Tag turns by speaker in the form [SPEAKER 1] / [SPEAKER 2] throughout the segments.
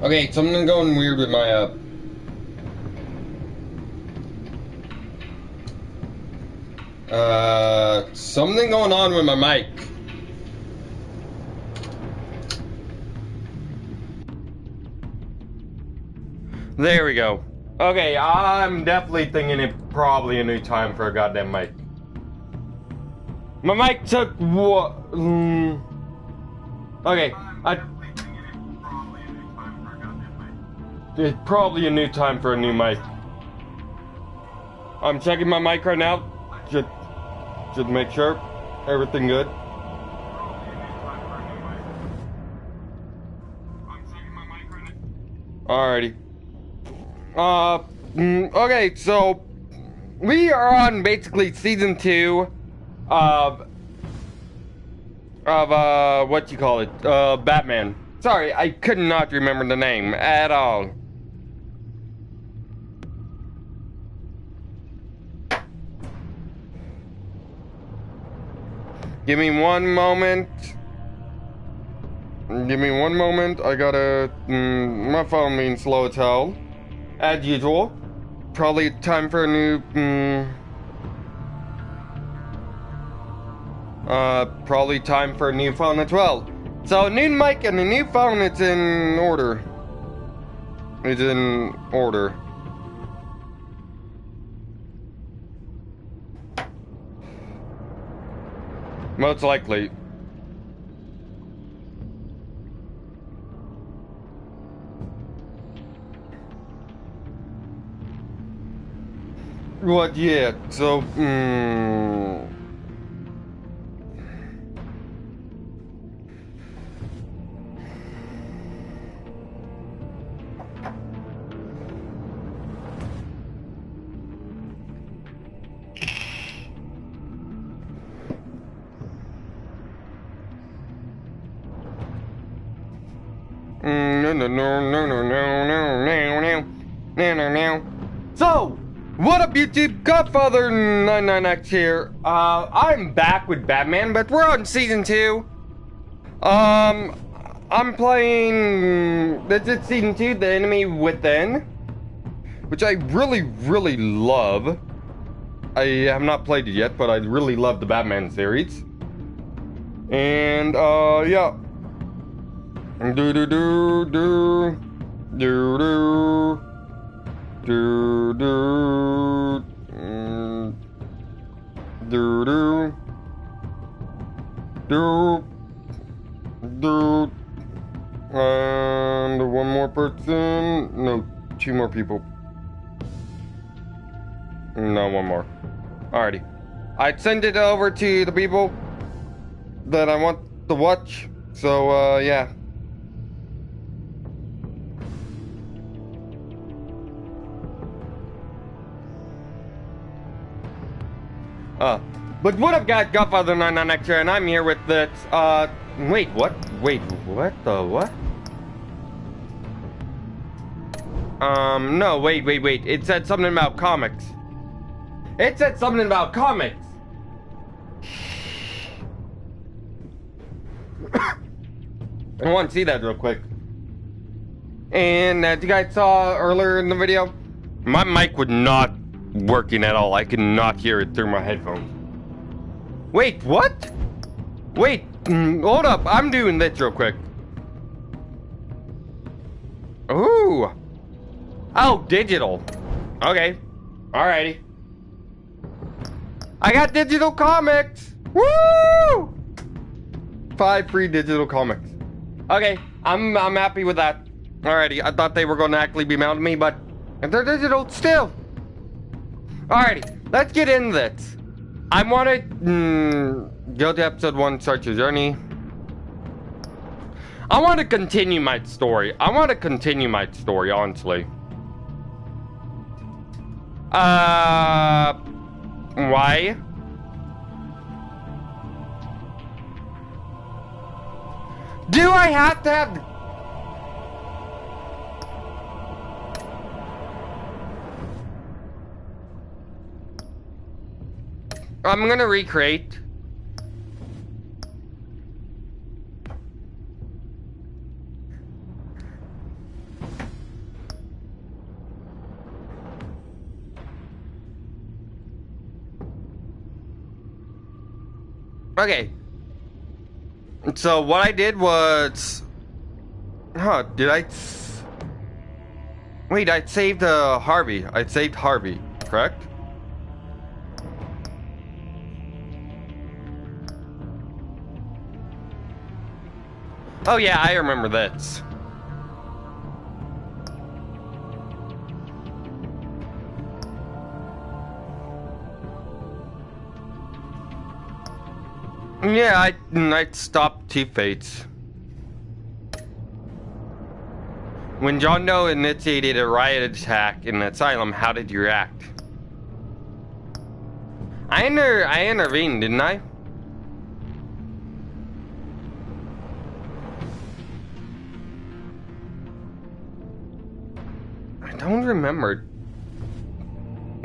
[SPEAKER 1] Okay, something going weird with my something going on with my mic. There we go. Okay, I'm definitely thinking it's probably a new time for a goddamn mic. My mic took what? Okay, it's probably a new time for a new mic. I'm checking my mic right now. Just make sure everything good. Alrighty. Okay, so we are on basically season 2 of what you call it? Batman. Sorry, I could not remember the name at all. Give me one moment. Give me one moment. I gotta. My phone being slow as hell, as usual. Probably time for a new. Probably time for a new phone as well. So, new mic and a new phone. It's in order. It's in order. Most likely. What? Yeah. So, no. So, what up YouTube? Godfather 99X here. I'm back with Batman, but we're on season 2. I'm playing, this is season 2, The Enemy Within, which I really love. I have not played it yet, but I really love the Batman series. And, yeah. Do do do do do do do do do do do do and one more person. No, 2 more people. No, 1 more. Alrighty. I sent it over to the people that I want to watch. So, yeah. But what up guys, Godfather 99X here, and I'm here with this, wait, what? Wait, what the what? No, wait, it said something about comics. It said something about comics! I want to see that real quick. And as you guys saw earlier in the video, my mic was not working at all. I could not hear it through my headphones. Wait, what? Wait, hold up. I'm doing this real quick. Ooh. Oh, digital. Okay. Alrighty. I got digital comics. Woo! 5 free digital comics. Okay, I'm happy with that. Alrighty, I thought they were going to actually be mailing me, but they're digital still. Alrighty, let's get into this. I want to go to episode 1, Start Your Journey. I want to continue my story. Honestly. Why? Do I have to have... I'm gonna recreate. Okay. So what I did was... Huh, did I... Wait, I saved Harvey. I saved Harvey, correct? Oh yeah, I remember this. Yeah, I stopped two fates. When John Doe initiated a riot attack in the asylum, how did you react? I intervened, didn't I? I don't remember.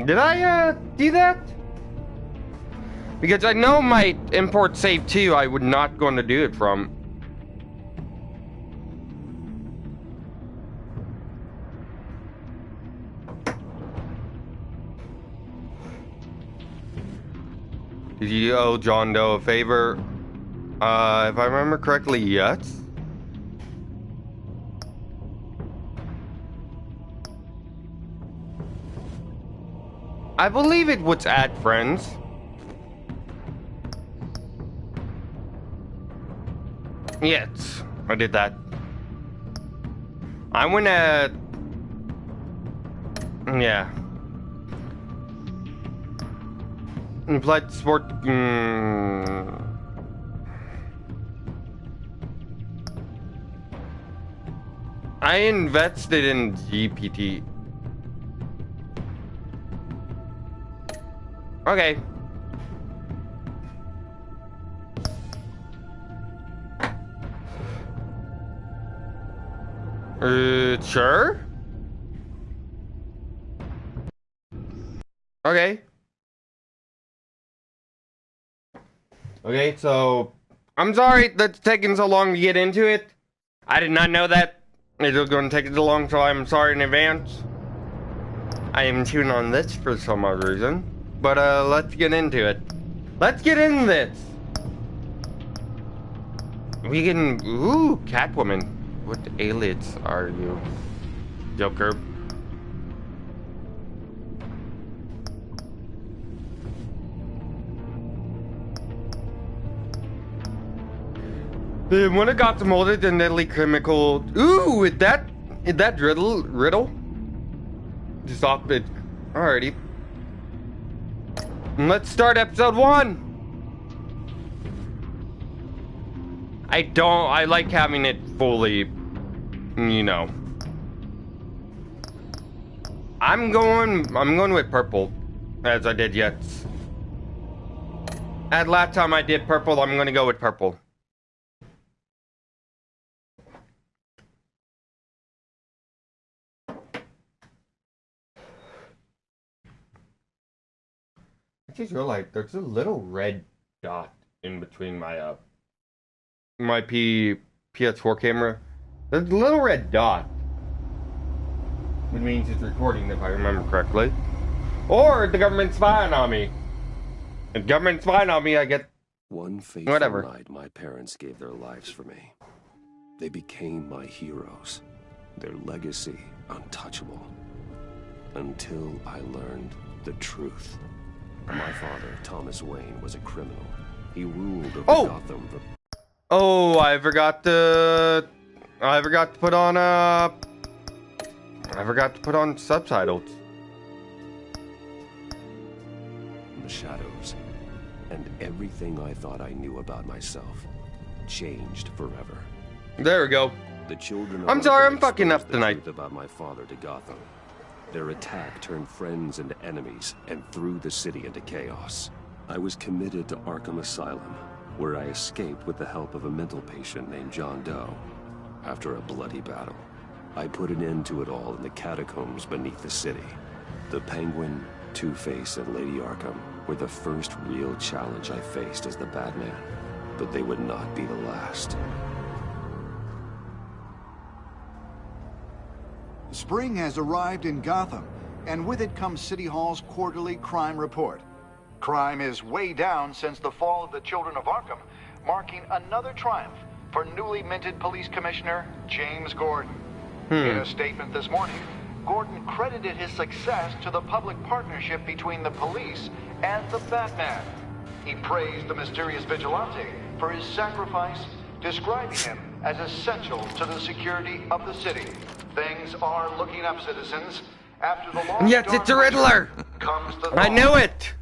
[SPEAKER 1] Did I do that? Because I know my import save 2, I would not going to do it from. Did you owe John Doe a favor? If I remember correctly, yes. I believe it was add friends. Yes, I did that. I went at... Yeah. Applied sport... I invested in GPT. Okay. Sure? Okay. Okay, so... I'm sorry that's taking so long to get into it. I did not know that it was going to take so long, so I'm sorry in advance. I am chewing on this for some odd reason. But, let's get into it. Let's get into this! We can... Ooh, Catwoman. What aliens are you? Joker. When it got molded and deadly chemical... Ooh, is that riddle? Just stop it. Alrighty. Let's start episode 1! I like having it fully, you know. I'm going with purple, as I did yet. At last time I did purple, I'm gonna go with purple. I just realized there's a little red dot in between my my PS4 camera. There's a little red dot. Which means it's recording, if I remember correctly. Or the government's spying on me. If the government's spying on me, I get...
[SPEAKER 2] One fateful night, my parents gave their lives for me. They became my heroes. Their legacy untouchable. Until I learned the truth. My father, Thomas Wayne, was a criminal. He ruled over Gotham.
[SPEAKER 1] Oh, I forgot to put on subtitles.
[SPEAKER 2] The shadows, and everything I thought I knew about myself changed forever.
[SPEAKER 1] There we go.
[SPEAKER 2] The children.
[SPEAKER 1] I'm sorry, I'm fucking up tonight.
[SPEAKER 2] About my father to Gotham. Their attack turned friends into enemies and threw the city into chaos. I was committed to Arkham Asylum, where I escaped with the help of a mental patient named John Doe. After a bloody battle, I put an end to it all in the catacombs beneath the city. The Penguin, Two-Face, and Lady Arkham were the first real challenge I faced as the Batman, but they would not be the last.
[SPEAKER 3] Spring has arrived in Gotham, and with it comes City Hall's quarterly crime report. Crime is way down since the fall of the Children of Arkham, marking another triumph for newly minted Police Commissioner James Gordon. In a statement this morning, Gordon credited his success to the public partnership between the police and the Batman. He praised the mysterious vigilante for his sacrifice, describing him as essential to the security of the city. Things are looking up, citizens. After the long
[SPEAKER 1] Yes, it's a Riddler!
[SPEAKER 3] comes the
[SPEAKER 1] I knew it!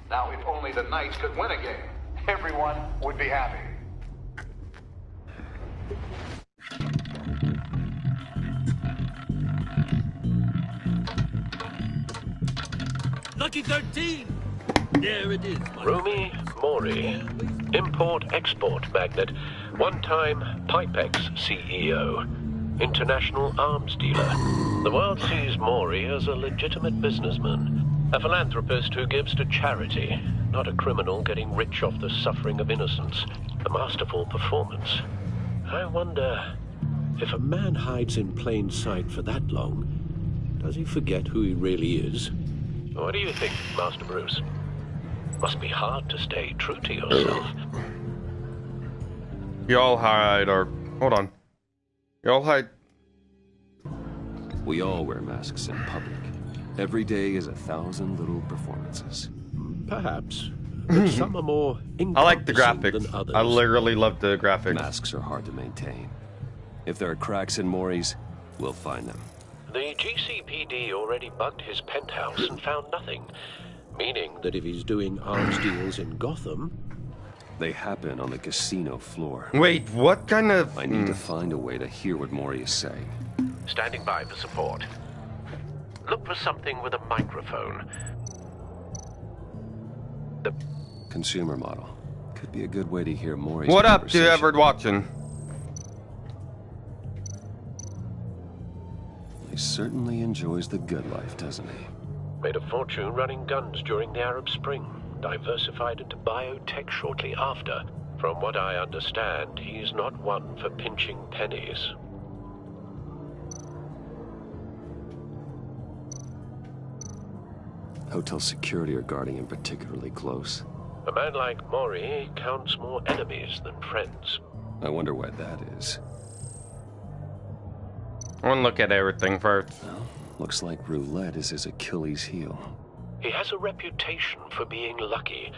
[SPEAKER 3] Now, if only the Knights could win a game, everyone would be happy.
[SPEAKER 4] Lucky 13! There it is, my
[SPEAKER 5] Rumi Mori, import-export magnate, one-time Pipex CEO, international arms dealer. The world sees Mori as a legitimate businessman, a philanthropist who gives to charity, not a criminal getting rich off the suffering of innocence. A masterful performance. I wonder, if a man hides in plain sight for that long, does he forget who he really is? What do you think, Master Bruce? Must be hard to stay true to yourself.
[SPEAKER 1] Y'all hide or... Hold on. Y'all hide...
[SPEAKER 2] We all wear masks in public. Every day is 1,000 little performances.
[SPEAKER 5] Perhaps. But some are more
[SPEAKER 1] I like the
[SPEAKER 5] encompassing
[SPEAKER 1] graphics.
[SPEAKER 5] than others.
[SPEAKER 1] I literally love the graphics.
[SPEAKER 2] Masks are hard to maintain. If there are cracks in Mori's, we'll find them.
[SPEAKER 5] The GCPD already bugged his penthouse and found nothing. Meaning that if he's doing arms deals in Gotham...
[SPEAKER 2] They happen on the casino floor.
[SPEAKER 1] Wait, what kind of...
[SPEAKER 2] I need to find a way to hear what Mori is saying.
[SPEAKER 5] Standing by for support. Look for something with a microphone. The
[SPEAKER 2] Consumer model. Could be a good way to hear Mori's
[SPEAKER 1] What up to
[SPEAKER 2] conversation.
[SPEAKER 1] Everett watching?
[SPEAKER 2] He certainly enjoys the good life, doesn't he?
[SPEAKER 5] made a fortune running guns during the Arab Spring, diversified into biotech shortly after. From what I understand, he's not one for pinching pennies.
[SPEAKER 2] Hotel security are guarding him particularly close.
[SPEAKER 5] A man like Mori counts more enemies than friends.
[SPEAKER 2] I wonder why that is.
[SPEAKER 1] I want to look at everything first.
[SPEAKER 2] Well, looks like roulette is his Achilles heel.
[SPEAKER 5] He has a reputation for being lucky,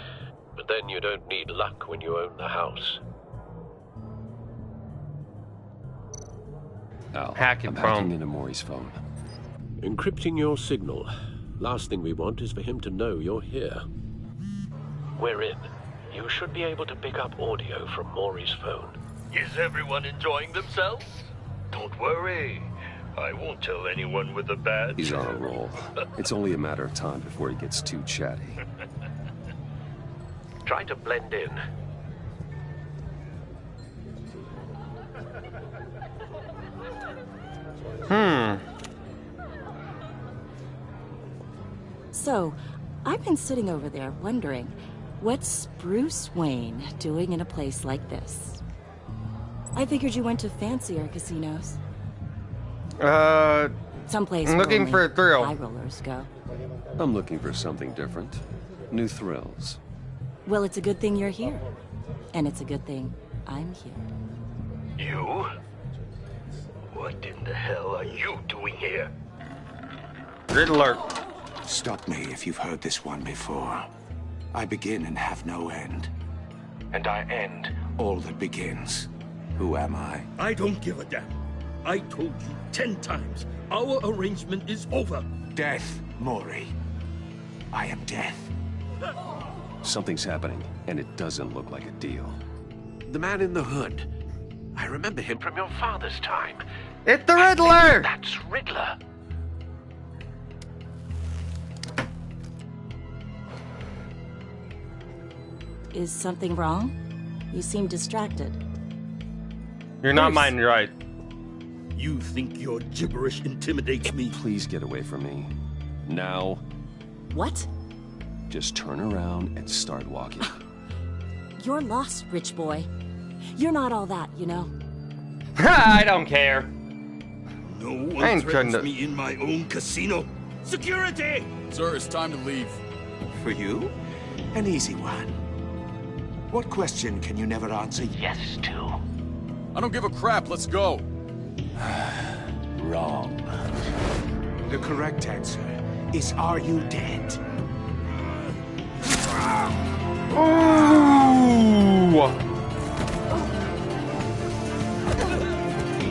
[SPEAKER 5] but then you don't need luck when you own the house.
[SPEAKER 2] Al,
[SPEAKER 1] Hacking
[SPEAKER 2] I'm
[SPEAKER 1] phone.
[SPEAKER 2] hacking into Mori's phone.
[SPEAKER 5] Encrypting your signal. Last thing we want is for him to know you're here. We're in. You should be able to pick up audio from Mori's phone.
[SPEAKER 4] Is everyone enjoying themselves? Don't worry. I won't tell anyone with a badge.
[SPEAKER 2] He's on a roll. It's only a matter of time before he gets too chatty.
[SPEAKER 5] Try to blend in.
[SPEAKER 6] So, I've been sitting over there wondering, what's Bruce Wayne doing in a place like this? I figured you went to fancier casinos. Someplace
[SPEAKER 1] I'm looking
[SPEAKER 6] where
[SPEAKER 1] for a
[SPEAKER 6] only
[SPEAKER 1] thrill.
[SPEAKER 6] high rollers go.
[SPEAKER 2] I'm looking for something different. New thrills.
[SPEAKER 6] Well, it's a good thing you're here. And it's a good thing I'm here.
[SPEAKER 4] You? What in the hell are you doing here?
[SPEAKER 1] Riddler.
[SPEAKER 7] Stop me if you've heard this one before. I begin and have no end. And I end all that begins. Who am I?
[SPEAKER 4] I don't give a damn. I told you 10 times. Our arrangement is over.
[SPEAKER 7] Death, Mori. I am death.
[SPEAKER 2] Something's happening, and it doesn't look like a deal.
[SPEAKER 5] The man in the hood. I remember him from your father's time.
[SPEAKER 1] It's the
[SPEAKER 5] I think
[SPEAKER 1] Riddler!
[SPEAKER 5] That's Riddler.
[SPEAKER 6] Is something wrong? You seem distracted.
[SPEAKER 1] You're not
[SPEAKER 6] Bruce.
[SPEAKER 1] mine, right?
[SPEAKER 4] You think your gibberish intimidates me?
[SPEAKER 2] Please get away from me. Now,
[SPEAKER 6] What?
[SPEAKER 2] just turn around and start walking.
[SPEAKER 6] You're lost, rich boy. You're not all that, you know.
[SPEAKER 1] I don't care.
[SPEAKER 4] No
[SPEAKER 1] I
[SPEAKER 4] one
[SPEAKER 1] ain't
[SPEAKER 4] threatens
[SPEAKER 1] trying to-
[SPEAKER 4] me in my own casino. Security!
[SPEAKER 8] Sir, it's time to leave.
[SPEAKER 7] For you? An easy one. What question can you never answer yes to?
[SPEAKER 8] I don't give a crap, let's go.
[SPEAKER 7] Wrong. The correct answer is, are you dead?
[SPEAKER 1] Ooh!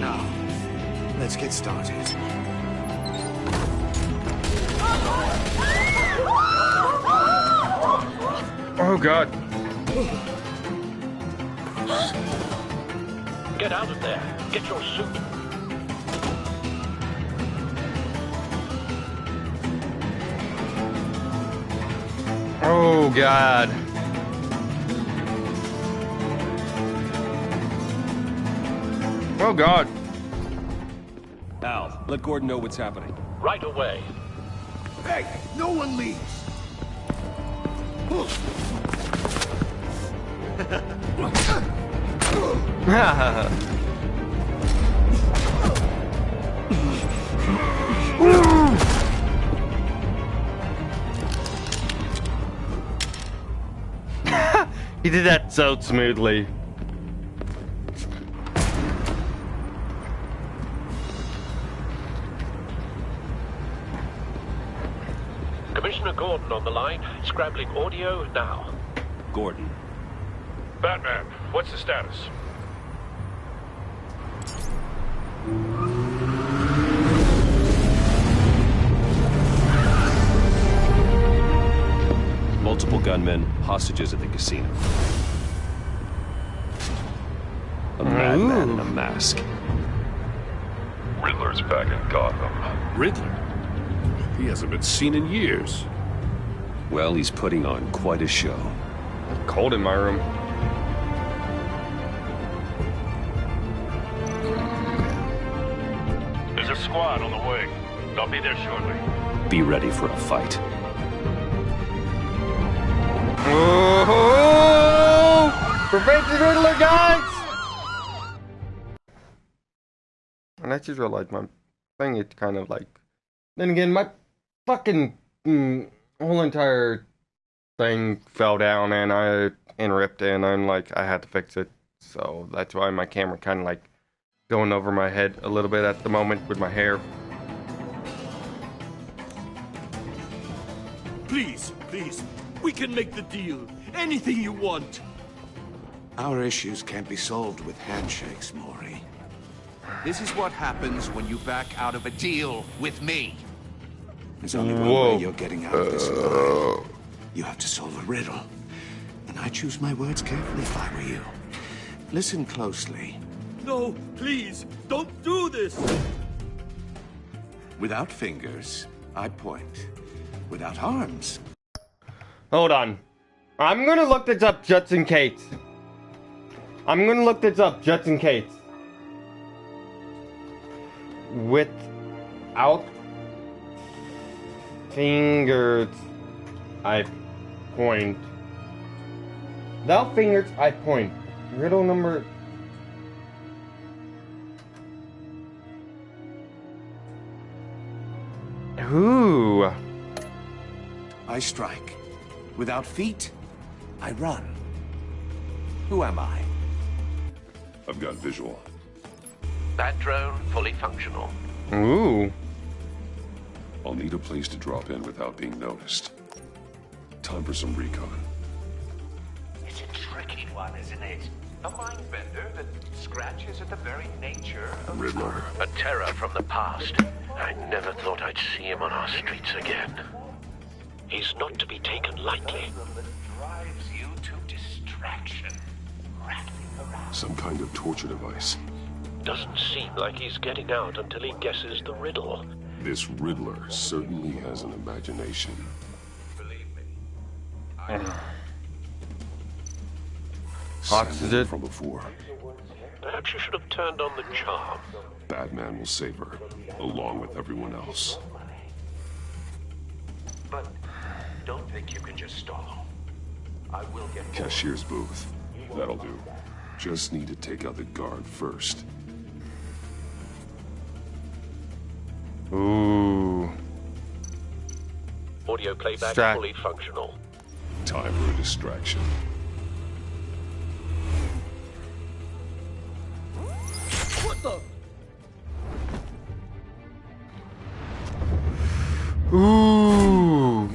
[SPEAKER 7] Now, let's get started.
[SPEAKER 1] Oh god.
[SPEAKER 5] Get out of there. Get your suit.
[SPEAKER 1] Oh god. Oh god.
[SPEAKER 8] Al, let Gordon know what's happening.
[SPEAKER 5] Right away.
[SPEAKER 7] Hey, no one leaves.
[SPEAKER 1] He did that so smoothly.
[SPEAKER 5] Commissioner Gordon on the line. Scrabbling audio now.
[SPEAKER 8] Gordon.
[SPEAKER 4] Batman, what's the status?
[SPEAKER 2] Multiple gunmen, hostages at the casino. A madman in a mask.
[SPEAKER 4] Riddler's back in Gotham.
[SPEAKER 2] Riddler? He hasn't been seen in years. Well, he's putting on quite a show.
[SPEAKER 1] Cold in my room.
[SPEAKER 4] There's a squad on the way. I'll be there shortly.
[SPEAKER 2] Be ready for a fight.
[SPEAKER 1] Oh! Prevent the Riddler, guys! And I just realized my thing is kind of like... Then again, my fucking whole entire thing fell down and ripped, and I'm like, I had to fix it. So that's why my camera kind of like going over my head a little bit at the moment with my hair.
[SPEAKER 9] Please, please, we can make the deal. Anything you want.
[SPEAKER 7] Our issues can't be solved with handshakes, Maury.
[SPEAKER 10] This is what happens when you back out of a deal with me.
[SPEAKER 7] There's only one way you're getting out of this alive. You have to solve a riddle. And I choose my words carefully if I were you. Listen closely.
[SPEAKER 9] No, please, don't do this.
[SPEAKER 7] Without fingers, I point. Without arms.
[SPEAKER 1] Hold on. I'm gonna look this up just in case. Without fingers, I point. Without fingers, I point. Riddle number... Ooh.
[SPEAKER 7] I strike. Without feet, I run. Who am I?
[SPEAKER 2] I've got visual.
[SPEAKER 5] That drone fully functional.
[SPEAKER 1] Ooh.
[SPEAKER 2] I'll need a place to drop in without being noticed. Time for some recon.
[SPEAKER 10] It's a tricky one, isn't it? A mind bender that scratches at the very nature of
[SPEAKER 2] Riddler.
[SPEAKER 5] A terror from the past. I never thought I'd see him on our streets again. He's not to be taken lightly.
[SPEAKER 10] that drives you to distraction. Rattling around.
[SPEAKER 2] Some kind of torture device.
[SPEAKER 5] Doesn't seem like he's getting out until he guesses the riddle.
[SPEAKER 2] This Riddler certainly has an imagination.
[SPEAKER 10] Believe me.
[SPEAKER 1] Oxygen.
[SPEAKER 2] From before.
[SPEAKER 5] Perhaps you should have turned on the charm.
[SPEAKER 2] Batman will save her, along with everyone else.
[SPEAKER 10] But don't think you can just stall. I will get
[SPEAKER 2] Cashier's booth. That'll do. Just need to take out the guard first.
[SPEAKER 1] Ooh.
[SPEAKER 5] Audio playback
[SPEAKER 1] Strat.
[SPEAKER 5] fully functional.
[SPEAKER 2] time for a distraction.
[SPEAKER 9] What the?
[SPEAKER 1] Ooh.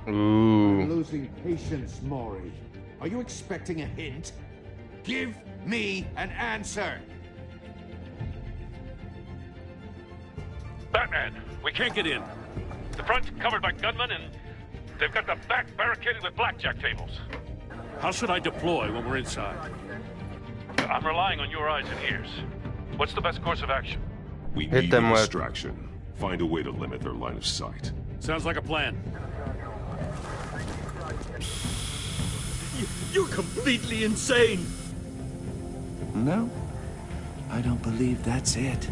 [SPEAKER 1] Ooh.
[SPEAKER 7] I'm losing patience, Maury. Are you expecting a hint? Give me an answer!
[SPEAKER 11] Batman, we can't get in. The front's covered by gunmen, and they've got the back barricaded with blackjack tables. How should I deploy when we're inside? I'm relying on your eyes and ears. What's the best course of action?
[SPEAKER 2] We
[SPEAKER 1] Hit
[SPEAKER 2] need
[SPEAKER 1] them
[SPEAKER 2] a
[SPEAKER 1] with-
[SPEAKER 2] distraction. Find a way to limit their line of sight.
[SPEAKER 11] Sounds like a plan.
[SPEAKER 9] You're completely insane!
[SPEAKER 7] No, I don't believe that's it.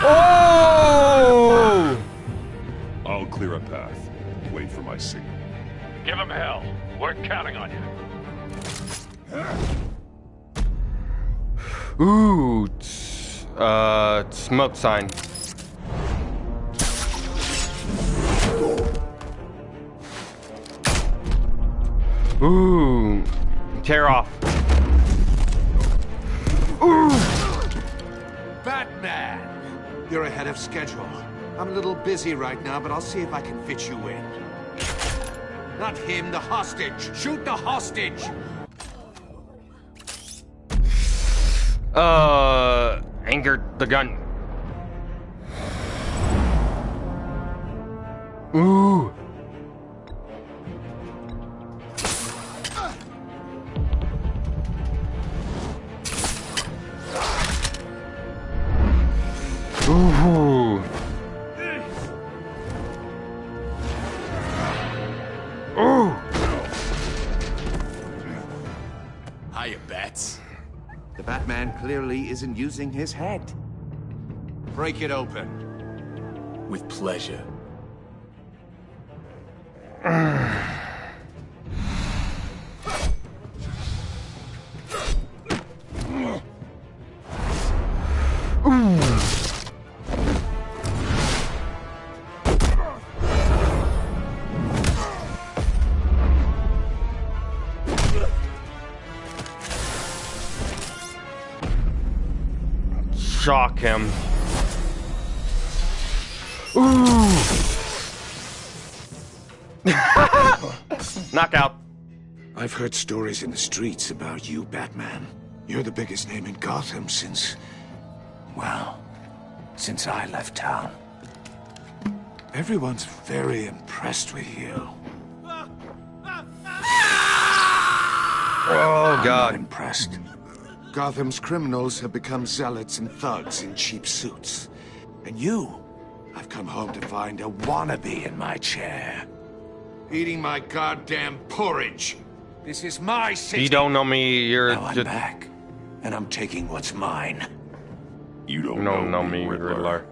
[SPEAKER 1] Oh!
[SPEAKER 2] I'll clear a path. Wait for my signal.
[SPEAKER 11] Give them hell. We're counting on you.
[SPEAKER 1] Ooh. Smoke sign. Ooh. Tear off. Ooh.
[SPEAKER 7] Batman! You're ahead of schedule. I'm a little busy right now, but I'll see if I can fit you in. Not him, the hostage! Shoot the hostage!
[SPEAKER 1] Anchored the gun. Ooh. Ooh. Ooh.
[SPEAKER 7] Hiya, Bats. The Batman clearly isn't using his head. Break it open. With pleasure.
[SPEAKER 1] Shock him. Ooh. Knockout.
[SPEAKER 7] I've heard stories in the streets about you, Batman. You're the biggest name in Gotham since... well, since I left town. Everyone's very impressed with you.
[SPEAKER 1] Oh,
[SPEAKER 7] I'm
[SPEAKER 1] God.
[SPEAKER 7] not impressed. Gotham's criminals have become zealots and thugs in cheap suits. And you, I've come home to find a wannabe in my chair. Eating my goddamn porridge. This is my city.
[SPEAKER 1] You don't know me, you're
[SPEAKER 7] Now I'm
[SPEAKER 1] just...
[SPEAKER 7] back, and I'm taking what's mine.
[SPEAKER 2] You don't
[SPEAKER 1] know me, Riddler.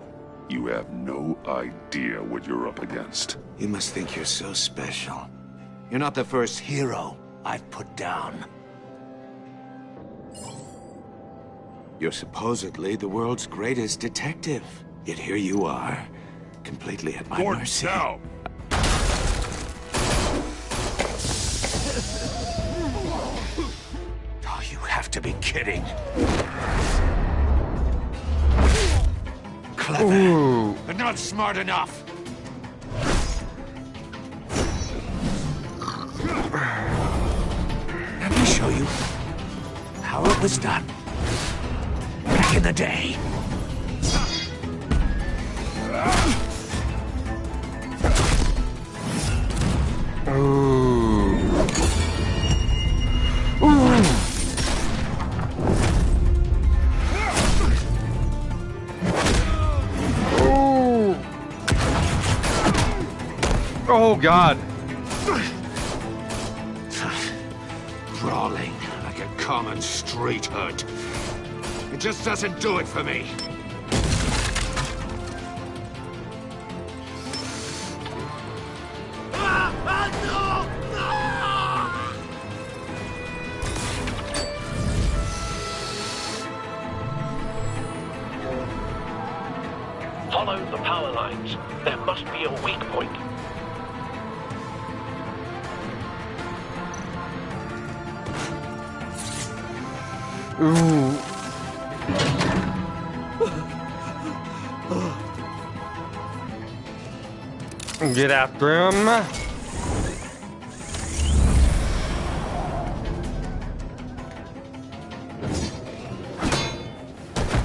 [SPEAKER 2] You have no idea what you're up against.
[SPEAKER 7] You must think you're so special. You're not the first hero I've put down. You're supposedly the world's greatest detective. Yet here you are, completely at my
[SPEAKER 2] Gordon,
[SPEAKER 7] mercy.
[SPEAKER 2] now!
[SPEAKER 7] Oh, you have to be kidding. Clever,
[SPEAKER 1] Ooh.
[SPEAKER 7] but not smart enough. Let me show you how it was done back in the day.
[SPEAKER 1] Ooh. Ooh. Ooh. Oh, God.
[SPEAKER 7] Brawling like a common street hood. It just doesn't do it for me.
[SPEAKER 5] the power lines. There must be a weak point.
[SPEAKER 1] Ooh. Get after him.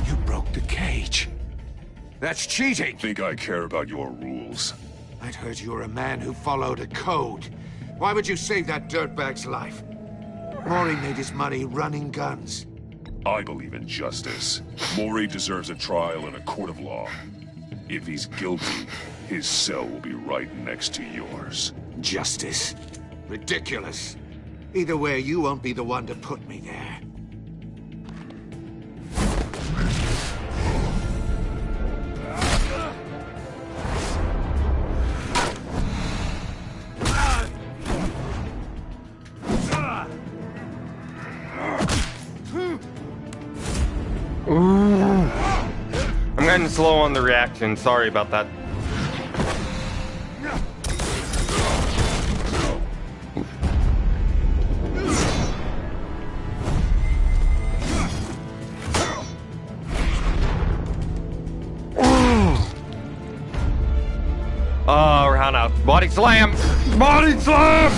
[SPEAKER 7] You broke the cage. That's cheating.
[SPEAKER 12] Think I care about your rules?
[SPEAKER 7] I'd heard you were a man who followed a code. Why would you save that dirtbag's life? Maury made his money running guns.
[SPEAKER 12] I believe in justice. Maury deserves a trial in a court of law. If he's guilty, his cell will be right next to yours.
[SPEAKER 7] Justice? Ridiculous. Either way, you won't be the one to put me there.
[SPEAKER 1] Ooh. I'm getting slow on the reaction. Sorry about that. Oh, round out. Body slam! Body slam!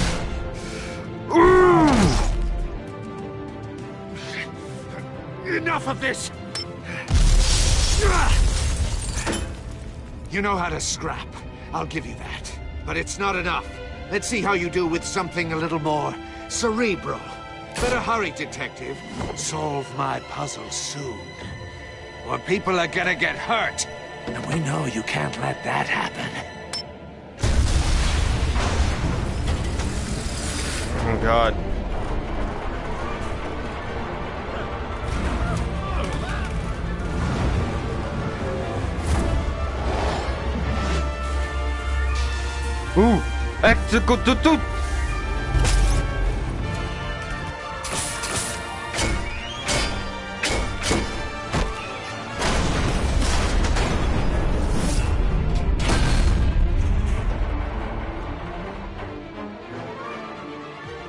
[SPEAKER 1] Ooh.
[SPEAKER 7] Enough of this! You know how to scrap. I'll give you that. But it's not enough. Let's see how you do with something a little more cerebral. Better hurry, detective. Solve my puzzle soon. Or people are gonna get hurt. And we know you can't let that happen.
[SPEAKER 1] Oh, God. Ooh, execute.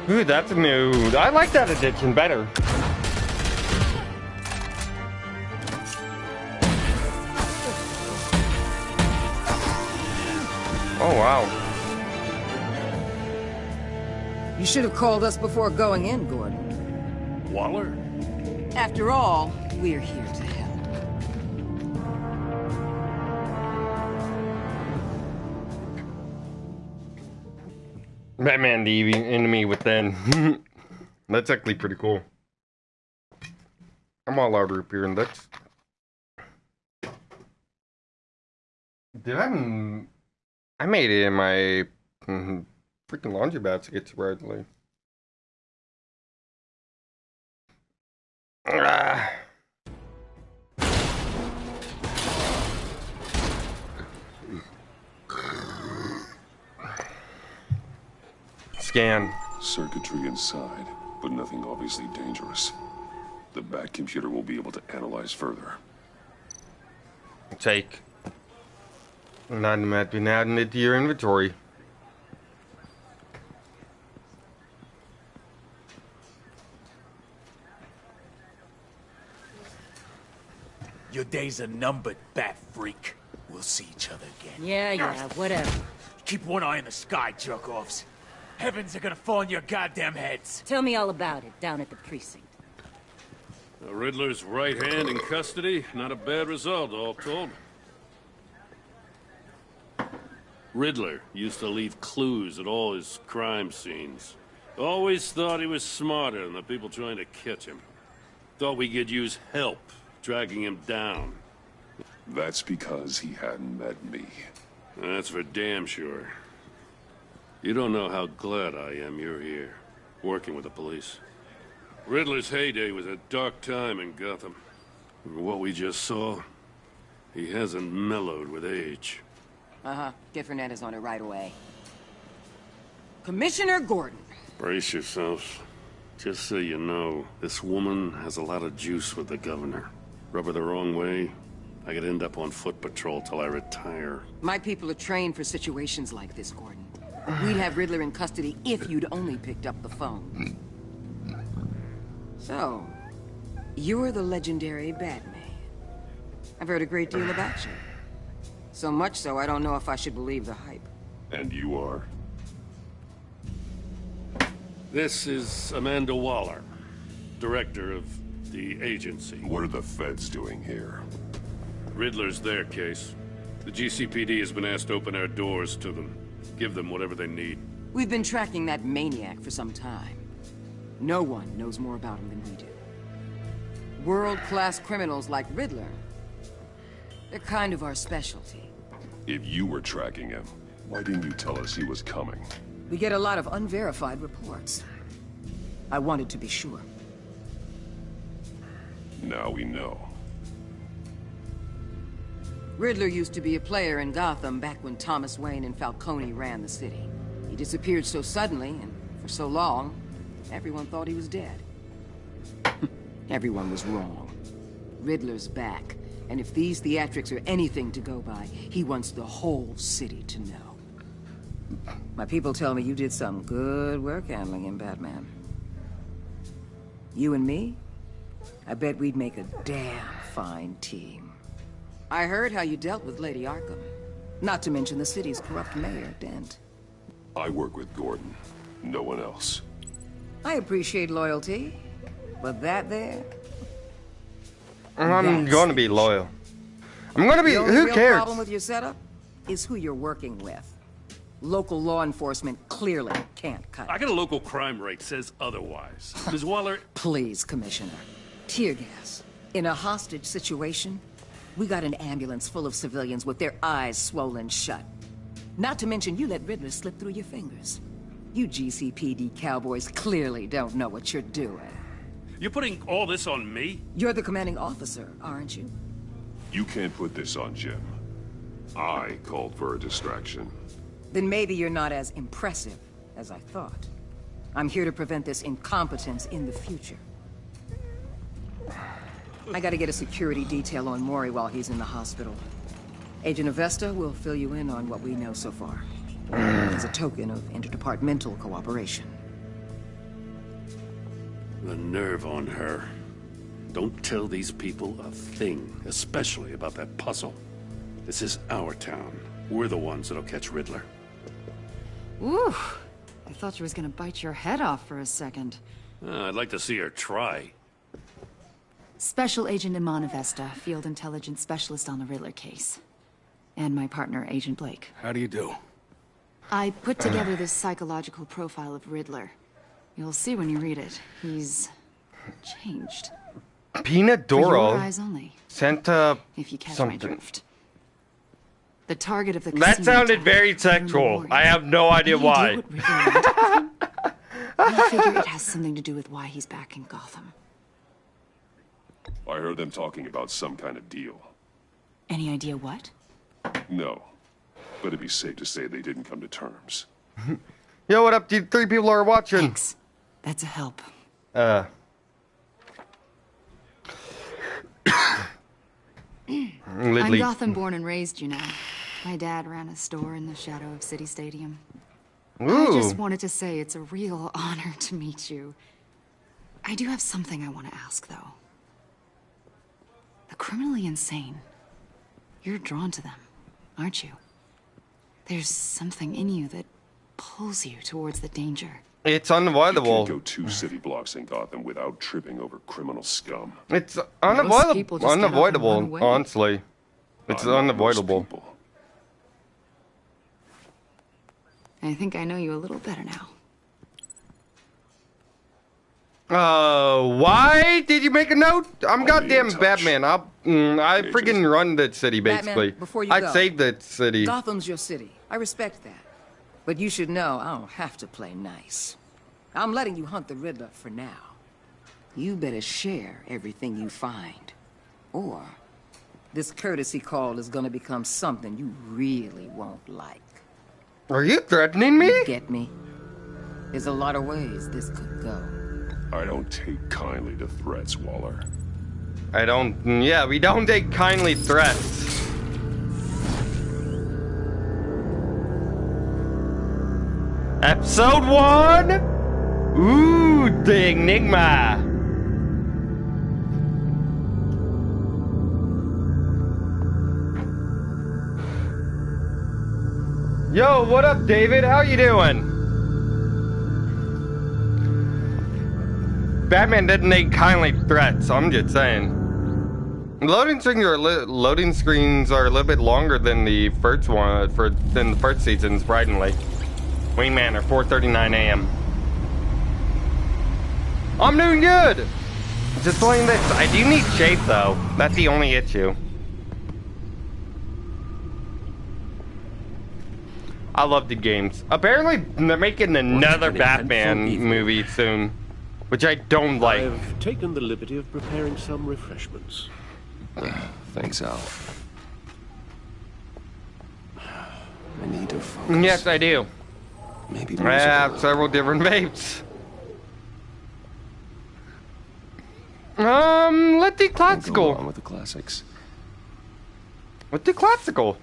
[SPEAKER 1] Ooh, that's new. I like that addition better. Oh, wow.
[SPEAKER 13] You should have called us before going in, Gordon.
[SPEAKER 11] Waller?
[SPEAKER 13] After all, we're here to help.
[SPEAKER 1] Batman, the enemy within. That's actually pretty cool. I'm all out of root beer, and that's... Did I made it in my freaking laundry basket, surprisingly. Scan.
[SPEAKER 12] Circuitry inside, but nothing obviously dangerous. The Bat computer will be able to analyze further.
[SPEAKER 1] Take. Not might be adding it to your inventory.
[SPEAKER 9] Your days are numbered, Bat Freak. We'll see each other again.
[SPEAKER 13] Yeah, whatever.
[SPEAKER 9] Keep one eye in the sky, jerk-offs. Heavens are gonna fall on your goddamn heads.
[SPEAKER 13] Tell me all about it down at the precinct.
[SPEAKER 11] The Riddler's right hand in custody. Not a bad result, all told. Riddler used to leave clues at all his crime scenes. Always thought he was smarter than the people trying to catch him. Thought we could use help dragging him down.
[SPEAKER 12] That's because he hadn't met me.
[SPEAKER 11] That's for damn sure. You don't know how glad I am you're here, working with the police. Riddler's heyday was a dark time in Gotham. For what we just saw, he hasn't mellowed with age.
[SPEAKER 13] Uh-huh. Get Fernandez on it right away. Commissioner Gordon.
[SPEAKER 11] Brace yourselves. Just so you know, this woman has a lot of juice with the governor. Rub her the wrong way, I could end up on foot patrol till I retire.
[SPEAKER 13] My people are trained for situations like this, Gordon. We'd have Riddler in custody if you'd only picked up the phone. So, you're the legendary Batman. I've heard a great deal about you. So much so, I don't know if I should believe the hype.
[SPEAKER 12] And you are?
[SPEAKER 11] This is Amanda Waller, director of the agency.
[SPEAKER 12] What are the feds doing here?
[SPEAKER 11] Riddler's their case. The GCPD has been asked to open our doors to them. Give them whatever they need.
[SPEAKER 13] We've been tracking that maniac for some time. No one knows more about him than we do. World-class criminals like Riddler, they're kind of our specialty.
[SPEAKER 12] If you were tracking him, why didn't you tell us he was coming?
[SPEAKER 13] We get a lot of unverified reports. I wanted to be sure.
[SPEAKER 12] Now we know.
[SPEAKER 13] Riddler used to be a player in Gotham back when Thomas Wayne and Falcone ran the city. He disappeared so suddenly and for so long, everyone thought he was dead. Everyone was wrong. Riddler's back, and if these theatrics are anything to go by, he wants the whole city to know. My people tell me you did some good work handling him, Batman. You and me? I bet we'd make a damn fine team. I heard how you dealt with Lady Arkham. Not to mention the city's corrupt mayor, Dent.
[SPEAKER 12] I work with Gordon. No one else.
[SPEAKER 13] I appreciate loyalty, but that there...
[SPEAKER 1] I'm gonna be loyal. I'm gonna be... Who
[SPEAKER 13] The
[SPEAKER 1] cares?
[SPEAKER 13] problem with your setup is who you're working with. Local law enforcement clearly can't cut it.
[SPEAKER 11] I got a local crime rate says otherwise. Ms. Waller...
[SPEAKER 13] Please, Commissioner. Tear gas. In a hostage situation, we got an ambulance full of civilians with their eyes swollen shut. Not to mention you let Riddler slip through your fingers. You GCPD cowboys clearly don't know what you're doing.
[SPEAKER 11] You're putting all this on me?
[SPEAKER 13] You're the commanding officer, aren't you?
[SPEAKER 12] You can't put this on Jim. I called for a distraction.
[SPEAKER 13] Then maybe you're not as impressive as I thought. I'm here to prevent this incompetence in the future. I gotta get a security detail on Mori while he's in the hospital. Agent Avesta will fill you in on what we know so far. As a token of interdepartmental cooperation.
[SPEAKER 11] The nerve on her. Don't tell these people a thing, especially about that puzzle. This is our town. We're the ones that'll catch Riddler.
[SPEAKER 14] Ooh, I thought she was gonna bite your head off for a second.
[SPEAKER 11] I'd like to see her try.
[SPEAKER 14] Special Agent Iman Avesta, Field Intelligence Specialist on the Riddler case. And my partner, Agent Blake.
[SPEAKER 9] How do you do?
[SPEAKER 14] I put together this psychological profile of Riddler. You'll see when you read it. He's... changed.
[SPEAKER 1] Peanut
[SPEAKER 14] For your
[SPEAKER 1] Doro.
[SPEAKER 14] eyes only,
[SPEAKER 1] Santa
[SPEAKER 14] if you catch my
[SPEAKER 1] something.
[SPEAKER 14] drift. The target of the
[SPEAKER 1] That
[SPEAKER 14] casino
[SPEAKER 1] sounded
[SPEAKER 14] attack
[SPEAKER 1] very
[SPEAKER 14] turned
[SPEAKER 1] sexual.
[SPEAKER 14] Warrior.
[SPEAKER 1] I have no idea
[SPEAKER 14] Any
[SPEAKER 1] why.
[SPEAKER 14] what Riddler wanted? I figure it has something to do with why he's back in Gotham.
[SPEAKER 12] I heard them talking about some kind of deal.
[SPEAKER 14] Any idea what?
[SPEAKER 12] No. But it'd be safe to say they didn't come to terms.
[SPEAKER 1] Yo, what up, dude? 3 people are watching.
[SPEAKER 14] Thanks. That's a help.
[SPEAKER 6] I'm
[SPEAKER 1] Lidley.
[SPEAKER 14] Gotham born and raised, you know. My dad ran a store in the shadow of City Stadium. I
[SPEAKER 1] Ooh.
[SPEAKER 14] just wanted to say it's a real honor to meet you. I do have something I want to ask, though. The criminally insane. You're drawn to them, aren't you? There's something in you that pulls you towards the danger.
[SPEAKER 1] It's
[SPEAKER 12] You
[SPEAKER 1] unavoidable.
[SPEAKER 12] can't go 2 city blocks in Gotham without tripping over criminal scum.
[SPEAKER 1] It's
[SPEAKER 14] people
[SPEAKER 1] unavoidable.
[SPEAKER 14] just get up and run
[SPEAKER 1] Unavoidable,
[SPEAKER 14] away.
[SPEAKER 1] honestly. It's
[SPEAKER 12] Not most
[SPEAKER 1] unavoidable.
[SPEAKER 12] people.
[SPEAKER 14] I think I know you a little better now.
[SPEAKER 1] Why did you make a note? I'm
[SPEAKER 12] I'll
[SPEAKER 1] goddamn
[SPEAKER 12] be in touch.
[SPEAKER 1] Batman. I freaking run that city, basically.
[SPEAKER 13] Batman, before you
[SPEAKER 1] I
[SPEAKER 13] go.
[SPEAKER 1] saved that city.
[SPEAKER 13] Gotham's your city. I respect that. But you should know I don't have to play nice. I'm letting you hunt the Riddler for now. You better share everything you find. Or this courtesy call is gonna become something you really won't like.
[SPEAKER 1] Are you threatening me?
[SPEAKER 13] You get me? There's a lot of ways this could go.
[SPEAKER 12] I don't take kindly to threats, Waller.
[SPEAKER 1] I don't... Yeah, we don't take kindly threats. Episode 1? Ooh, the enigma. Yo, what up, David? How you doing? Batman didn't make kindly threats, I'm just saying. Loading screens are a little bit longer than the first one, than the first season, surprisingly. Wayne Manor, 4:39 a.m. I'm doing good! Just playing this. I do need shape, though. That's the only issue. I love the games. Apparently, they're making another Batman movie soon, which I don't like.
[SPEAKER 2] I've taken the liberty of preparing some refreshments.
[SPEAKER 8] Thanks, Al.
[SPEAKER 2] I need to focus.
[SPEAKER 1] Yes, I do.
[SPEAKER 2] Maybe
[SPEAKER 1] I have several different vapes. Let's do classical.
[SPEAKER 2] Go along with the classics.
[SPEAKER 1] Let's do classical.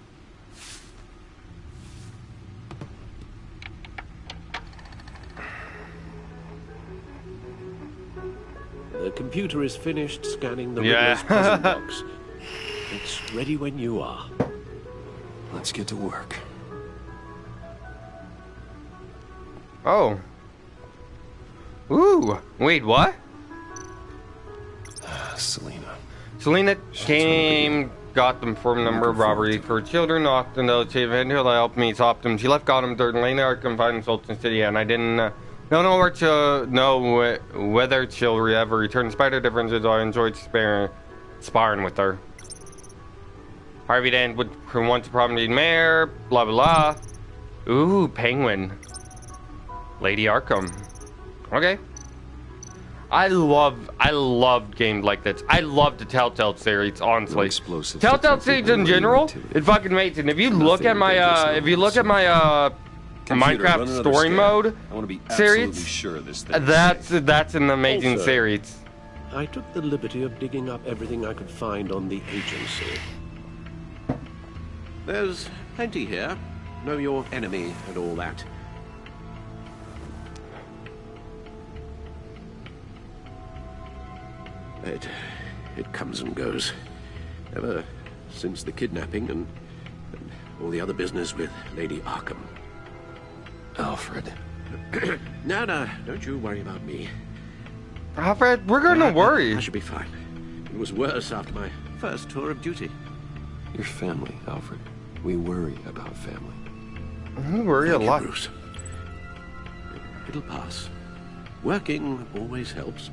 [SPEAKER 2] The computer is finished scanning the
[SPEAKER 1] Yeah.
[SPEAKER 2] Riddler's puzzle box. It's ready when you are. Let's get to work.
[SPEAKER 1] Oh. Ooh. Wait, what? Selena came Gotham for a number of robberies for children. Often though she eventually helped me stop them. She left Gotham during late Arkham fighting Sultan City, and I didn't don't know where to know whether she'll ever return. Despite her differences, I enjoyed sparring with her. Harvey Dent would want to promenade mayor. Blah blah blah. Ooh, Penguin. Lady Arkham. Okay. I love games like this. I love the Telltale series, honestly. Telltale series in general, it's fucking amazing. If you look at my Minecraft story mode series, that's an amazing
[SPEAKER 2] Also,
[SPEAKER 1] series.
[SPEAKER 2] I took the liberty of digging up everything I could find on the agency. There's plenty here. Know your enemy and all that. It comes and goes. Ever since the kidnapping and all the other business with Lady Arkham. Alfred. No, don't you worry about me.
[SPEAKER 1] Alfred, we're gonna worry.
[SPEAKER 2] I should be fine. It was worse after my first tour of duty.
[SPEAKER 8] Your family, Alfred. We worry about family.
[SPEAKER 1] We worry a lot.
[SPEAKER 2] Bruce. It'll pass. Working always helps.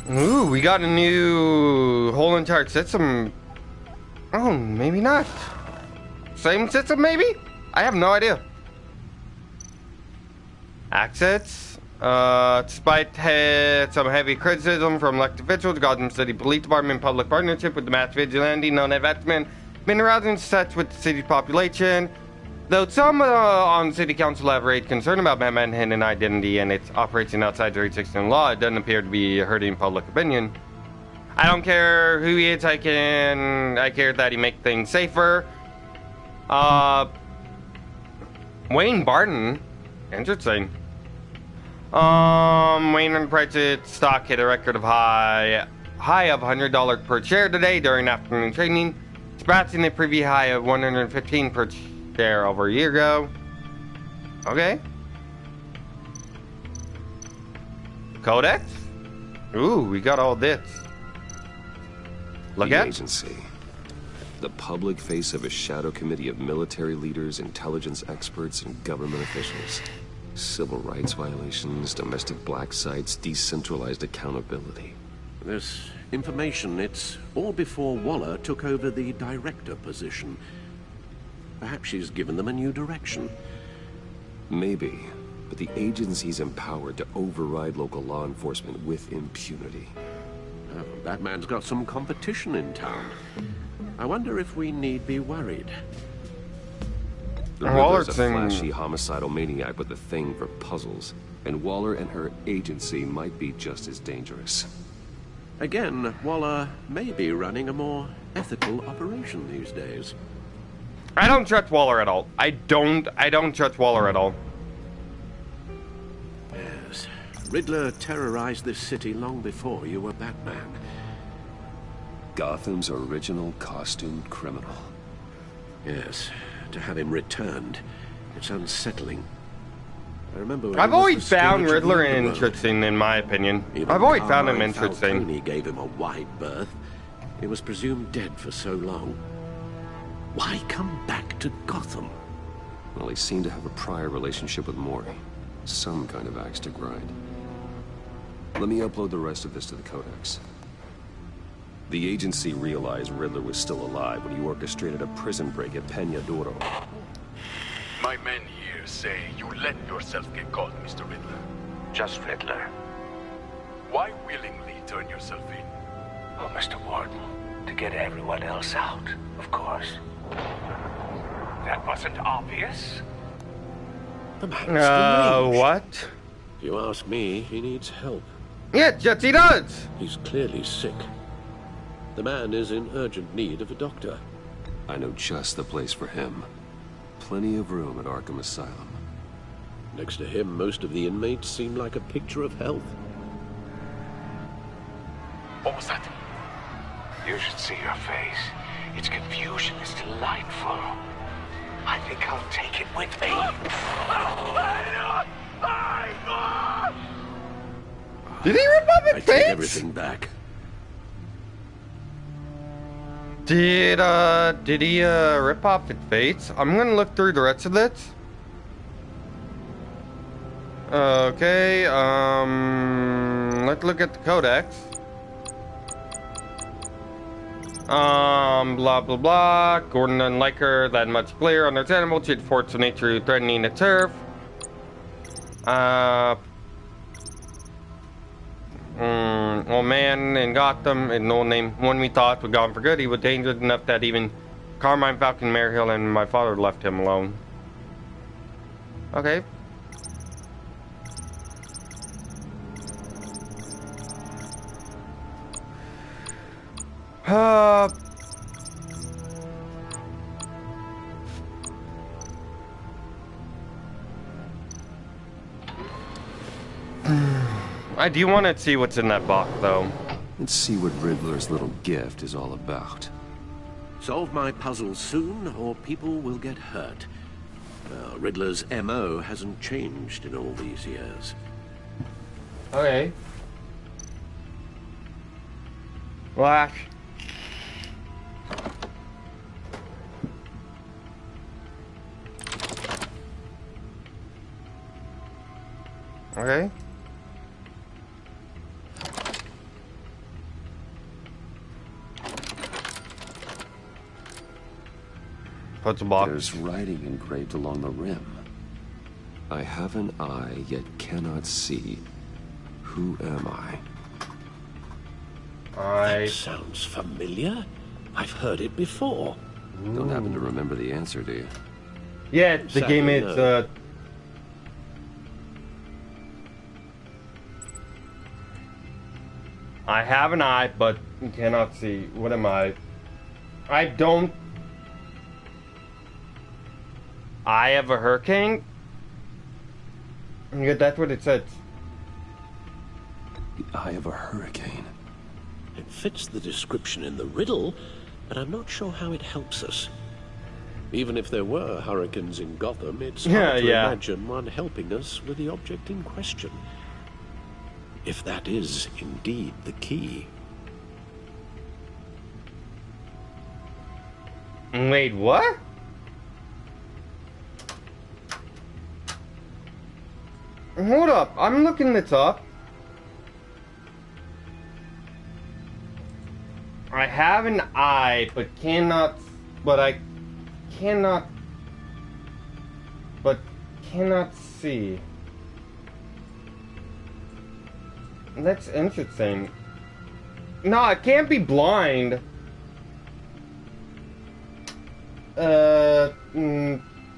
[SPEAKER 1] Ooh, we got a new whole entire system. Oh, maybe not. Same system, maybe? I have no idea. Assets. Despite some heavy criticism from elected officials, Gotham City Police Department, public partnership with the mass vigilante known as Batman, been arousing touch with the city's population. Though some on City Council have raised concern about Batman's hidden identity and its operation outside the 316 law, it doesn't appear to be hurting public opinion. I don't care who he is, I care that he makes things safer. Wayne Barton. Interesting. Wayne and Price's stock hit a record of high of $100 per share today during afternoon trading, surpassing the previous high of $115 per share over a year ago. Okay. Codex? Ooh, we got all this. Look
[SPEAKER 2] The
[SPEAKER 1] at
[SPEAKER 2] agency. The public face of a shadow committee of military leaders, intelligence experts, and government officials. Civil rights violations, domestic black sites, decentralized accountability. This information, it's all before Waller took over the director position. Perhaps she's given them a new direction. Maybe, but the agency's empowered to override local law enforcement with impunity. Batman's got some competition in town. I wonder if we need be worried. The Riddler's a flashy, homicidal maniac with a thing for puzzles, and Waller and her agency might be just as dangerous.
[SPEAKER 15] Again, Waller may be running a more ethical operation these days.
[SPEAKER 1] I don't trust Waller at all. I don't trust Waller at all.
[SPEAKER 15] Yes. Riddler terrorized this city long before you were Batman.
[SPEAKER 2] Gotham's original costumed criminal.
[SPEAKER 15] Yes. To have him returned, it's unsettling. I remember
[SPEAKER 1] I've always found Riddler interesting, in my opinion. I've always found him interesting.
[SPEAKER 15] Falcone gave him a wide berth. He was presumed dead for so long. Why come back to Gotham?
[SPEAKER 2] Well, he seemed to have a prior relationship with Mori. Some kind of axe to grind. Let me upload the rest of this to the Codex. The agency realized Riddler was still alive when he orchestrated a prison break at Peña Duro.
[SPEAKER 10] My men here say you let yourself get caught, Mr. Riddler.
[SPEAKER 5] Just Riddler.
[SPEAKER 10] Why willingly turn yourself in?
[SPEAKER 5] Oh, Mr. Warden, to get everyone else out, of course. That wasn't obvious.
[SPEAKER 15] The man's deranged.
[SPEAKER 1] What?
[SPEAKER 15] If you ask me, he needs help.
[SPEAKER 1] Yeah, yes, he does.
[SPEAKER 15] He's clearly sick. The man is in urgent need of a doctor.
[SPEAKER 2] I know just the place for him. Plenty of room at Arkham Asylum.
[SPEAKER 15] Next to him, most of the inmates seem like a picture of health.
[SPEAKER 10] What was that?
[SPEAKER 5] You should see your face. Its confusion is delightful. I think I'll take it with me.
[SPEAKER 1] Did he rip off his face?
[SPEAKER 15] I take everything back.
[SPEAKER 1] Did he rip off its face? I'm gonna look through the rest of this. Okay, let's look at the Codex. Blah blah blah. Gordon doesn't like her that much. Clear, understandable. She'd force the nature threatening the turf. Old man in Gotham, an old name, one we thought was gone for good. He was dangerous enough that even Carmine, Falcon, Maryhill, and my father left him alone. Okay. I do want to see what's in that box, though.
[SPEAKER 2] Let's see what Riddler's little gift is all about.
[SPEAKER 15] Solve my puzzle soon, or people will get hurt. Riddler's MO hasn't changed in all these years.
[SPEAKER 1] Okay. Flash. Okay. Puzzle box.
[SPEAKER 2] There's writing engraved along the rim. I have an eye, yet cannot see. Who am I?
[SPEAKER 15] That sounds familiar. I've heard it before.
[SPEAKER 2] Don't happen to remember the answer, do you?
[SPEAKER 1] Yeah, the game is, I have an eye, but cannot see. What am I? I don't... Eye of a hurricane? Yeah, that's what it says.
[SPEAKER 2] The eye of a hurricane.
[SPEAKER 15] It fits the description in the riddle, but I'm not sure how it helps us. Even if there were hurricanes in Gotham, it's hard to imagine one helping us with the object in question. If that is indeed the key.
[SPEAKER 1] Wait, what? Hold up, I'm looking this up. I have an eye, but cannot see. That's interesting. No, I can't be blind.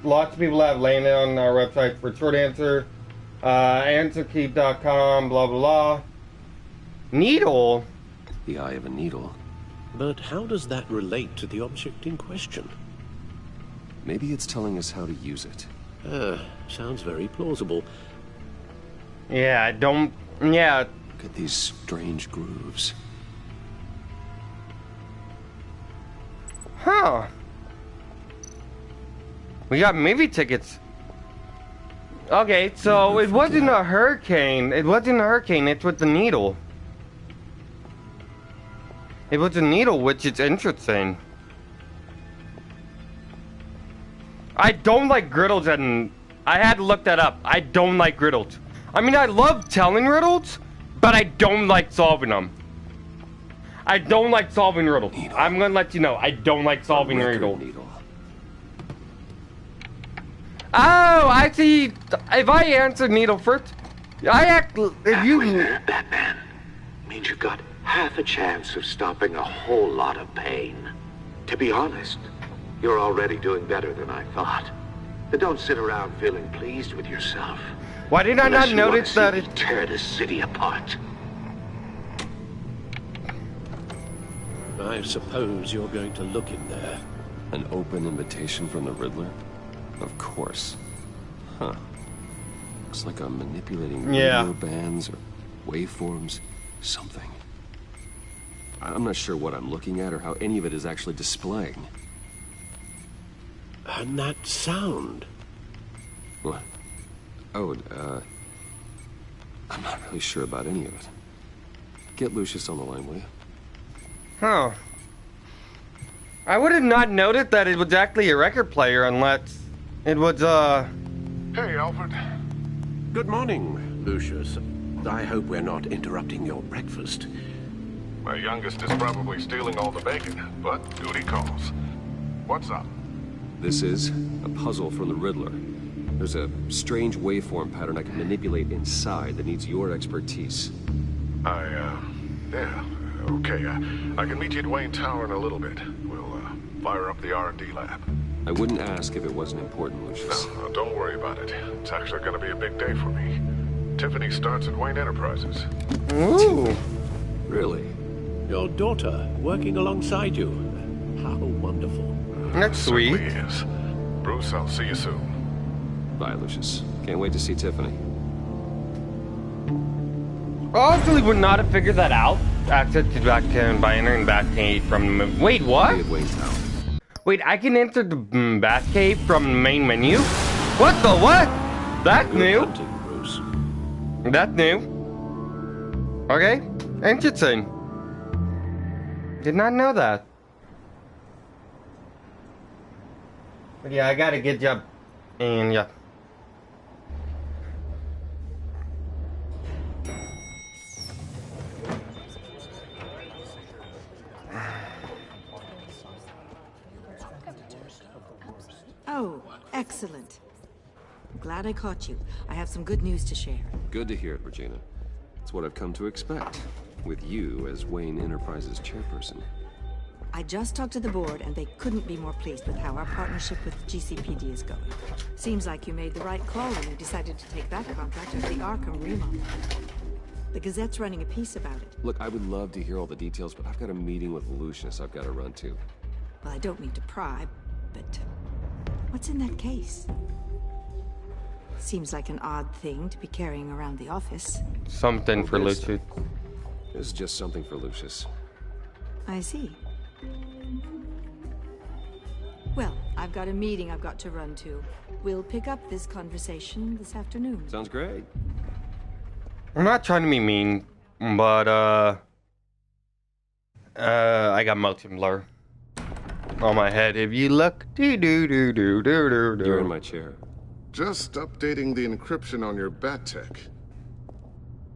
[SPEAKER 1] lots of people have landed on our website for short answer. Answerkeep.com, blah, blah, blah. Needle?
[SPEAKER 2] The eye of a needle.
[SPEAKER 15] But how does that relate to the object in question?
[SPEAKER 2] Maybe it's telling us how to use it.
[SPEAKER 15] Sounds very plausible.
[SPEAKER 1] Yeah, I don't... Yeah.
[SPEAKER 2] Look at these strange grooves.
[SPEAKER 1] Huh. We got movie tickets. Okay, so it wasn't a hurricane. It wasn't a hurricane, it's with the needle. It was a needle, which is interesting. I don't like riddles, and I had to look that up. I don't like riddles. I mean, I love telling riddles, but I don't like solving them. I don't like solving riddles. Needle. I'm gonna let you know, I don't like solving riddles. Oh, I see. If I answer needle first, I act. If you.
[SPEAKER 10] There, Batman, means you've got half a chance of stopping a whole lot of pain. To be honest, you're already doing better than I thought. But don't sit around feeling pleased with yourself.
[SPEAKER 1] Why did I not notice that it
[SPEAKER 10] tear this city apart?
[SPEAKER 15] I suppose you're going to look in there.
[SPEAKER 2] An open invitation from the Riddler? Of course. Huh. Looks like I'm manipulating radio bands or waveforms. Something. I'm not sure what I'm looking at or how any of it is actually displaying.
[SPEAKER 15] And that sound?
[SPEAKER 2] What? Oh, I'm not really sure about any of it. Get Lucius on the line, will you?
[SPEAKER 1] Huh. I would have not noted that it was actually a record player unless it was,
[SPEAKER 16] Hey, Alfred.
[SPEAKER 15] Good morning, Lucius. I hope we're not interrupting your breakfast.
[SPEAKER 16] My youngest is probably stealing all the bacon, but duty calls. What's up?
[SPEAKER 2] This is a puzzle from the Riddler. There's a strange waveform pattern I can manipulate inside that needs your expertise.
[SPEAKER 16] Yeah, okay. I can meet you at Wayne Tower in a little bit. We'll, fire up the R&D lab.
[SPEAKER 2] I wouldn't ask if it wasn't important, Lucius.
[SPEAKER 16] No, don't worry about it. It's actually gonna be a big day for me. Tiffany starts at Wayne Enterprises.
[SPEAKER 1] Ooh.
[SPEAKER 2] Really?
[SPEAKER 15] Your daughter working alongside you. How wonderful.
[SPEAKER 1] That's sweet.
[SPEAKER 16] It certainly is. Bruce, I'll see you soon.
[SPEAKER 2] Bye, Lucius. Can't wait to see Tiffany.
[SPEAKER 1] I actually would not have figured that out. Access to Batcave by entering Batcave from the... Wait, what? Wait, I can enter the Batcave from the main menu? What the what? That's new. That's new. Okay, interesting. Did not know that. But yeah, I got a good job. And yeah.
[SPEAKER 17] Oh, excellent. I'm glad I caught you. I have some good news to share.
[SPEAKER 2] Good to hear it, Regina. It's what I've come to expect, with you as Wayne Enterprises chairperson.
[SPEAKER 17] I just talked to the board, and they couldn't be more pleased with how our partnership with GCPD is going. Seems like you made the right call when you decided to take that contract of the Arkham remodel. The Gazette's running a piece about it.
[SPEAKER 2] Look, I would love to hear all the details, but I've got a meeting with Lucius I've got to run to.
[SPEAKER 17] Well, I don't mean to pry, but what's in that case? Seems like an odd thing to be carrying around the office.
[SPEAKER 1] Something for Lucius.
[SPEAKER 2] This is just something for Lucius.
[SPEAKER 17] I see. Well, I've got a meeting I've got to run to. We'll pick up this conversation this afternoon.
[SPEAKER 2] Sounds great.
[SPEAKER 1] I'm not trying to be mean, but I got motion blur on my head. If you look,
[SPEAKER 2] You're in my chair.
[SPEAKER 16] Just updating the encryption on your Bat-Tech.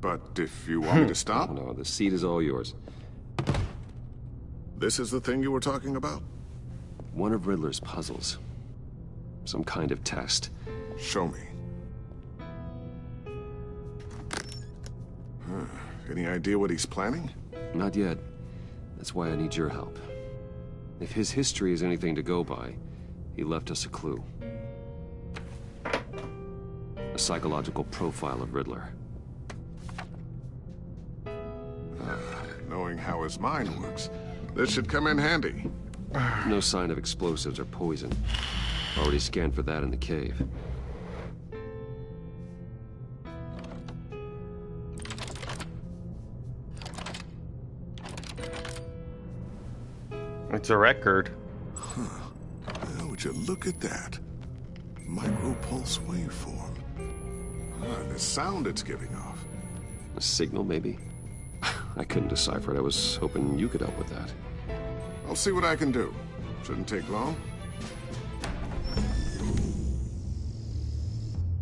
[SPEAKER 16] But if you want me to stop?
[SPEAKER 2] No, the seat is all yours.
[SPEAKER 16] This is the thing you were talking about?
[SPEAKER 2] One of Riddler's puzzles. Some kind of test.
[SPEAKER 16] Show me. Any idea what he's planning?
[SPEAKER 2] Not yet. That's why I need your help. If his history is anything to go by, he left us a clue. A psychological profile of Riddler.
[SPEAKER 16] Knowing how his mind works, this should come in handy.
[SPEAKER 2] No sign of explosives or poison. Already scanned for that in the cave.
[SPEAKER 1] It's a record.
[SPEAKER 16] Huh. Well, would you look at that? Micropulse waveform. The sound it's giving off.
[SPEAKER 2] A signal, maybe? I couldn't decipher it. I was hoping you could help with that.
[SPEAKER 16] I'll see what I can do. Shouldn't take long.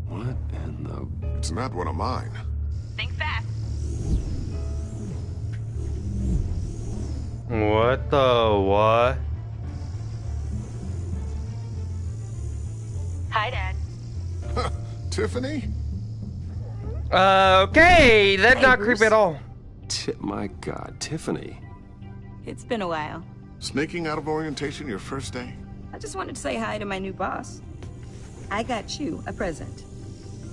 [SPEAKER 2] What in the...
[SPEAKER 16] It's not one of mine.
[SPEAKER 18] Think fast.
[SPEAKER 1] What the what?
[SPEAKER 18] Hi, Dad.
[SPEAKER 16] Tiffany?
[SPEAKER 1] Okay, that's
[SPEAKER 18] Hey,
[SPEAKER 1] not
[SPEAKER 18] Bruce.
[SPEAKER 1] creepy at all.
[SPEAKER 2] My God, Tiffany.
[SPEAKER 18] It's been a while.
[SPEAKER 16] Sneaking out of orientation your first day?
[SPEAKER 18] I just wanted to say hi to my new boss. I got you a present.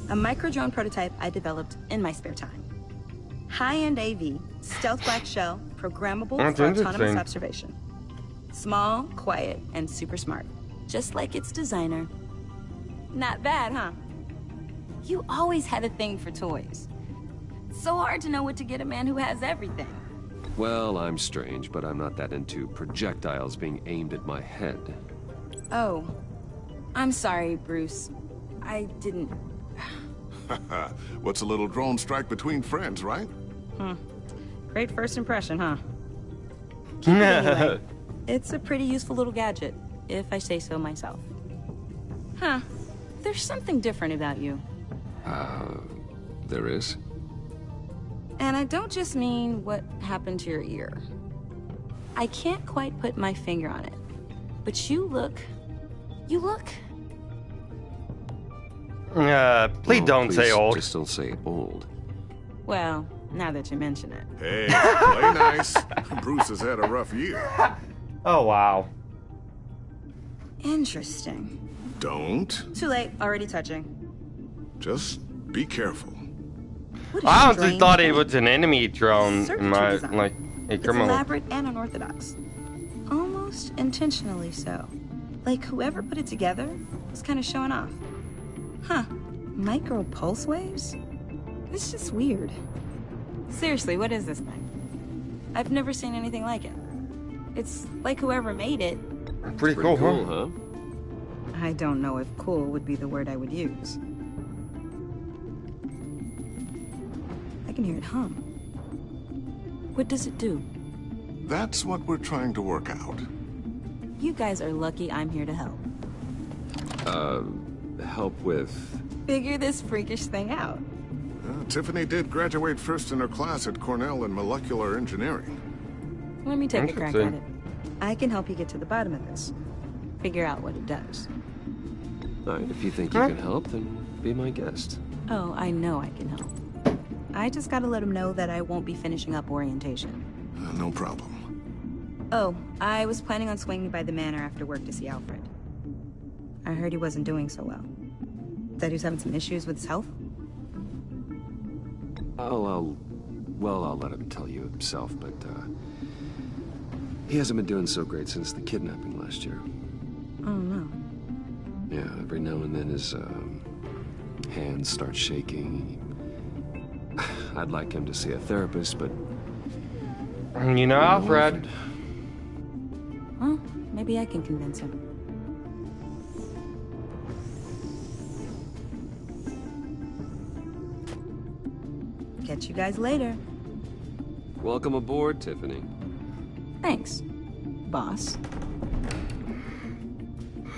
[SPEAKER 18] A micro-drone prototype I developed in my spare time. High-end AV, stealth black shell, programmable
[SPEAKER 1] That's
[SPEAKER 18] for autonomous
[SPEAKER 1] interesting.
[SPEAKER 18] observation. Small, quiet, and super smart. Just like its designer. Not bad, huh? You always had a thing for toys. So hard to know what to get a man who has everything.
[SPEAKER 2] Well, I'm strange, but I'm not that into projectiles being aimed at my head.
[SPEAKER 18] Oh, I'm sorry, Bruce. I didn't...
[SPEAKER 16] What's a little drone strike between friends, right?
[SPEAKER 18] Great first impression, huh? Keep it anyway. It's a pretty useful little gadget, if I say so myself. Huh. There's something different about you.
[SPEAKER 2] There is?
[SPEAKER 18] And I don't just mean what happened to your ear. I can't quite put my finger on it. But you look...
[SPEAKER 1] Please don't say old.
[SPEAKER 2] Just don't say old.
[SPEAKER 18] Well, now that you mention it.
[SPEAKER 16] Hey, play nice. Bruce has had a rough year.
[SPEAKER 1] Oh, wow.
[SPEAKER 18] Interesting.
[SPEAKER 16] Don't.
[SPEAKER 18] Too late, already touching.
[SPEAKER 16] Just be careful.
[SPEAKER 1] I honestly thought it was an enemy drone.
[SPEAKER 18] Certain
[SPEAKER 1] My,
[SPEAKER 18] design.
[SPEAKER 1] like, a
[SPEAKER 18] It's
[SPEAKER 1] criminal.
[SPEAKER 18] elaborate and unorthodox. Almost intentionally so. Like whoever put it together was kind of showing off. Huh. Micro pulse waves? It's just weird. Seriously, what is this thing? I've never seen anything like it. It's like whoever made it.
[SPEAKER 1] Pretty cool, huh?
[SPEAKER 18] I don't know if cool would be the word I would use. I can hear it hum. What does it do?
[SPEAKER 16] That's what we're trying to work out.
[SPEAKER 18] You guys are lucky I'm here to help.
[SPEAKER 2] Help with...
[SPEAKER 18] Figure this freakish thing out.
[SPEAKER 16] Tiffany did graduate first in her class at Cornell in molecular engineering.
[SPEAKER 18] Let me take a crack at
[SPEAKER 16] Interesting.
[SPEAKER 18] it. I can help you get to the bottom of this. Figure out what it does.
[SPEAKER 2] All right, if you think you can help, then be my guest.
[SPEAKER 18] Oh, I know I can help. I just gotta let him know that I won't be finishing up orientation.
[SPEAKER 16] No problem.
[SPEAKER 18] Oh, I was planning on swinging by the manor after work to see Alfred. I heard he wasn't doing so well. That he was having some issues with his health?
[SPEAKER 2] I'll let him tell you himself, but, he hasn't been doing so great since the kidnapping last year.
[SPEAKER 18] Oh, no.
[SPEAKER 2] Yeah, every now and then his, hands start shaking. I'd like him to see a therapist, but...
[SPEAKER 1] You know, Alfred.
[SPEAKER 18] Well, maybe I can convince him. Catch you guys later.
[SPEAKER 2] Welcome aboard, Tiffany.
[SPEAKER 18] Thanks, boss.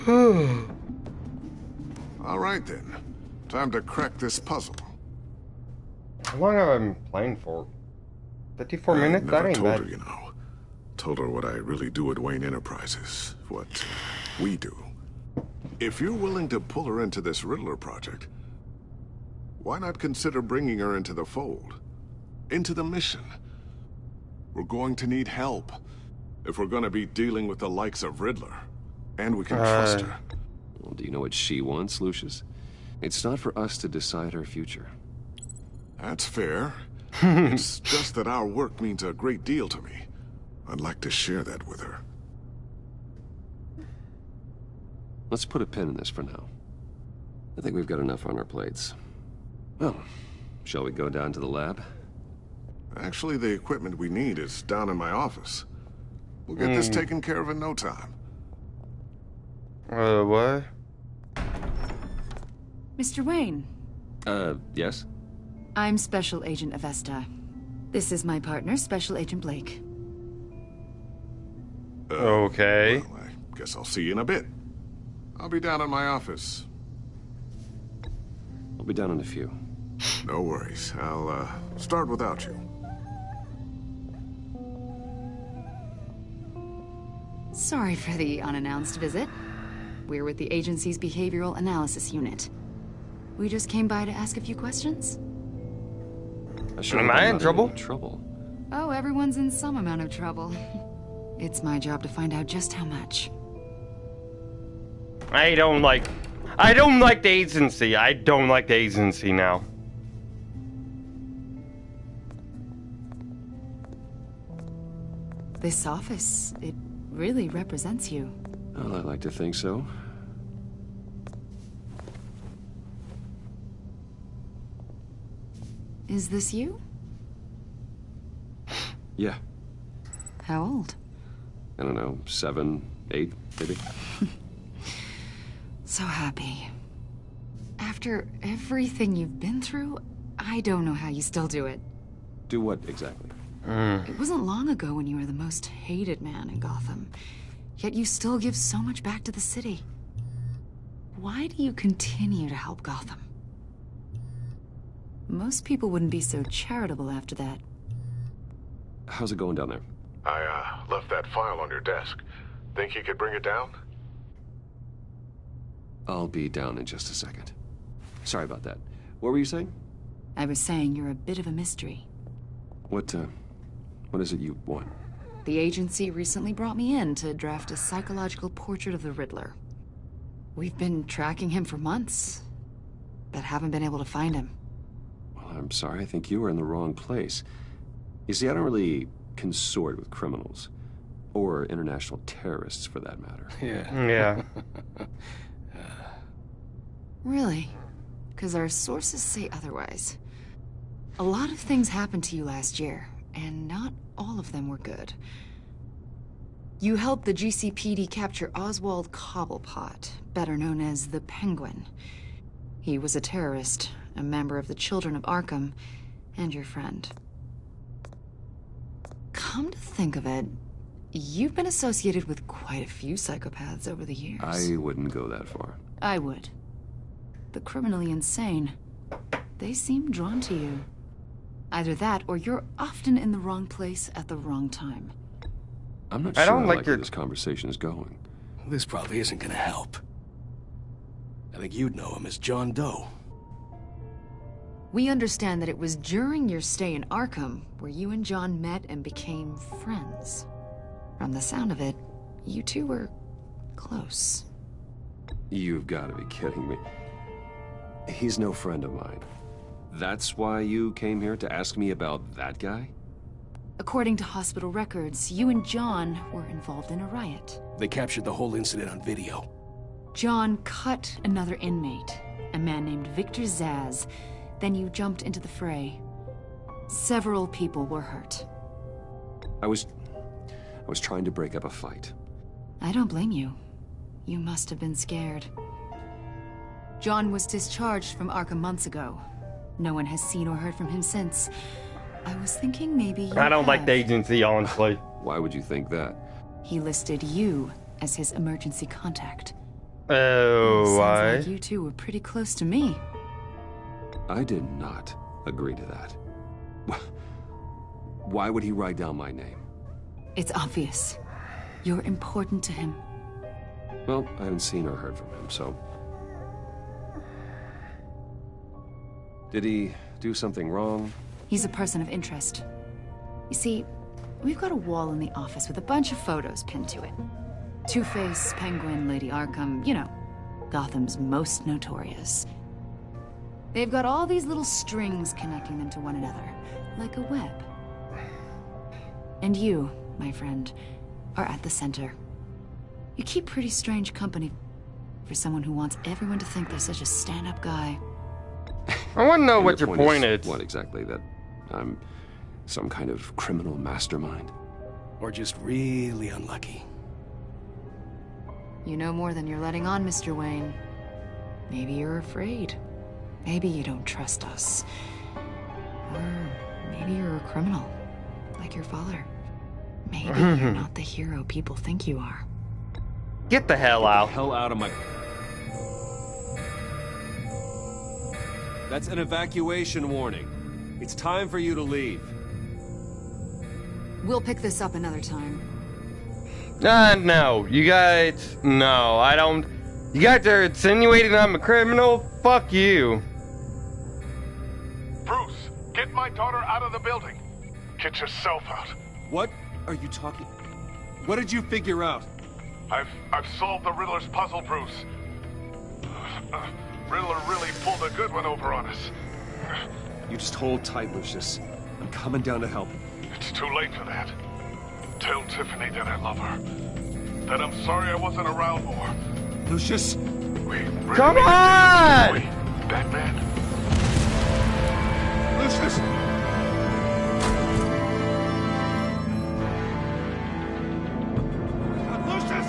[SPEAKER 16] All right, then. Time to crack this puzzle.
[SPEAKER 1] How long have I been playing for? 54 minutes? That
[SPEAKER 16] Never
[SPEAKER 1] ain't
[SPEAKER 16] told
[SPEAKER 1] bad.
[SPEAKER 16] her, you know. Told her what I really do at Wayne Enterprises. What we do. If you're willing to pull her into this Riddler project, why not consider bringing her into the fold? Into the mission? We're going to need help if we're going to be dealing with the likes of Riddler. And we can trust her.
[SPEAKER 2] Well, do you know what she wants, Lucius? It's not for us to decide her future.
[SPEAKER 16] That's fair. It's just that our work means a great deal to me. I'd like to share that with her.
[SPEAKER 2] Let's put a pin in this for now. I think we've got enough on our plates. Well, shall we go down to the lab?
[SPEAKER 16] Actually, the equipment we need is down in my office. We'll get this taken care of in no time.
[SPEAKER 1] What?
[SPEAKER 14] Mr. Wayne.
[SPEAKER 2] Yes?
[SPEAKER 14] I'm Special Agent Avesta. This is my partner, Special Agent Blake.
[SPEAKER 1] Okay.
[SPEAKER 16] Well, I guess I'll see you in a bit. I'll be down in my office.
[SPEAKER 2] I'll be down in a few.
[SPEAKER 16] No worries. I'll, start without you.
[SPEAKER 14] Sorry for the unannounced visit. We're with the agency's Behavioral Analysis Unit. We just came by to ask a few questions.
[SPEAKER 1] Am I in trouble?
[SPEAKER 14] Oh, everyone's in some amount of trouble. It's my job to find out just how much.
[SPEAKER 1] I don't like the agency. I don't like the agency now.
[SPEAKER 14] This office, it really represents you.
[SPEAKER 2] Well, I'd like to think so.
[SPEAKER 14] Is this you?
[SPEAKER 2] Yeah.
[SPEAKER 14] How old?
[SPEAKER 2] I don't know, 7, 8, maybe?
[SPEAKER 14] So happy. After everything you've been through, I don't know how you still do it.
[SPEAKER 2] Do what exactly?
[SPEAKER 14] It wasn't long ago when you were the most hated man in Gotham. Yet you still give so much back to the city. Why do you continue to help Gotham? Most people wouldn't be so charitable after that.
[SPEAKER 2] How's it going down there?
[SPEAKER 16] I, left that file on your desk. Think you could bring it down?
[SPEAKER 2] I'll be down in just a second. Sorry about that. What were you saying?
[SPEAKER 14] I was saying you're a bit of a mystery.
[SPEAKER 2] What is it you want?
[SPEAKER 14] The agency recently brought me in to draft a psychological portrait of the Riddler. We've been tracking him for months, but haven't been able to find him.
[SPEAKER 2] Well, I'm sorry. I think you were in the wrong place. You see, I don't really consort with criminals. Or international terrorists, for that matter.
[SPEAKER 1] Yeah.
[SPEAKER 14] Really? Because our sources say otherwise. A lot of things happened to you last year, and not all of them were good. You helped the GCPD capture Oswald Cobblepot, better known as the Penguin. He was a terrorist, a member of the Children of Arkham, and your friend. Come to think of it, you've been associated with quite a few psychopaths over the years.
[SPEAKER 2] I wouldn't go that far.
[SPEAKER 14] I would. The criminally insane. They seem drawn to you. Either that, or you're often in the wrong place at the wrong time.
[SPEAKER 2] I'm not sure I like where this conversation is going.
[SPEAKER 9] This probably isn't gonna help. I think you'd know him as John Doe.
[SPEAKER 14] We understand that it was during your stay in Arkham where you and John met and became friends. From the sound of it, you two were close.
[SPEAKER 2] You've got to be kidding me. He's no friend of mine. That's why you came here to ask me about that guy?
[SPEAKER 14] According to hospital records, you and John were involved in a riot.
[SPEAKER 9] They captured the whole incident on video.
[SPEAKER 14] John cut another inmate, a man named Victor Zaz. Then you jumped into the fray. Several people were hurt.
[SPEAKER 2] I was trying to break up a fight.
[SPEAKER 14] I don't blame you. You must have been scared. John was discharged from Arkham months ago. No one has seen or heard from him since. I was thinking maybe you
[SPEAKER 1] I don't like the agency, honestly.
[SPEAKER 2] Why would you think that?
[SPEAKER 14] He listed you as his emergency contact.
[SPEAKER 1] Oh, why?
[SPEAKER 14] Sounds like you two were pretty close to me.
[SPEAKER 2] I did not agree to that. Why would he write down my name?
[SPEAKER 14] It's obvious. You're important to him.
[SPEAKER 2] Well, I haven't seen or heard from him, so... Did he do something wrong?
[SPEAKER 14] He's a person of interest. You see, we've got a wall in the office with a bunch of photos pinned to it. Two-Face, Penguin, Lady Arkham, you know, Gotham's most notorious. They've got all these little strings connecting them to one another, like a web. And you, my friend, are at the center. You keep pretty strange company for someone who wants everyone to think they're such a stand-up guy.
[SPEAKER 1] I want to know what your point is.
[SPEAKER 8] What exactly? That I'm some kind of criminal mastermind?
[SPEAKER 19] Or just really unlucky?
[SPEAKER 14] You know more than you're letting on, Mr. Wayne. Maybe you're afraid. Maybe you don't trust us. Or maybe you're a criminal, like your father. Maybe you're not the hero people think you are.
[SPEAKER 1] Get the hell out.
[SPEAKER 8] Get the hell out of my... That's an evacuation warning. It's time for you to leave.
[SPEAKER 14] We'll pick this up another time.
[SPEAKER 1] No. You guys... No, I don't... You guys are insinuating I'm a criminal? Fuck you.
[SPEAKER 7] Bruce, get my daughter out of the building. Get yourself out.
[SPEAKER 8] What are you talking... What did you figure out?
[SPEAKER 7] I've solved the Riddler's puzzle, Bruce. Riddler really pulled a good one over on us.
[SPEAKER 8] You just hold tight, Lucius. I'm coming down to help.
[SPEAKER 7] It's too late for that. Tell Tiffany that I love her. That I'm sorry I wasn't around more.
[SPEAKER 8] Lucius!
[SPEAKER 7] Wait,
[SPEAKER 1] come on!
[SPEAKER 7] Wait, Batman?
[SPEAKER 8] Lucius! Lucius!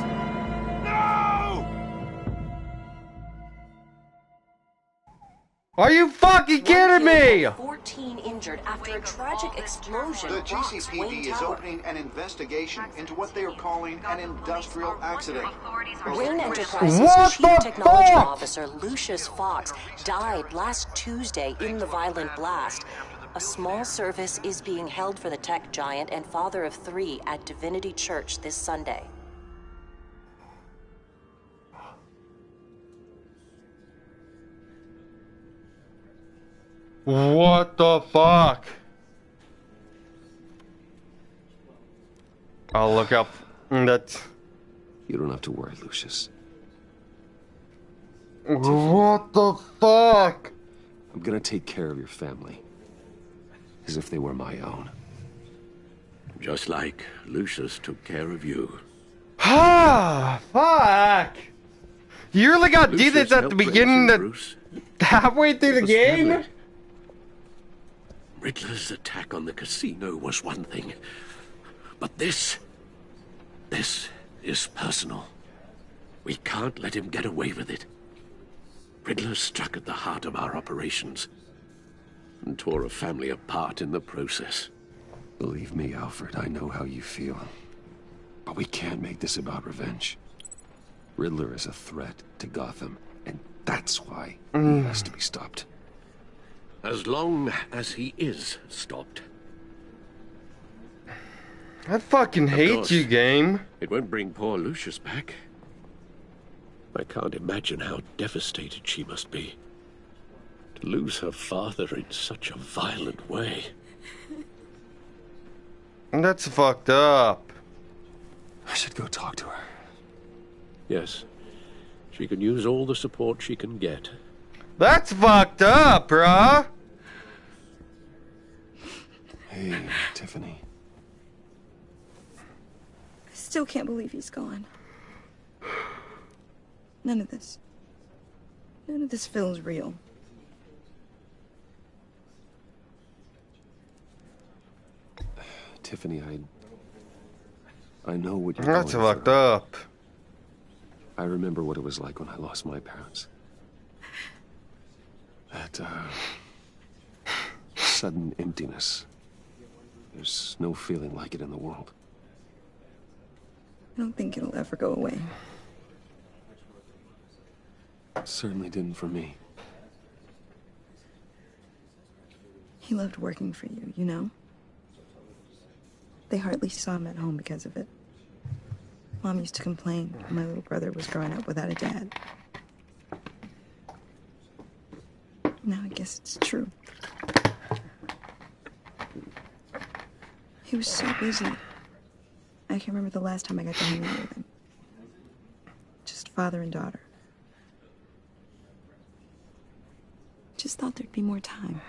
[SPEAKER 8] No!
[SPEAKER 1] Are you fucking kidding me?
[SPEAKER 20] 14 injured after a tragic explosion.
[SPEAKER 3] The
[SPEAKER 20] rocks Wayne
[SPEAKER 3] GCPD is
[SPEAKER 20] Tower.
[SPEAKER 3] opening an investigation into what they are calling an industrial accident.
[SPEAKER 20] Wayne Enterprises'
[SPEAKER 1] What
[SPEAKER 20] chief
[SPEAKER 1] the
[SPEAKER 20] technology
[SPEAKER 1] fuck?
[SPEAKER 20] officer, Lucius Fox, died last Tuesday in the violent blast. A small service is being held for the tech giant and father of 3 at Divinity Church this Sunday.
[SPEAKER 1] What the fuck? I'll look up. That's...
[SPEAKER 8] You don't have to worry, Lucius.
[SPEAKER 1] What the fuck?
[SPEAKER 8] I'm gonna take care of your family. As if they were my own.
[SPEAKER 21] Just like Lucius took care of you.
[SPEAKER 1] Ah, fuck. You really got to do this at the beginning, halfway through the game?
[SPEAKER 21] Riddler's attack on the casino was one thing. But this is personal. We can't let him get away with it. Riddler struck at the heart of our operations and tore a family apart in the process.
[SPEAKER 8] Believe me, Alfred, I know how you feel. But we can't make this about revenge. Riddler is a threat to Gotham, and that's why he has to be stopped.
[SPEAKER 21] As long as he is stopped.
[SPEAKER 1] I fucking hate you, game.
[SPEAKER 21] It won't bring poor Lucius back. I can't imagine how devastated she must be. To lose her father in such a violent way.
[SPEAKER 1] That's fucked up.
[SPEAKER 8] I should go talk to her.
[SPEAKER 21] Yes. She can use all the support she can get.
[SPEAKER 1] That's fucked up, bruh.
[SPEAKER 8] Hey, Tiffany.
[SPEAKER 18] I still can't believe he's gone. None of this feels real.
[SPEAKER 8] Tiffany, I know what you're
[SPEAKER 1] That's
[SPEAKER 8] going
[SPEAKER 1] fucked
[SPEAKER 8] through.
[SPEAKER 1] up.
[SPEAKER 8] I remember what it was like when I lost my parents. That, sudden emptiness. There's no feeling like it in the world.
[SPEAKER 18] I don't think it'll ever go away.
[SPEAKER 8] It certainly didn't for me.
[SPEAKER 18] He loved working for you, you know? They hardly saw him at home because of it. Mom used to complain my little brother was growing up without a dad. Now I guess it's true. He was so busy. I can't remember the last time I got to hang out with him. Just father and daughter. Just just thought there'd be more time.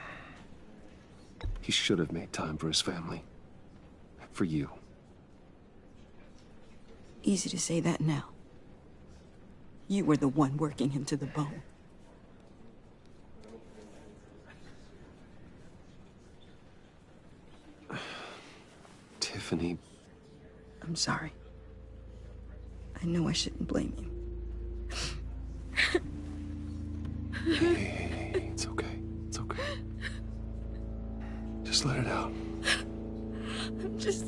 [SPEAKER 8] He should have made time for his family. For you.
[SPEAKER 18] Easy to say that now. You were the one working him to the bone.
[SPEAKER 8] Tiffany.
[SPEAKER 18] I'm sorry. I know I shouldn't blame you.
[SPEAKER 8] Hey, it's okay. It's okay. Just let it out.
[SPEAKER 18] I'm just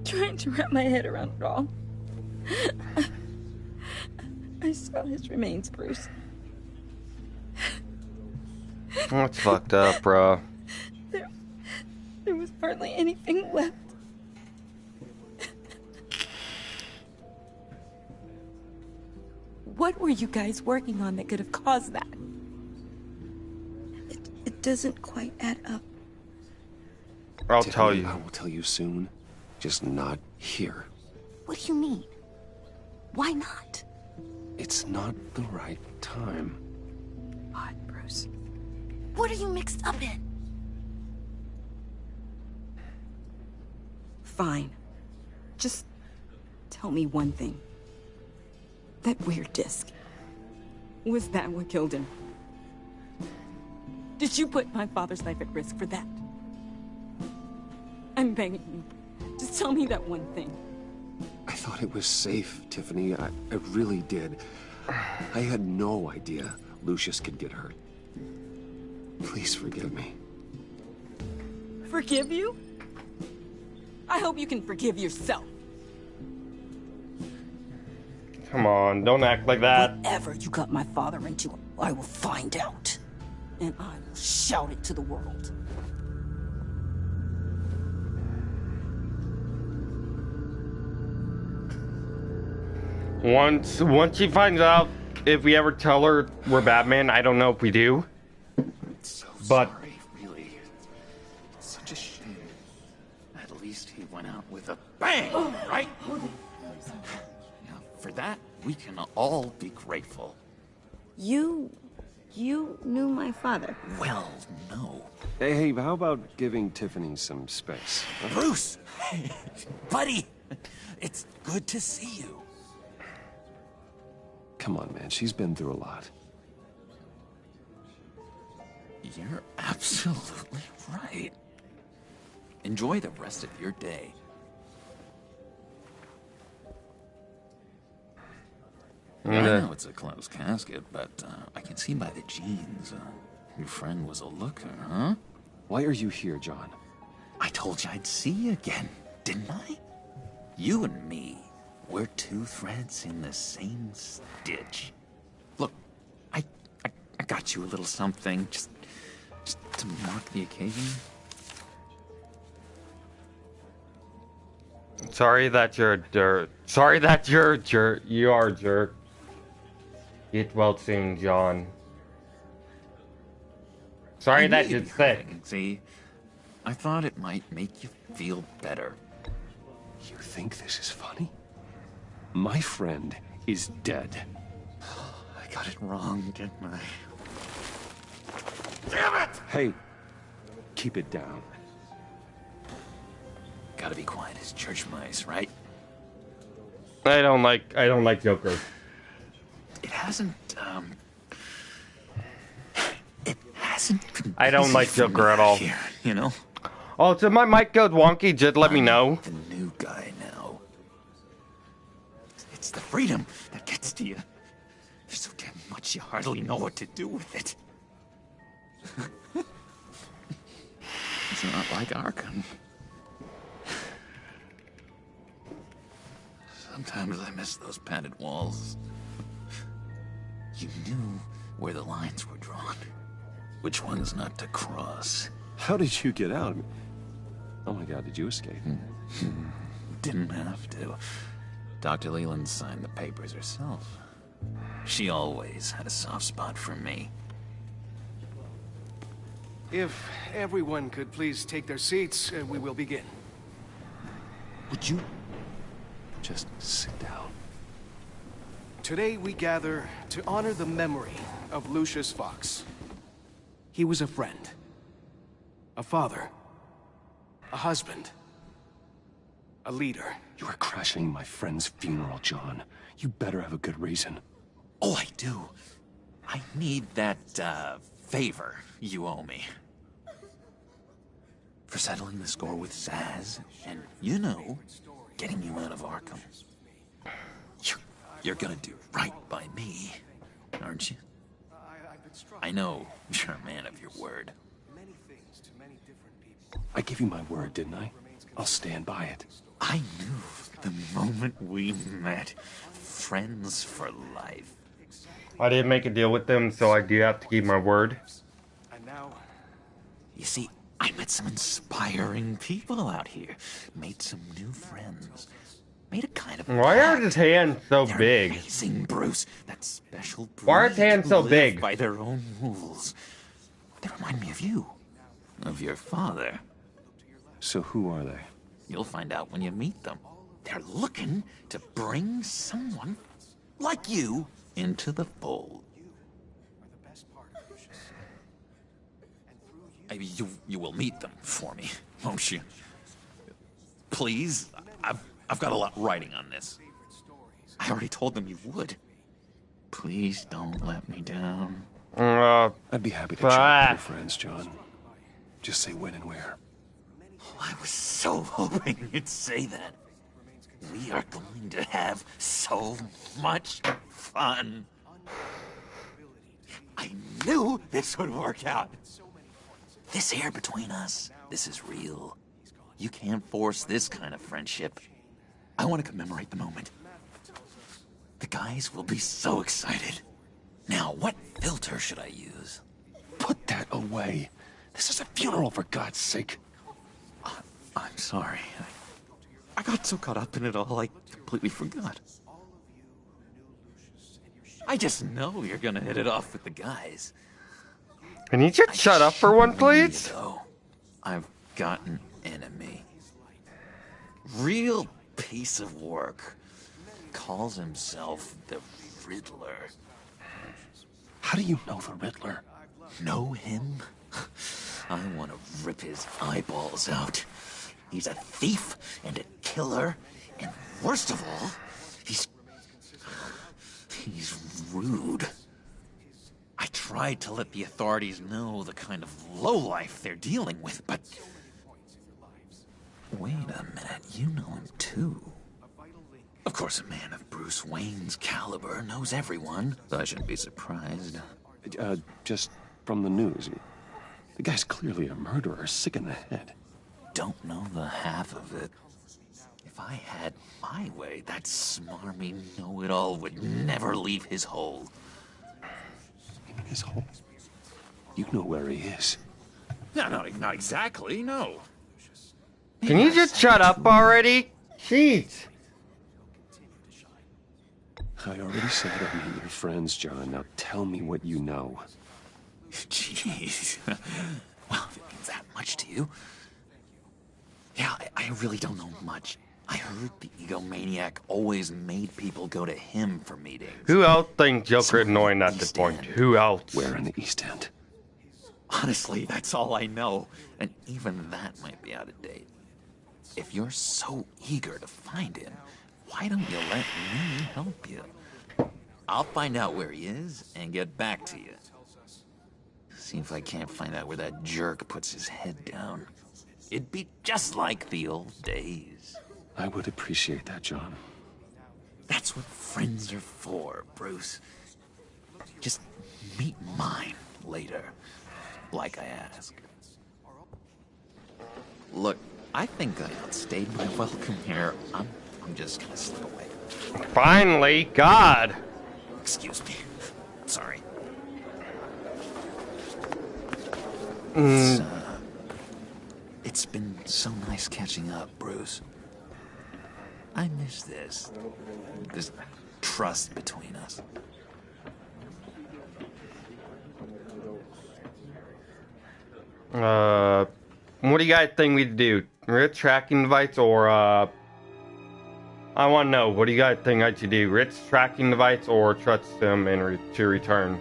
[SPEAKER 18] trying to wrap my head around it all. I saw his remains, Bruce.
[SPEAKER 1] That's fucked up, bro.
[SPEAKER 18] There was hardly anything left. What were you guys working on that could have caused that? It doesn't quite add up.
[SPEAKER 1] I'll tell you.
[SPEAKER 8] I will tell you soon. Just not here.
[SPEAKER 20] What do you mean? Why not?
[SPEAKER 8] It's not the right time.
[SPEAKER 18] What, Bruce?
[SPEAKER 20] What are you mixed up in?
[SPEAKER 18] Fine. Just tell me one thing. That weird disc. Was that what killed him? Did you put my father's life at risk for that? I'm begging you. Just tell me that one thing.
[SPEAKER 8] I thought it was safe, Tiffany. I really did. I had no idea Lucius could get hurt. Please forgive me.
[SPEAKER 18] Forgive you? I hope you can forgive yourself.
[SPEAKER 1] Come on, don't act like that.
[SPEAKER 20] Whatever you got my father into, I will find out. And I will shout it to the world.
[SPEAKER 1] Once she finds out, if we ever tell her we're Batman, I don't know if we do. But
[SPEAKER 9] Sorry, really. Such a shame. At least he went out with a bang, right? Yeah, for that, we can all be grateful.
[SPEAKER 18] You knew my father.
[SPEAKER 9] Well, no.
[SPEAKER 8] Hey, how about giving Tiffany some space? Huh?
[SPEAKER 9] Bruce! Buddy! It's good to see you.
[SPEAKER 8] Come on, man. She's been through a lot.
[SPEAKER 9] You're absolutely right. Enjoy the rest of your day. I know it's a closed casket, but I can see by the jeans. Your friend was a looker, huh?
[SPEAKER 8] Why are you here, John?
[SPEAKER 9] I told you I'd see you again, didn't I? You and me, we're two threads in the same stitch. Look, I got you a little something, just to mark the occasion.
[SPEAKER 1] sorry that you're a jerk. Sorry that you're a jerk. You are a jerk. Get well soon, John. Sorry that you're sick.
[SPEAKER 9] See, I thought it might make you feel better.
[SPEAKER 8] You think this is funny? My friend is dead.
[SPEAKER 9] I got it wrong, didn't I? Damn it!
[SPEAKER 8] Hey, keep it down.
[SPEAKER 9] Gotta be quiet as church mice, right?
[SPEAKER 1] I don't like Joker.
[SPEAKER 9] It hasn't been
[SPEAKER 1] I don't
[SPEAKER 9] easy
[SPEAKER 1] like
[SPEAKER 9] for
[SPEAKER 1] Joker
[SPEAKER 9] me
[SPEAKER 1] at all.
[SPEAKER 9] here, you know?
[SPEAKER 1] Oh, so my mic goes wonky, just let me know.
[SPEAKER 9] The new guy now. It's the freedom that gets to you. There's so damn much you hardly know what to do with it. It's not like Arkham. Sometimes I miss those padded walls. You knew where the lines were drawn. Which ones not to cross.
[SPEAKER 8] How did you get out? Oh my god, did you escape?
[SPEAKER 9] Didn't have to. Dr. Leland signed the papers herself. She always had a soft spot for me.
[SPEAKER 19] If everyone could please take their seats, we will begin.
[SPEAKER 9] Would you just sit down?
[SPEAKER 19] Today we gather to honor the memory of Lucius Fox. He was a friend, a father, a husband, a leader.
[SPEAKER 8] You are crashing my friend's funeral, John. You better have a good reason.
[SPEAKER 9] Oh, I do. I need that, favor you owe me. For settling the score with Zaz, and, you know, getting you out of Arkham. You're gonna do right by me, aren't you? I know you're a man of your word.
[SPEAKER 8] I gave you my word, didn't I? I'll stand by it.
[SPEAKER 9] I knew the moment we met. Friends for life.
[SPEAKER 1] I didn't make a deal with them, so I do have to keep my word.
[SPEAKER 19] And now...
[SPEAKER 9] You see, I met some inspiring people out here. Made some new friends. Made a kind of
[SPEAKER 1] Why are his hands so
[SPEAKER 9] They're
[SPEAKER 1] big?
[SPEAKER 9] amazing, Bruce. That special breed
[SPEAKER 1] Why are his hands
[SPEAKER 9] who
[SPEAKER 1] so
[SPEAKER 9] live
[SPEAKER 1] big?
[SPEAKER 9] by their own rules. They remind me of you. Of your father.
[SPEAKER 8] So who are they?
[SPEAKER 9] You'll find out when you meet them. They're looking to bring someone like you into the fold. You will meet them for me, won't you? Please, I've got a lot writing on this. I already told them you would. Please don't let me down.
[SPEAKER 8] I'd be happy to chat with your friends, John. Just say when and where.
[SPEAKER 9] I was so hoping you'd say that. We are going to have so much fun. I knew this would work out. This air between us, this is real. You can't force this kind of friendship. I want to commemorate the moment. The guys will be so excited. Now, what filter should I use?
[SPEAKER 8] Put that away. This is a funeral, for God's sake.
[SPEAKER 9] I'm sorry. I got so caught up in it all, I completely forgot. I just know you're gonna hit it off with the guys.
[SPEAKER 1] Can you just shut up for one, please?
[SPEAKER 9] I've got an enemy. Real piece of work. Calls himself the Riddler.
[SPEAKER 8] How do you know the Riddler?
[SPEAKER 9] Know him? I want to rip his eyeballs out. He's a thief and a killer, and worst of all, he's rude. I tried to let the authorities know the kind of lowlife they're dealing with, but... Wait a minute, you know him too. Of course, a man of Bruce Wayne's caliber knows everyone, so I shouldn't be surprised.
[SPEAKER 8] Just from the news. The guy's clearly a murderer, sick in the head.
[SPEAKER 9] Don't know the half of it. If I had my way, that smarmy know-it-all would never leave his hole.
[SPEAKER 8] His hole? You know where he is.
[SPEAKER 9] No, not exactly, no.
[SPEAKER 1] Can you just shut up already? Jeez.
[SPEAKER 8] I already said I'd meet your friends, John. Now tell me what you know.
[SPEAKER 9] Jeez. Well, if it means that much to you. Yeah, I really don't know much. I heard the egomaniac always made people go to him for meetings.
[SPEAKER 1] Who else thinks Joker annoying at this point? Who else?
[SPEAKER 8] Where in the East End?
[SPEAKER 9] Honestly, that's all I know. And even that might be out of date. If you're so eager to find him, why don't you let me help you? I'll find out where he is and get back to you. See if I can't find out where that jerk puts his head down. It'd be just like the old days.
[SPEAKER 8] I would appreciate that, John.
[SPEAKER 9] That's what friends are for, Bruce. Just meet mine later, like I asked. Look, I think I outstayed my welcome here. I'm just gonna slip away.
[SPEAKER 1] Finally, God.
[SPEAKER 9] Excuse me. Sorry. It's been so nice catching up, Bruce. I miss this trust between us.
[SPEAKER 1] What do you guys think we do? Rich tracking device or, I want to know, what do you guys think I should do? Rich tracking device or trust him and to return?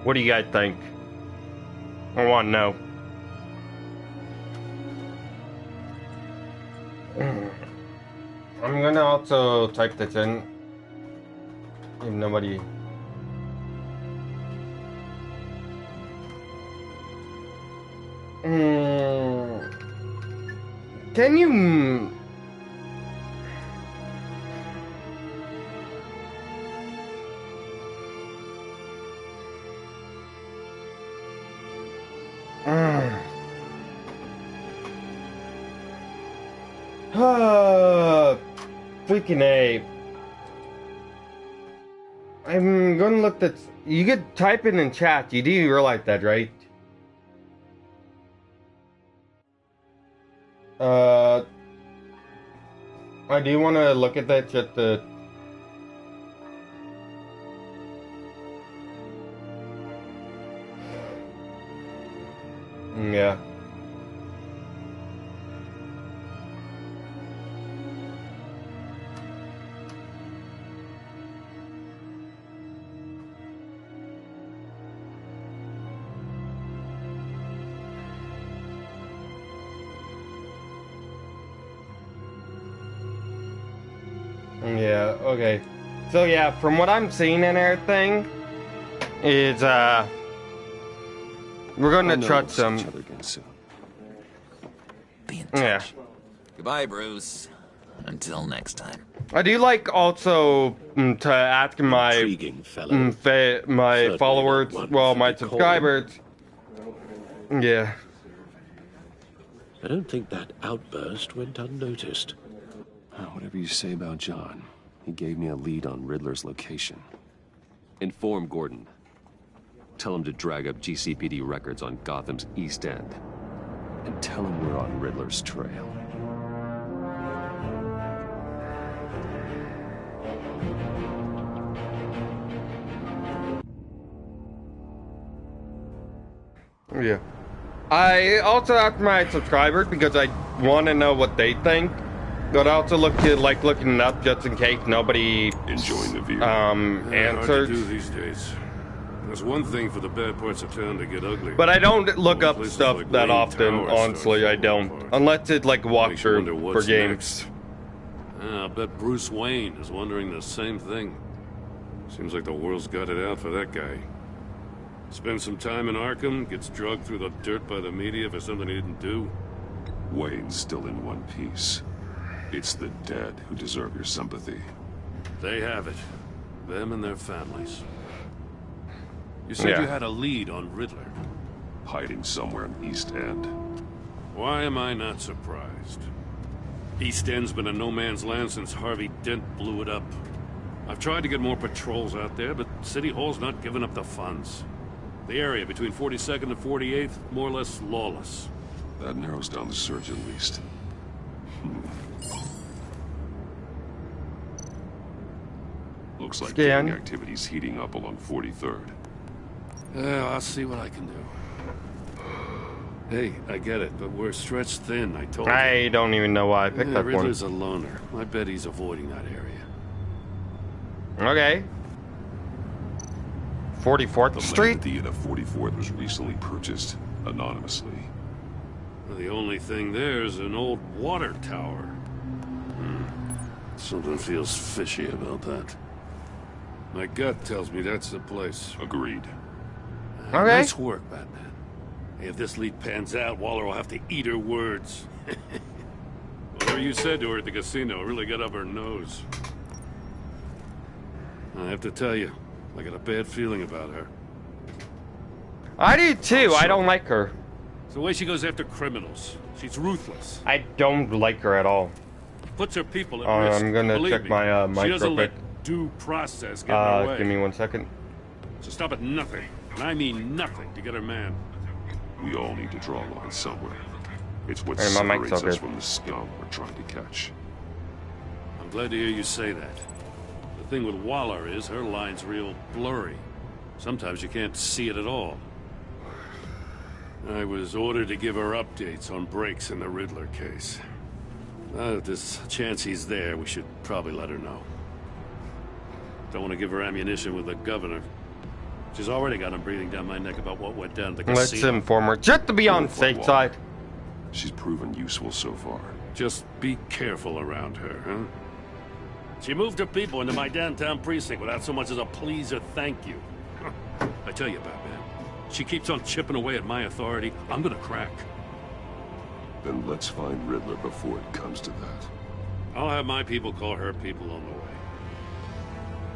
[SPEAKER 1] What do you guys think? I want to know. I'm gonna also type this in. If nobody. Can you? Freaking A. I'm gonna look that. You could type it in chat. You do realize that, right? I do want to look at that just to. Yeah. Yeah, okay. So yeah, from what I'm seeing and everything, is we're gonna trust some.
[SPEAKER 9] Be in touch.
[SPEAKER 1] Yeah.
[SPEAKER 9] Goodbye, Bruce. Until next time.
[SPEAKER 1] I do like also to ask my my followers, well, my subscribers. Yeah.
[SPEAKER 21] I don't think that outburst went unnoticed.
[SPEAKER 2] Whatever you say about John, he gave me a lead on Riddler's location. Inform Gordon. Tell him to drag up GCPD records on Gotham's East End. And tell him we're on Riddler's trail.
[SPEAKER 1] Yeah. I also ask my subscribers because I want to know what they think. But I also looking it up just in case nobody
[SPEAKER 12] enjoying the view.
[SPEAKER 1] Answers.
[SPEAKER 11] Hard to do these days. There's one thing for the bad parts of town to get ugly.
[SPEAKER 1] But I don't look up stuff like that often. Honestly, I don't, unless it's like walkthrough for games.
[SPEAKER 11] I bet Bruce Wayne is wondering the same thing. Seems like the world's got it out for that guy. Spends some time in Arkham, gets drugged through the dirt by the media for something he didn't do.
[SPEAKER 12] Wayne's still in one piece. It's the dead who deserve your sympathy.
[SPEAKER 11] They have it. Them and their families. You said you had a lead on Riddler.
[SPEAKER 12] Hiding somewhere in East End.
[SPEAKER 11] Why am I not surprised? East End's been a no-man's land since Harvey Dent blew it up. I've tried to get more patrols out there, but City Hall's not giving up the funds. The area between 42nd and 48th, more or less lawless.
[SPEAKER 12] That narrows down the search at least. Looks like gang activity's heating up along 43rd.
[SPEAKER 11] Yeah, I'll see what I can do. Hey, I get it, but we're stretched thin, I told you.
[SPEAKER 1] I don't even know why I picked that one.
[SPEAKER 11] Riddler's a loner. I bet he's avoiding that area.
[SPEAKER 1] Okay. 44th Street?
[SPEAKER 12] The land at 44th was recently purchased anonymously.
[SPEAKER 11] Well, the only thing there is an old water tower. Something feels fishy about that. My gut tells me that's the place.
[SPEAKER 12] Agreed.
[SPEAKER 1] Okay.
[SPEAKER 11] Nice work, Batman. Hey, if this lead pans out, Waller will have to eat her words. Whatever you said to her at the casino really got up her nose. I have to tell you, I got a bad feeling about her.
[SPEAKER 1] I do too. I don't like her.
[SPEAKER 11] It's the way she goes after criminals. She's ruthless.
[SPEAKER 1] I don't like her at all.
[SPEAKER 11] Puts her people at risk.
[SPEAKER 1] I'm gonna check my mic
[SPEAKER 11] she doesn't
[SPEAKER 1] real quick.
[SPEAKER 11] let due process get in her way.
[SPEAKER 1] Give me 1 second.
[SPEAKER 11] So stop at nothing, and I mean nothing, to get her man.
[SPEAKER 12] We all need to draw a line somewhere. It's what
[SPEAKER 1] Hey, my mic's
[SPEAKER 12] separates
[SPEAKER 1] all
[SPEAKER 12] us
[SPEAKER 1] good.
[SPEAKER 12] from the scum we're trying to catch.
[SPEAKER 11] I'm glad to hear you say that. The thing with Waller is her line's real blurry. Sometimes you can't see it at all. I was ordered to give her updates on breaks in the Riddler case. If there's a chance he's there, we should probably let her know. Don't want to give her ammunition with the governor. She's already got him breathing down my neck about what went down at the
[SPEAKER 1] Let's
[SPEAKER 11] casino.
[SPEAKER 1] inform her, just to be on the safe side.
[SPEAKER 12] She's proven useful so far.
[SPEAKER 11] Just be careful around her, huh? She moved her people into my downtown precinct without so much as a please or thank you. I tell you, Batman, she keeps on chipping away at my authority. I'm gonna crack.
[SPEAKER 12] Then let's find Riddler before it comes to that.
[SPEAKER 11] I'll have my people call her people on the way.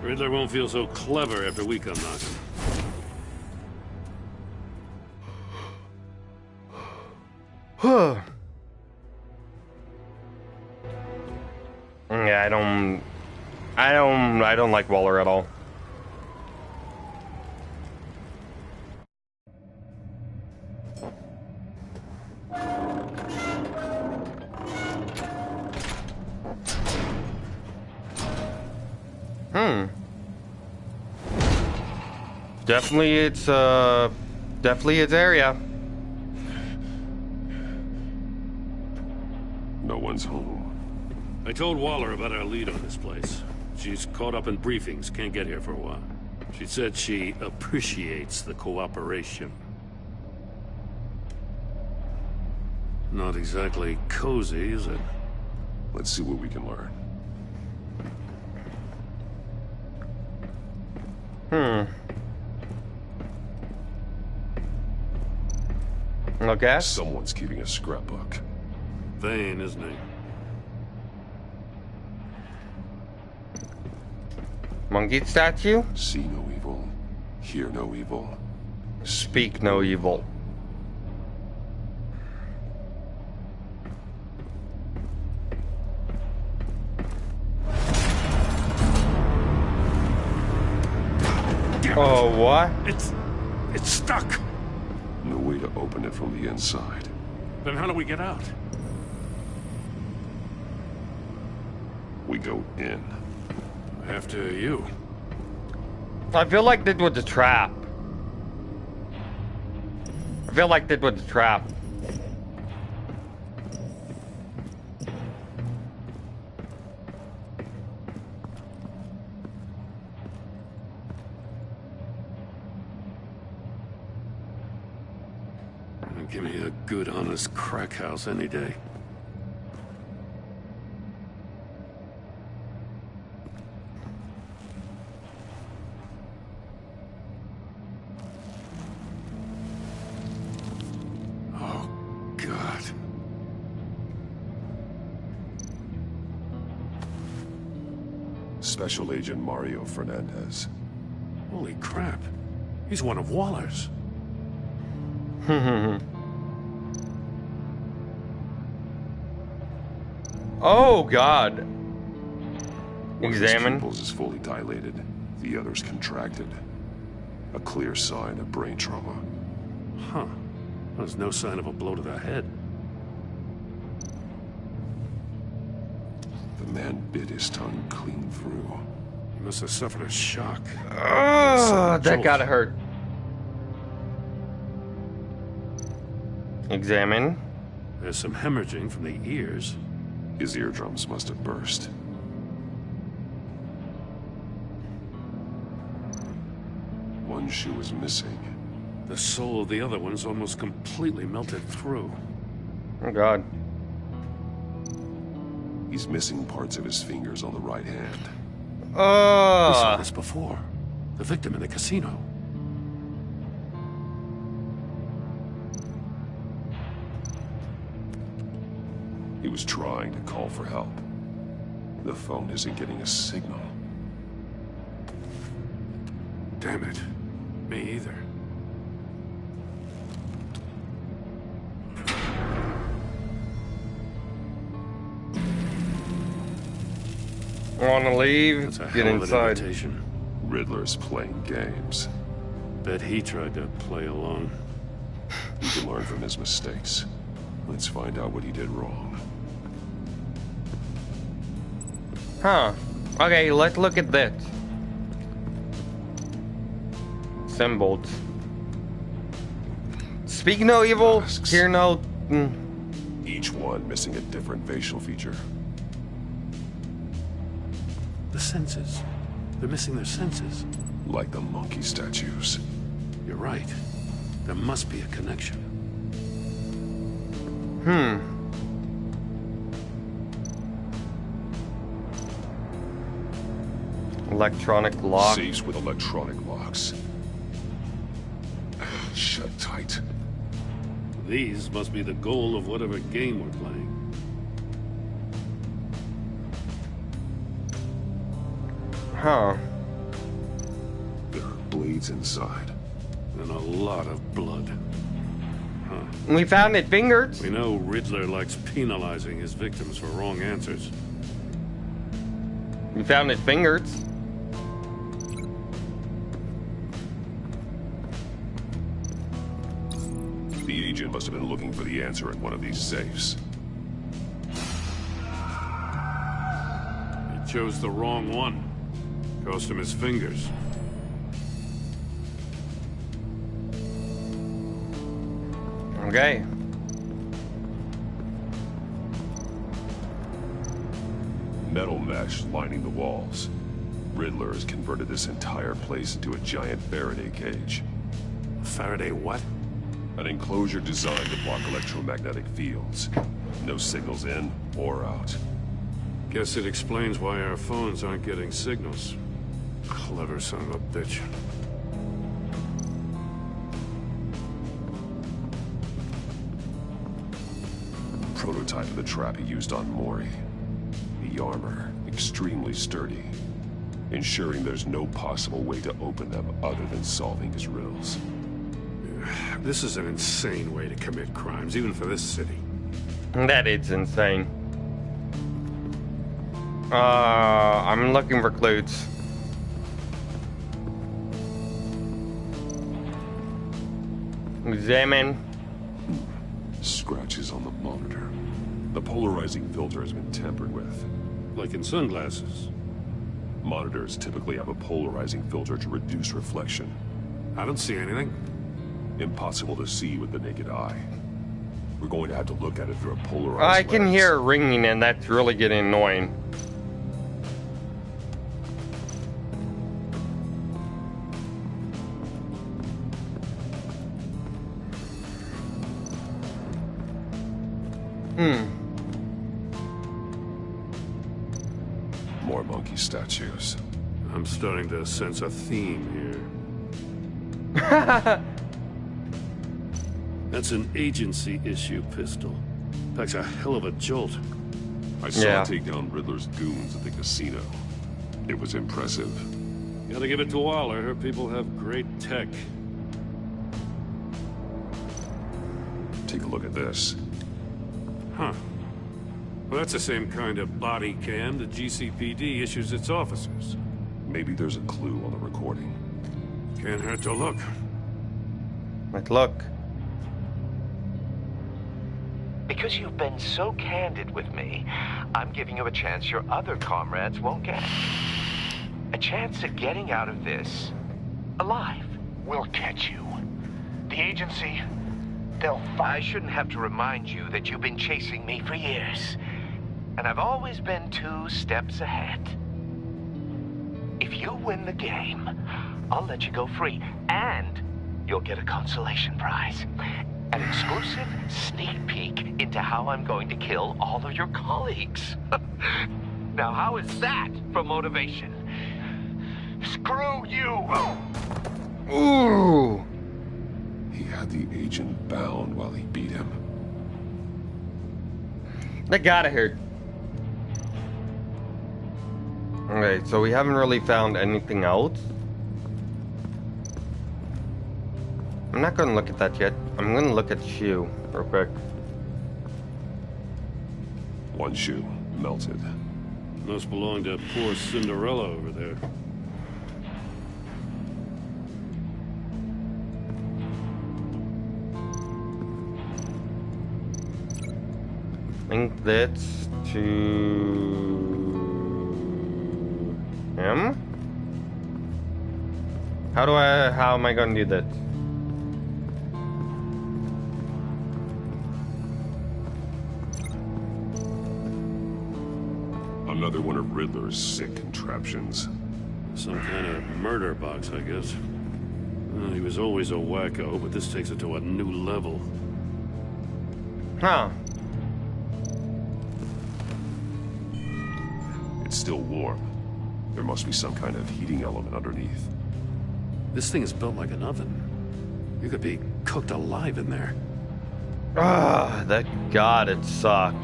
[SPEAKER 11] Riddler won't feel so clever after we come knocking.
[SPEAKER 1] Yeah, I don't like Waller at all. Definitely its area.
[SPEAKER 12] No one's home.
[SPEAKER 11] I told Waller about our lead on this place. She's caught up in briefings, can't get here for a while. She said she appreciates the cooperation. Not exactly cozy, is it?
[SPEAKER 12] Let's see what we can learn.
[SPEAKER 1] Okay.
[SPEAKER 12] Someone's keeping a scrapbook.
[SPEAKER 11] Vain, isn't he?
[SPEAKER 1] Monkey statue?
[SPEAKER 12] See no evil. Hear no evil.
[SPEAKER 1] Speak no evil. Oh, what?
[SPEAKER 11] It's stuck.
[SPEAKER 12] No way to open it from the inside.
[SPEAKER 11] Then how do we get out?
[SPEAKER 12] We go in.
[SPEAKER 11] After you.
[SPEAKER 1] I feel like that was a trap. I feel like that was a trap.
[SPEAKER 11] Give me a good, honest crack house any day. Oh, God.
[SPEAKER 12] Special Agent Mario Fernandez.
[SPEAKER 11] Holy crap. He's one of Waller's.
[SPEAKER 1] Oh, God.
[SPEAKER 12] One
[SPEAKER 1] Examine.
[SPEAKER 12] of his pupils is fully dilated. The other's contracted. A clear sign of brain trauma.
[SPEAKER 11] Huh. There's no sign of a blow to the head.
[SPEAKER 12] The man bit his tongue clean through.
[SPEAKER 11] He must have suffered a shock.
[SPEAKER 1] Oh, that gotta hurt. Examine.
[SPEAKER 11] There's some hemorrhaging from the ears.
[SPEAKER 12] His eardrums must have burst. One shoe is missing.
[SPEAKER 11] The sole of the other one's almost completely melted through.
[SPEAKER 1] Oh, God.
[SPEAKER 12] He's missing parts of his fingers on the right hand.
[SPEAKER 11] We saw this before. The victim in the casino.
[SPEAKER 12] He was trying to call for help. The phone isn't getting a signal.
[SPEAKER 11] Damn it. Me either.
[SPEAKER 1] Wanna leave?
[SPEAKER 11] That's a
[SPEAKER 1] Get
[SPEAKER 11] hell of an
[SPEAKER 1] inside.
[SPEAKER 11] invitation.
[SPEAKER 12] Riddler's playing games.
[SPEAKER 11] Bet he tried to play along.
[SPEAKER 12] We can learn from his mistakes. Let's find out what he did wrong.
[SPEAKER 1] Huh. Okay, let's look at that. Symbols. Speak no evil, hear no...
[SPEAKER 12] Each one missing a different facial feature.
[SPEAKER 11] The senses. They're missing their senses.
[SPEAKER 12] Like the monkey statues.
[SPEAKER 11] You're right. There must be a connection.
[SPEAKER 1] Electronic lock.
[SPEAKER 12] Safes with electronic locks. Shut tight.
[SPEAKER 11] These must be the goal of whatever game we're playing.
[SPEAKER 1] Huh.
[SPEAKER 12] There are blades inside.
[SPEAKER 11] And a lot of blood. Huh.
[SPEAKER 1] We found it fingered.
[SPEAKER 11] We know Riddler likes penalizing his victims for wrong answers.
[SPEAKER 1] We found it fingered.
[SPEAKER 12] The agent must have been looking for the answer in one of these safes.
[SPEAKER 11] He chose the wrong one. Cost him his fingers.
[SPEAKER 1] Okay.
[SPEAKER 12] Metal mesh lining the walls. Riddler has converted this entire place into a giant Faraday cage.
[SPEAKER 11] Faraday what?
[SPEAKER 12] An enclosure designed to block electromagnetic fields. No signals in or out.
[SPEAKER 11] Guess it explains why our phones aren't getting signals. Clever son of a bitch.
[SPEAKER 12] Prototype of the trap he used on Mori. The armor, extremely sturdy, ensuring there's no possible way to open them other than solving his riddles.
[SPEAKER 11] This is an insane way to commit crimes, even for this city.
[SPEAKER 1] That is insane. I'm looking for clues. Examine.
[SPEAKER 12] Scratches on the monitor. The polarizing filter has been tampered with.
[SPEAKER 11] Like in sunglasses.
[SPEAKER 12] Monitors typically have a polarizing filter to reduce reflection.
[SPEAKER 11] I don't see anything.
[SPEAKER 12] Impossible to see with the naked eye. We're going to have to look at it through a polarized
[SPEAKER 1] I can
[SPEAKER 12] lens.
[SPEAKER 1] hear it ringing, and that's really getting annoying.
[SPEAKER 12] More monkey statues.
[SPEAKER 11] I'm starting to sense a theme here. That's an agency issue pistol. Packs a hell of a jolt.
[SPEAKER 12] I saw it take down Riddler's goons at the casino. It was impressive.
[SPEAKER 11] Gotta give it to Waller. Her people have great tech.
[SPEAKER 12] Take a look at this.
[SPEAKER 11] Huh. Well, that's the same kind of body cam the GCPD issues its officers.
[SPEAKER 12] Maybe there's a clue on the recording.
[SPEAKER 11] Can't hurt to look.
[SPEAKER 1] Like, look.
[SPEAKER 4] Because you've been so candid with me, I'm giving you a chance your other comrades won't get. A chance at getting out of this alive.
[SPEAKER 3] We'll catch you. The agency, they'll find...
[SPEAKER 4] I shouldn't have to remind you that you've been chasing me for years. And I've always been 2 steps ahead. If you win the game, I'll let you go free. And you'll get a consolation prize. An exclusive sneak peek into how I'm going to kill all of your colleagues. Now, how is that for motivation?
[SPEAKER 3] Screw you!
[SPEAKER 1] Ooh!
[SPEAKER 12] He had the agent bound while he beat him.
[SPEAKER 1] That gotta hurt. Okay, so we haven't really found anything else. I'm not gonna look at that yet. I'm gonna look at the shoe real quick.
[SPEAKER 12] One shoe, melted.
[SPEAKER 11] Must belong to poor Cinderella over there.
[SPEAKER 1] Link this to him. How am I gonna do that?
[SPEAKER 12] Another one of Riddler's sick contraptions.
[SPEAKER 11] Some kind of murder box, I guess. Well, he was always a wacko, but this takes it to a new level.
[SPEAKER 1] Huh.
[SPEAKER 12] It's still warm. There must be some kind of heating element underneath.
[SPEAKER 11] This thing is built like an oven. You could be cooked alive in there.
[SPEAKER 1] Ah, that gotta suck.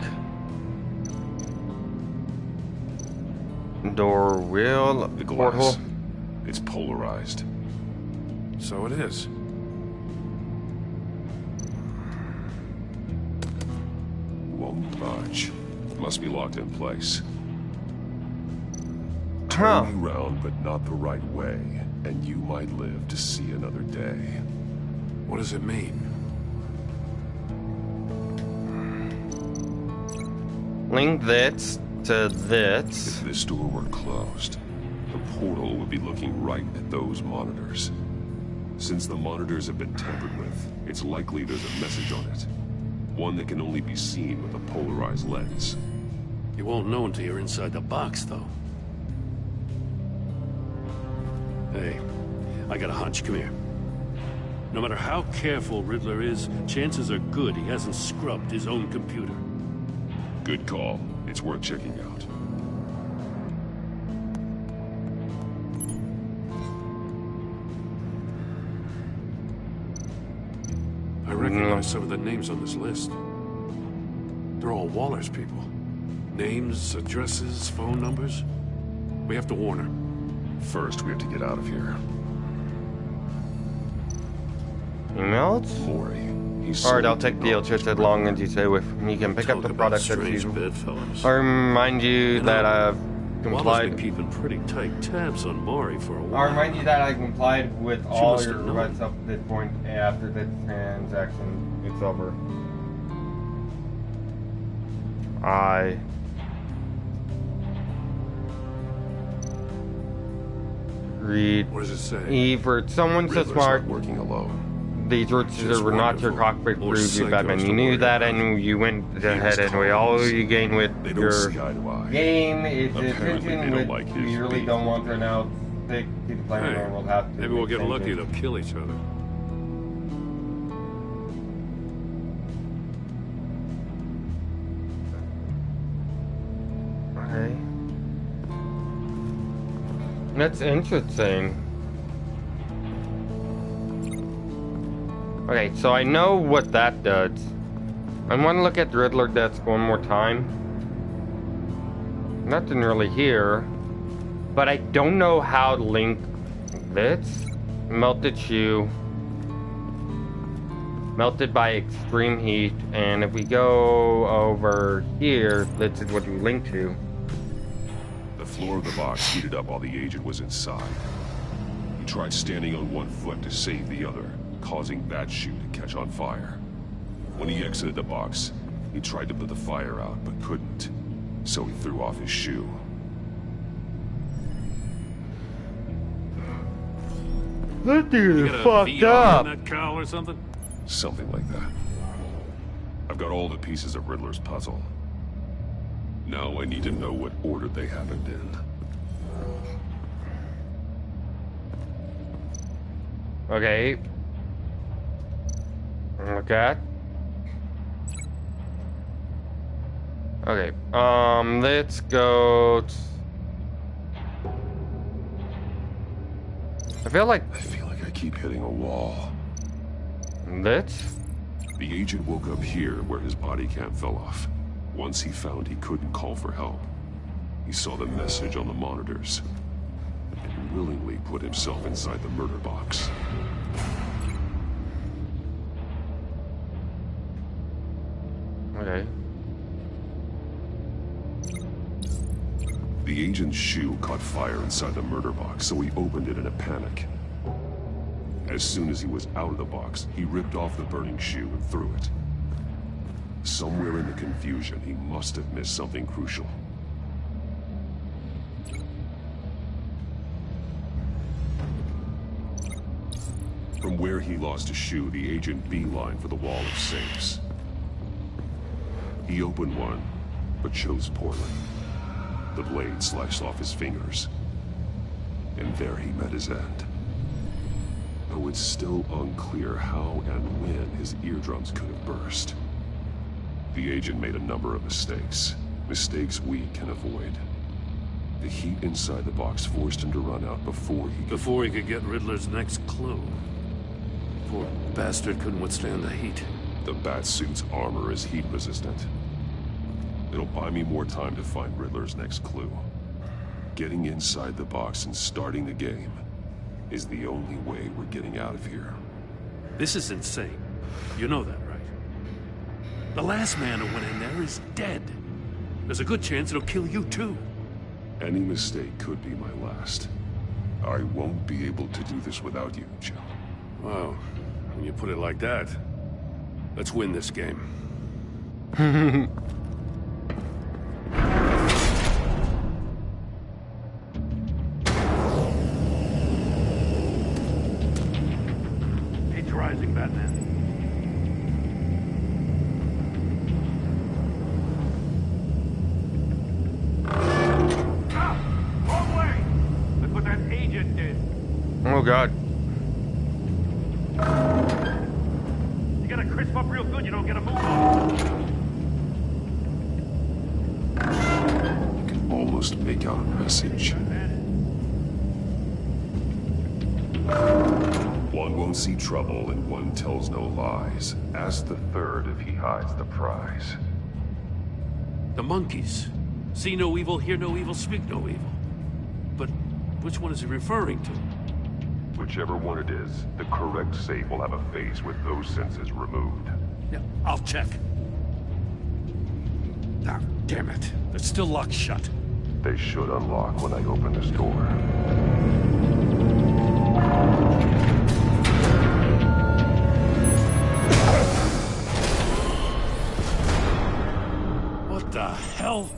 [SPEAKER 1] Door wheel,
[SPEAKER 12] the
[SPEAKER 1] porthole.
[SPEAKER 12] glass. It's polarized.
[SPEAKER 11] So it is.
[SPEAKER 12] Won't budge. Must be locked in place.
[SPEAKER 1] Huh.
[SPEAKER 12] Turn you round, but not the right way, and you might live to see another day.
[SPEAKER 11] What does it mean?
[SPEAKER 1] Link this to this.
[SPEAKER 12] If this door were closed, the portal would be looking right at those monitors. Since the monitors have been tampered with, it's likely there's a message on it. One that can only be seen with a polarized lens.
[SPEAKER 11] You won't know until you're inside the box, though. Hey, I got a hunch. Come here. No matter how careful Riddler is, chances are good he hasn't scrubbed his own computer.
[SPEAKER 12] Good call. It's worth checking out.
[SPEAKER 11] I recognize some of the names on this list. They're all Waller's people. Names, addresses, phone numbers. We have to warn her.
[SPEAKER 12] First, we have to get out of here.
[SPEAKER 1] Emails?
[SPEAKER 12] Mori.
[SPEAKER 1] Alright, I'll take the deal just as long as you say with you can pick up the product that you... I'll remind you that I've complied...
[SPEAKER 11] Waller's been keeping pretty tight tabs on Mori for a while.
[SPEAKER 1] I'll remind you that I complied with all
[SPEAKER 11] must
[SPEAKER 1] your
[SPEAKER 11] have known.
[SPEAKER 1] rights up to this point. After the transaction, it's over. I... Read...
[SPEAKER 11] What does it say?
[SPEAKER 1] Eve, someone so
[SPEAKER 12] Riddler's
[SPEAKER 1] smart...
[SPEAKER 12] not working alone.
[SPEAKER 1] These roaches were not your cockpit
[SPEAKER 12] More
[SPEAKER 1] proof, you
[SPEAKER 12] psychos
[SPEAKER 1] Batman.
[SPEAKER 12] to
[SPEAKER 1] You knew
[SPEAKER 12] worry
[SPEAKER 1] that,
[SPEAKER 12] about.
[SPEAKER 1] and you went ahead and we all you gain with
[SPEAKER 12] They don't
[SPEAKER 1] your
[SPEAKER 12] see eye to eye.
[SPEAKER 1] game is
[SPEAKER 12] Apparently they
[SPEAKER 1] attention
[SPEAKER 12] don't
[SPEAKER 1] with
[SPEAKER 12] like his
[SPEAKER 1] you really
[SPEAKER 12] beat.
[SPEAKER 1] don't want to now stick to the plan or we'll have to
[SPEAKER 11] Maybe we'll get
[SPEAKER 1] change
[SPEAKER 11] lucky
[SPEAKER 1] it.
[SPEAKER 11] to kill each other.
[SPEAKER 1] Okay. That's interesting. Okay, so I know what that does. I want to look at the Riddler desk one more time. Nothing really here. But I don't know how to link this. Melted shoe. Melted by extreme heat. And if we go over here, this is what you link to.
[SPEAKER 12] The floor of the box heated up while the agent was inside. He tried standing on one foot to save the other, causing that shoe to catch on fire. When he exited the box, he tried to put the fire out, but couldn't. So he threw off his shoe.
[SPEAKER 1] That dude
[SPEAKER 11] You
[SPEAKER 1] is
[SPEAKER 11] got a
[SPEAKER 1] fucked
[SPEAKER 11] VR
[SPEAKER 1] up.
[SPEAKER 11] on that cowl or something?
[SPEAKER 12] Something like that. I've got all the pieces of Riddler's puzzle. Now I need to know what order they happened in.
[SPEAKER 1] Okay. Look at. Okay. Let's go. I feel like
[SPEAKER 12] I keep hitting a wall.
[SPEAKER 1] This?
[SPEAKER 12] The agent woke up here where his body cam fell off. Once he found he couldn't call for help, he saw the message on the monitors and willingly put himself inside the murder box.
[SPEAKER 1] Okay.
[SPEAKER 12] The agent's shoe caught fire inside the murder box, so he opened it in a panic. As soon as he was out of the box, he ripped off the burning shoe and threw it. Somewhere in the confusion, he must have missed something crucial. From where he lost a shoe, the agent beelined for the wall of safes. He opened one, but chose poorly. The blade sliced off his fingers. and there he met his end. Though it's still unclear how and when his eardrums could have burst. The agent made a number of mistakes. Mistakes we can avoid. The heat inside the box forced him to run out before he
[SPEAKER 11] could get Riddler's next clue. Poor bastard couldn't withstand the heat.
[SPEAKER 12] The Batsuit's armor is heat resistant. It'll buy me more time to find Riddler's next clue. Getting inside the box and starting the game is the only way we're getting out of here.
[SPEAKER 11] This is insane. You know that, right? The last man who went in there is dead. There's a good chance it'll kill you too.
[SPEAKER 12] Any mistake could be my last. I won't be able to do this without you, Joe.
[SPEAKER 11] Wow. When you put it like that, let's win this game. Heat's rising, Batman. Wrong way! Look what that agent did.
[SPEAKER 1] Oh, God.
[SPEAKER 11] You gotta crisp up real good, you don't get a move on.
[SPEAKER 12] You can almost make out a message. One won't see trouble and one tells no lies. Ask the third if he hides the prize.
[SPEAKER 11] The monkeys. See no evil, hear no evil, speak no evil. But which one is he referring to?
[SPEAKER 12] Whichever one it is, the correct safe will have a face with those senses removed.
[SPEAKER 11] Yeah, I'll check. Ah, damn it. They're still locked shut.
[SPEAKER 12] They should unlock when I open this door.
[SPEAKER 11] What the hell?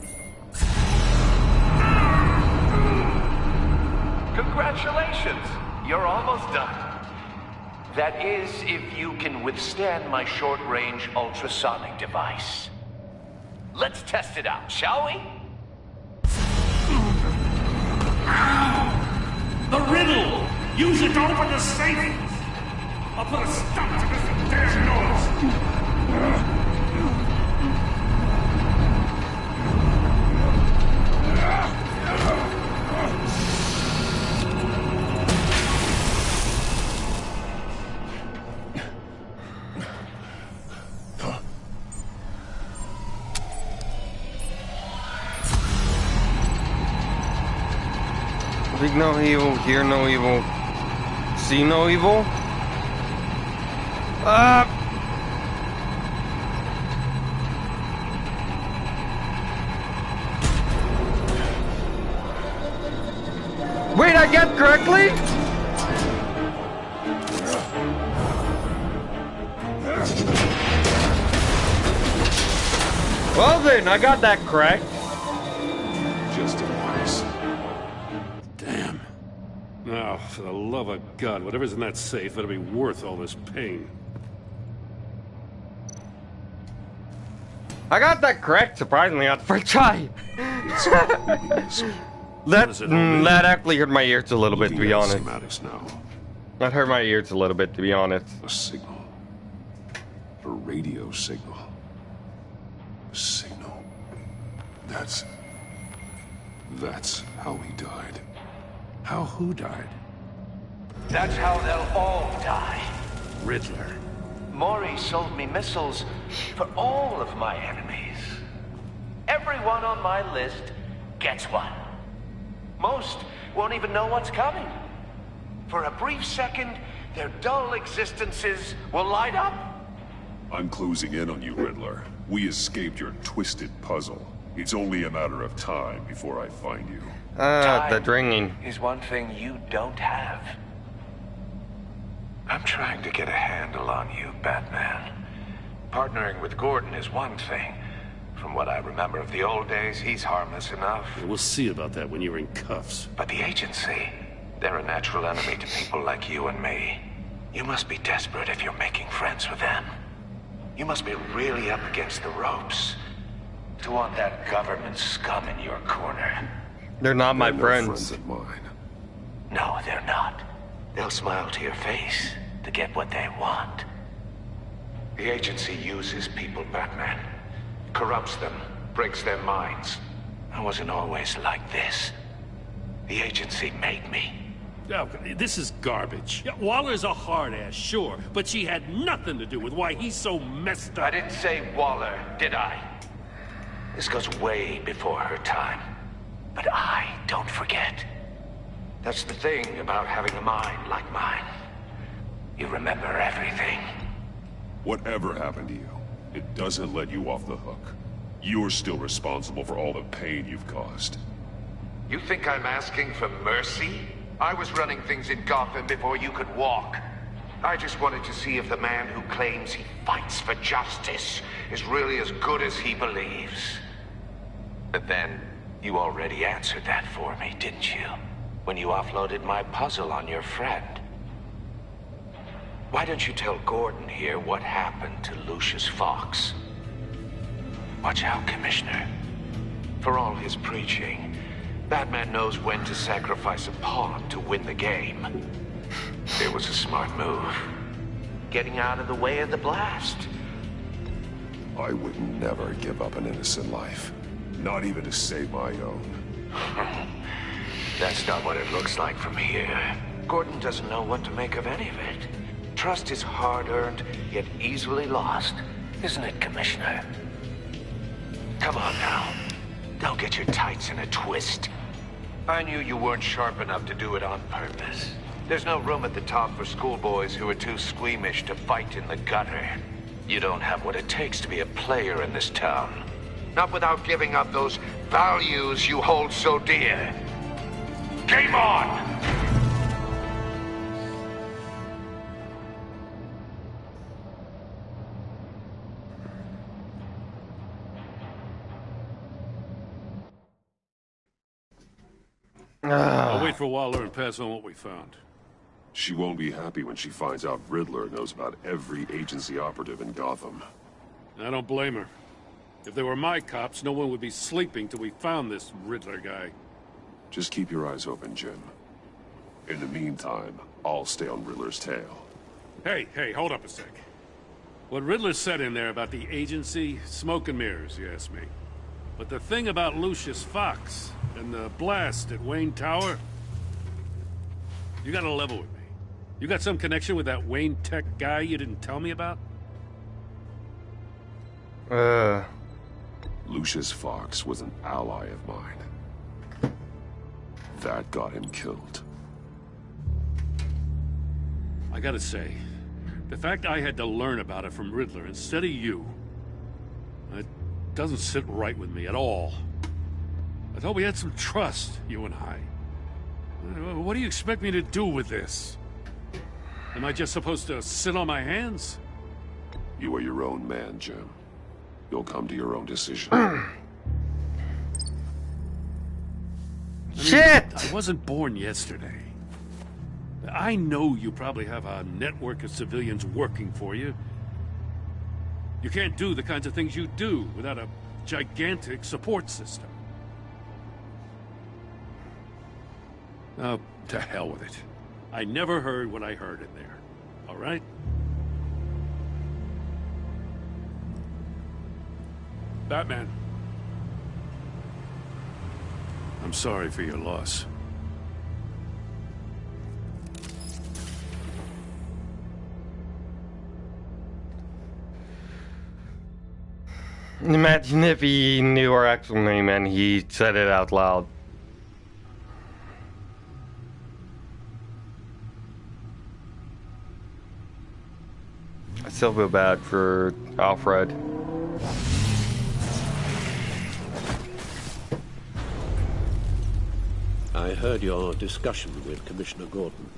[SPEAKER 4] Congratulations! You're almost done. That is, if you can withstand my short-range ultrasonic device. Let's test it out, shall we?
[SPEAKER 11] The riddle! Use it to open the safe! I'll put a stop to this damn noise!
[SPEAKER 1] Speak no evil, hear no evil, see no evil. Wait, I get correctly? Well then, I got that correct.
[SPEAKER 12] Just in case.
[SPEAKER 11] Damn. Now, for the love of God, whatever's in that safe better be worth all this pain.
[SPEAKER 1] I got that correct, surprisingly, on the first try. That actually hurt my ears a little bit, to be honest.
[SPEAKER 12] Now.
[SPEAKER 1] That hurt my ears a little bit, to be honest.
[SPEAKER 12] A signal. A radio signal. A signal. That's how he died.
[SPEAKER 11] How who died?
[SPEAKER 4] That's how they'll all die.
[SPEAKER 11] Riddler.
[SPEAKER 4] Maury sold me missiles for all of my enemies. Everyone on my list gets one. Most won't even know what's coming. For a brief second, their dull existences will light up.
[SPEAKER 12] I'm closing in on you, Riddler. We escaped your twisted puzzle. It's only a matter of time before I find you.
[SPEAKER 1] The ringing
[SPEAKER 4] is one thing you don't have. I'm trying to get a handle on you, Batman. Partnering with Gordon is one thing. From what I remember of the old days, he's harmless enough.
[SPEAKER 11] We'll see about that when you're in cuffs.
[SPEAKER 4] But the agency, they're a natural enemy to people like you and me. You must be desperate if you're making friends with them. You must be really up against the ropes to want that government scum in your corner.
[SPEAKER 1] They're not my
[SPEAKER 12] no
[SPEAKER 1] friends.
[SPEAKER 12] Friends of mine.
[SPEAKER 4] No, they're not. They'll smile to your face to get what they want. The agency uses people, Batman. Corrupts them, breaks their minds. I wasn't always like this. The agency made me.
[SPEAKER 11] Oh, this is garbage. Yeah, Waller's a hard-ass, sure, but she had nothing to do with why he's so messed up.
[SPEAKER 4] I didn't say Waller, did I? This goes way before her time. But I don't forget. That's the thing about having a mind like mine. You remember everything.
[SPEAKER 12] Whatever happened to you, it doesn't let you off the hook. You're still responsible for all the pain you've caused.
[SPEAKER 4] You think I'm asking for mercy? I was running things in Gotham before you could walk. I just wanted to see if the man who claims he fights for justice is really as good as he believes. But then, you already answered that for me, didn't you? When you offloaded my puzzle on your friend. Why don't you tell Gordon here what happened to Lucius Fox? Watch out, Commissioner. For all his preaching, Batman knows when to sacrifice a pawn to win the game. It was a smart move. Getting out of the way of the blast.
[SPEAKER 12] I would never give up an innocent life. Not even to save my own.
[SPEAKER 4] That's not what it looks like from here. Gordon doesn't know what to make of any of it. Trust is hard-earned, yet easily lost. Isn't it, Commissioner? Come on now. Don't get your tights in a twist. I knew you weren't sharp enough to do it on purpose. There's no room at the top for schoolboys who are too squeamish to fight in the gutter. You don't have what it takes to be a player in this town. Not without giving up those values you hold so dear. Game on!
[SPEAKER 11] I'll wait for Waller and pass on what we found.
[SPEAKER 12] She won't be happy when she finds out Riddler knows about every agency operative in Gotham.
[SPEAKER 11] I don't blame her. If they were my cops, no one would be sleeping till we found this Riddler guy.
[SPEAKER 12] Just keep your eyes open, Jim. In the meantime, I'll stay on Riddler's tail.
[SPEAKER 11] Hey, hold up a sec. What Riddler said in there about the agency, smoke and mirrors, you ask me. But the thing about Lucius Fox and the blast at Wayne Tower, you gotta level with me. You got some connection with that Wayne Tech guy you didn't tell me about?
[SPEAKER 12] Lucius Fox was an ally of mine. That got him killed.
[SPEAKER 11] I gotta say, the fact I had to learn about it from Riddler instead of you, it doesn't sit right with me at all. I thought we had some trust, you and I. What do you expect me to do with this? Am I just supposed to sit on my hands?
[SPEAKER 12] You are your own man, Jim. You'll come to your own decision.
[SPEAKER 1] Shit!
[SPEAKER 11] I wasn't born yesterday. I know you probably have a network of civilians working for you. You can't do the kinds of things you do without a gigantic support system. Oh, to hell with it. I never heard what I heard in there. All right? Batman. I'm sorry for your loss.
[SPEAKER 1] Imagine if he knew our actual name and he said it out loud. I still feel bad for Alfred.
[SPEAKER 15] I heard your discussion with Commissioner Gordon.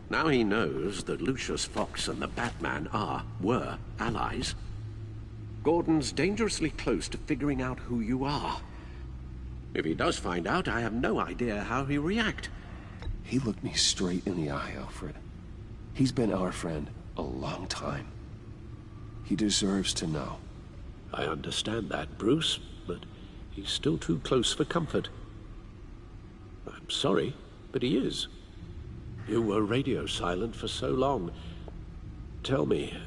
[SPEAKER 15] Now he knows that Lucius Fox and the Batman were allies. Gordon's dangerously close to figuring out who you are. If he does find out, I have no idea how he'll react.
[SPEAKER 8] He looked me straight in the eye, Alfred. He's been our friend a long time. He deserves to know.
[SPEAKER 15] I understand that, Bruce, but he's still too close for comfort. I'm sorry. But he is. You were radio silent for so long. Tell me,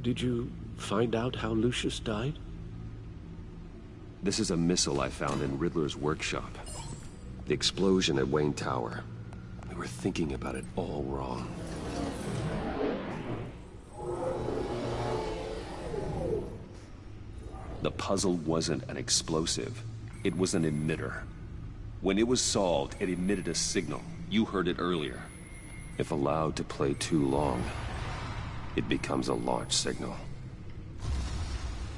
[SPEAKER 15] did you find out how Lucius died?
[SPEAKER 8] This is a missile I found in Riddler's workshop. The explosion at Wayne Tower. We were thinking about it all wrong. The puzzle wasn't an explosive. It was an emitter. When it was solved, it emitted a signal. You heard it earlier. If allowed to play too long, it becomes a launch signal.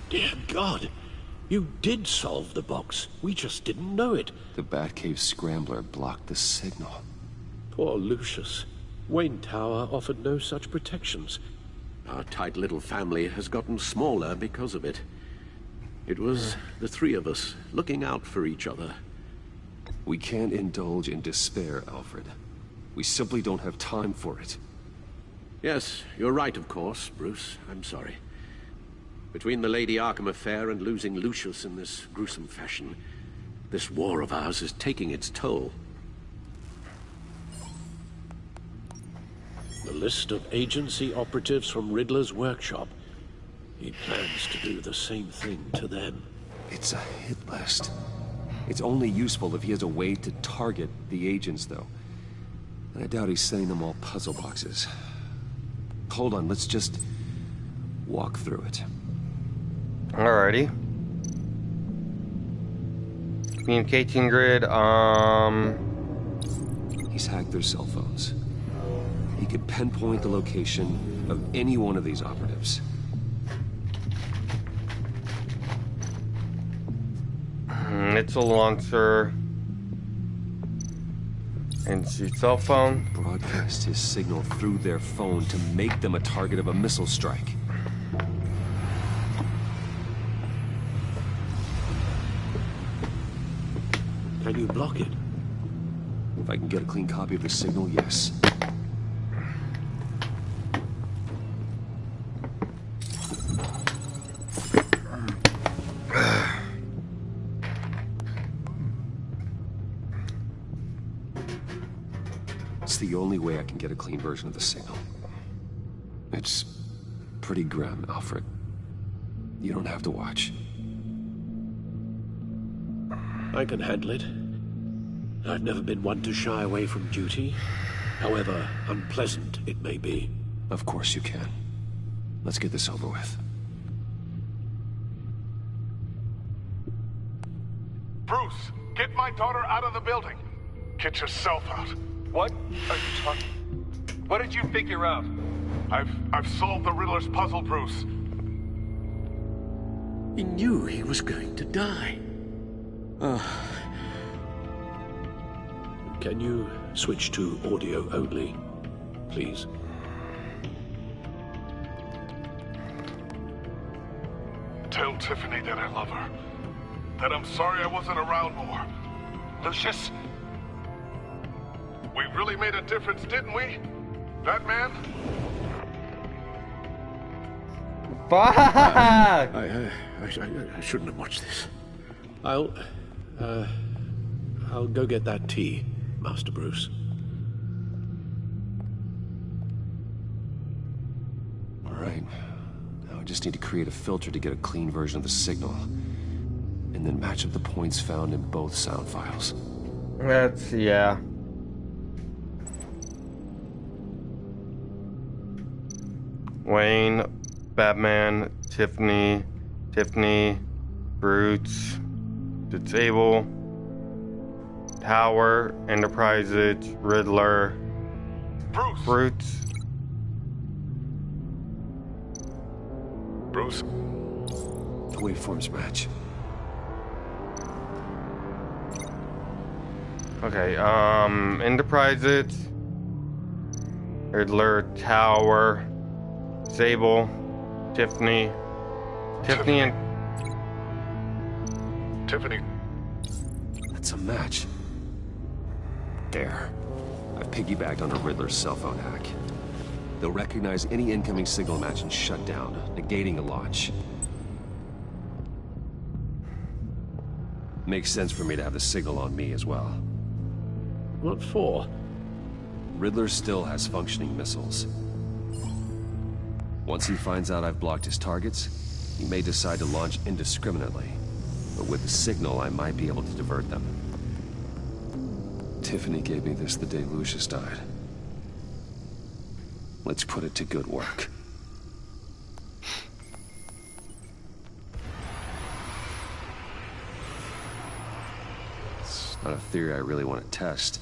[SPEAKER 15] Dear God! You did solve the box. We just didn't know it.
[SPEAKER 8] The Batcave Scrambler blocked the signal.
[SPEAKER 15] Poor Lucius. Wayne Tower offered no such protections. Our tight little family has gotten smaller because of it. It was the three of us looking out for each other.
[SPEAKER 8] We can't indulge in despair, Alfred. We simply don't have time for it.
[SPEAKER 15] Yes, you're right, of course, Bruce. I'm sorry. Between the Lady Arkham affair and losing Lucius in this gruesome fashion, this war of ours is taking its toll. The list of agency operatives from Riddler's workshop. He plans to do the same thing to them.
[SPEAKER 8] It's a hit list. It's only useful if he has a way to target the agents, though. And I doubt he's sending them all puzzle boxes. Hold on, let's just walk through it.
[SPEAKER 1] Alrighty. Communication grid,
[SPEAKER 8] He's hacked their cell phones. He could pinpoint the location of any one of these operatives.
[SPEAKER 1] It's a launcher. And cell phone.
[SPEAKER 8] Broadcast his signal through their phone to make them a target of a missile strike.
[SPEAKER 15] Can you block it?
[SPEAKER 8] If I can get a clean copy of the signal, yes. It's the only way I can get a clean version of the signal. It's pretty grim, Alfred. You don't have to watch.
[SPEAKER 15] I can handle it. I've never been one to shy away from duty, however unpleasant it may be.
[SPEAKER 8] Of course you can. Let's get this over with.
[SPEAKER 6] Bruce, get my daughter out of the building. Get yourself out.
[SPEAKER 22] What are you talking? What did you figure out?
[SPEAKER 6] I've solved the Riddler's puzzle, Bruce.
[SPEAKER 15] He knew he was going to die. Can you switch to audio only, please?
[SPEAKER 6] Tell Tiffany that I love her. That I'm sorry I wasn't around more. Lucius? We really made a difference, didn't we? Batman?
[SPEAKER 1] Fuck!
[SPEAKER 15] I shouldn't have watched this. I'll go get that tea, Master Bruce.
[SPEAKER 8] All right. Now I just need to create a filter to get a clean version of the signal. And then match up the points found in both sound files.
[SPEAKER 1] Yeah. Wayne, Batman, Tiffany, Brutes, Disable, Tower, Enterprises, Riddler, Brutes.
[SPEAKER 6] Bruce?
[SPEAKER 8] The waveforms match.
[SPEAKER 1] Okay, Enterprises, Riddler, Tower, Sable, Tiffany and...
[SPEAKER 6] Tiffany.
[SPEAKER 8] That's a match. There. I've piggybacked on a Riddler's cell phone hack. They'll recognize any incoming signal match and shut down, negating a launch. Makes sense for me to have the signal on me as well.
[SPEAKER 21] What for?
[SPEAKER 2] Riddler still has functioning missiles. Once he finds out I've blocked his targets, he may decide to launch indiscriminately. But with the signal, I might be able to divert them. Tiffany gave me this the day Lucius died. Let's put it to good work. It's not a theory I really want to test.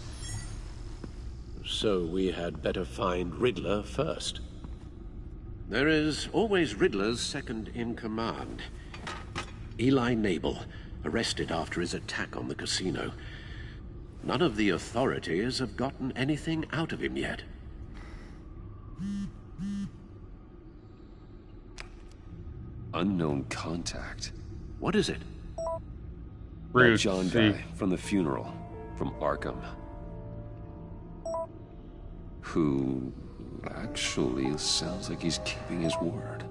[SPEAKER 21] So we had better find Riddler first. There is always Riddler's second in command. Eli Nabel, arrested after his attack on the casino. None of the authorities have gotten anything out of him yet.
[SPEAKER 2] Unknown contact.
[SPEAKER 21] What is it?
[SPEAKER 2] That John guy from the funeral, from Arkham. Who actually sounds like he's keeping his word.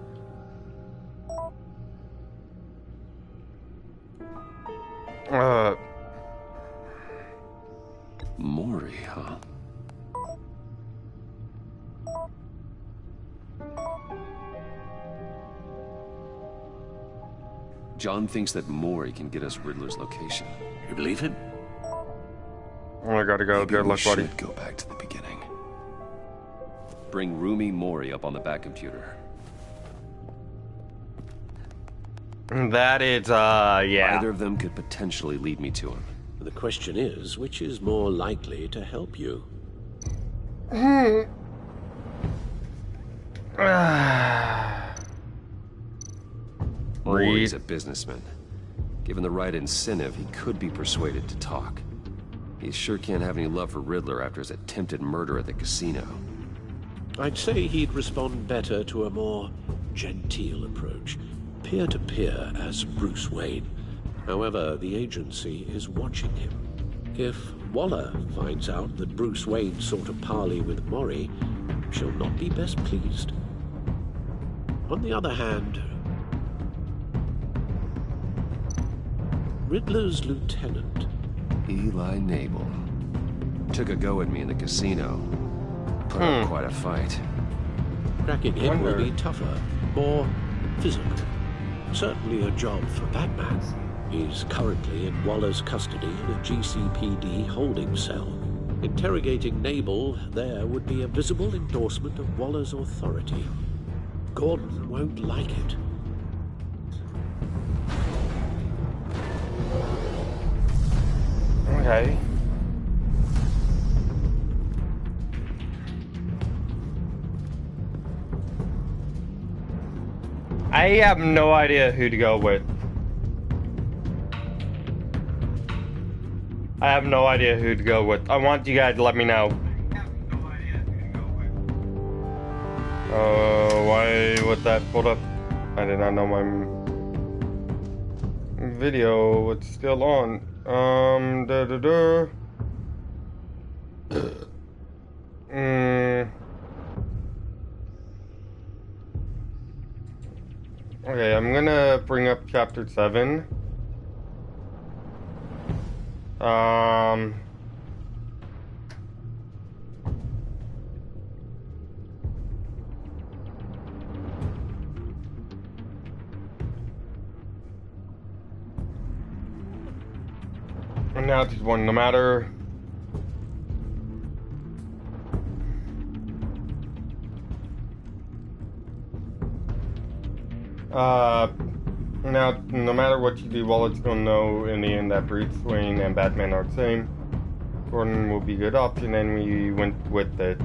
[SPEAKER 2] Mori, huh? John thinks that Mori can get us Riddler's location.
[SPEAKER 21] You believe him?
[SPEAKER 1] Oh, I gotta go. Good luck, buddy.
[SPEAKER 2] Go back to the beginning. Bring Rumi Mori up on the back computer.
[SPEAKER 1] That is, yeah.
[SPEAKER 2] Either of them could potentially lead me to him.
[SPEAKER 21] The question is, which is more likely to help you?
[SPEAKER 2] Mori's a businessman. Given the right incentive, he could be persuaded to talk. He sure can't have any love for Riddler after his attempted murder at the casino.
[SPEAKER 21] I'd say he'd respond better to a more genteel approach. Peer-to-peer as Bruce Wayne. However, the agency is watching him. If Waller finds out that Bruce Wayne sought a parley with Mori, she'll not be best pleased. On the other hand, Riddler's lieutenant,
[SPEAKER 2] Eli Nabel, took a go at me in the casino. Put up quite a fight.
[SPEAKER 21] Cracking him will be tougher, more physical. Certainly a job for Batman. He's currently in Waller's custody in a GCPD holding cell. Interrogating Nabel there would be a visible endorsement of Waller's authority. Gordon won't like it.
[SPEAKER 1] Okay. I have no idea who to go with. I have no idea who to go with. I want you guys to let me know. Why was that pulled up? I did not know my video was still on. Okay, I'm gonna bring up chapter 7. And now just one, no matter. Now, no matter what you do, Wallet's gonna know in the end that Bruce Wayne and Batman are the same. Gordon will be a good option, and we went with it.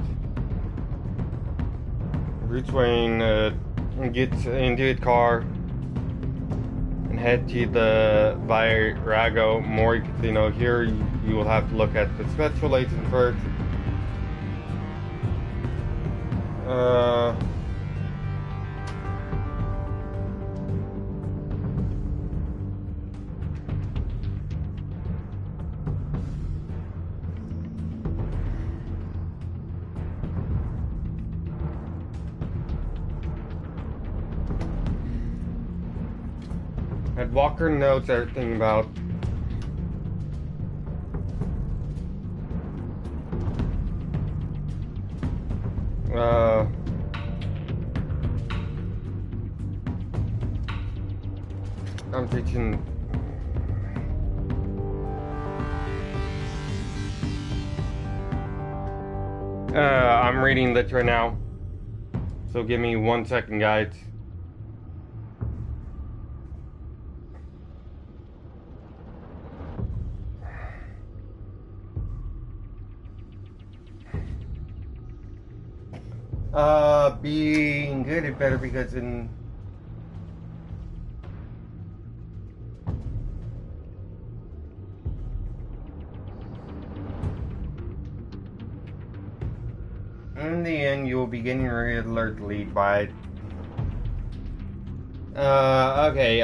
[SPEAKER 1] Bruce Wayne gets into his car and head to the Virago Mori Casino. Here, you will have to look at the special license first. And Walker knows everything about I'm teaching. I'm reading this right now. So give me 1 second, guys. Being good is better because in the end you will be getting Riddler to lead by okay,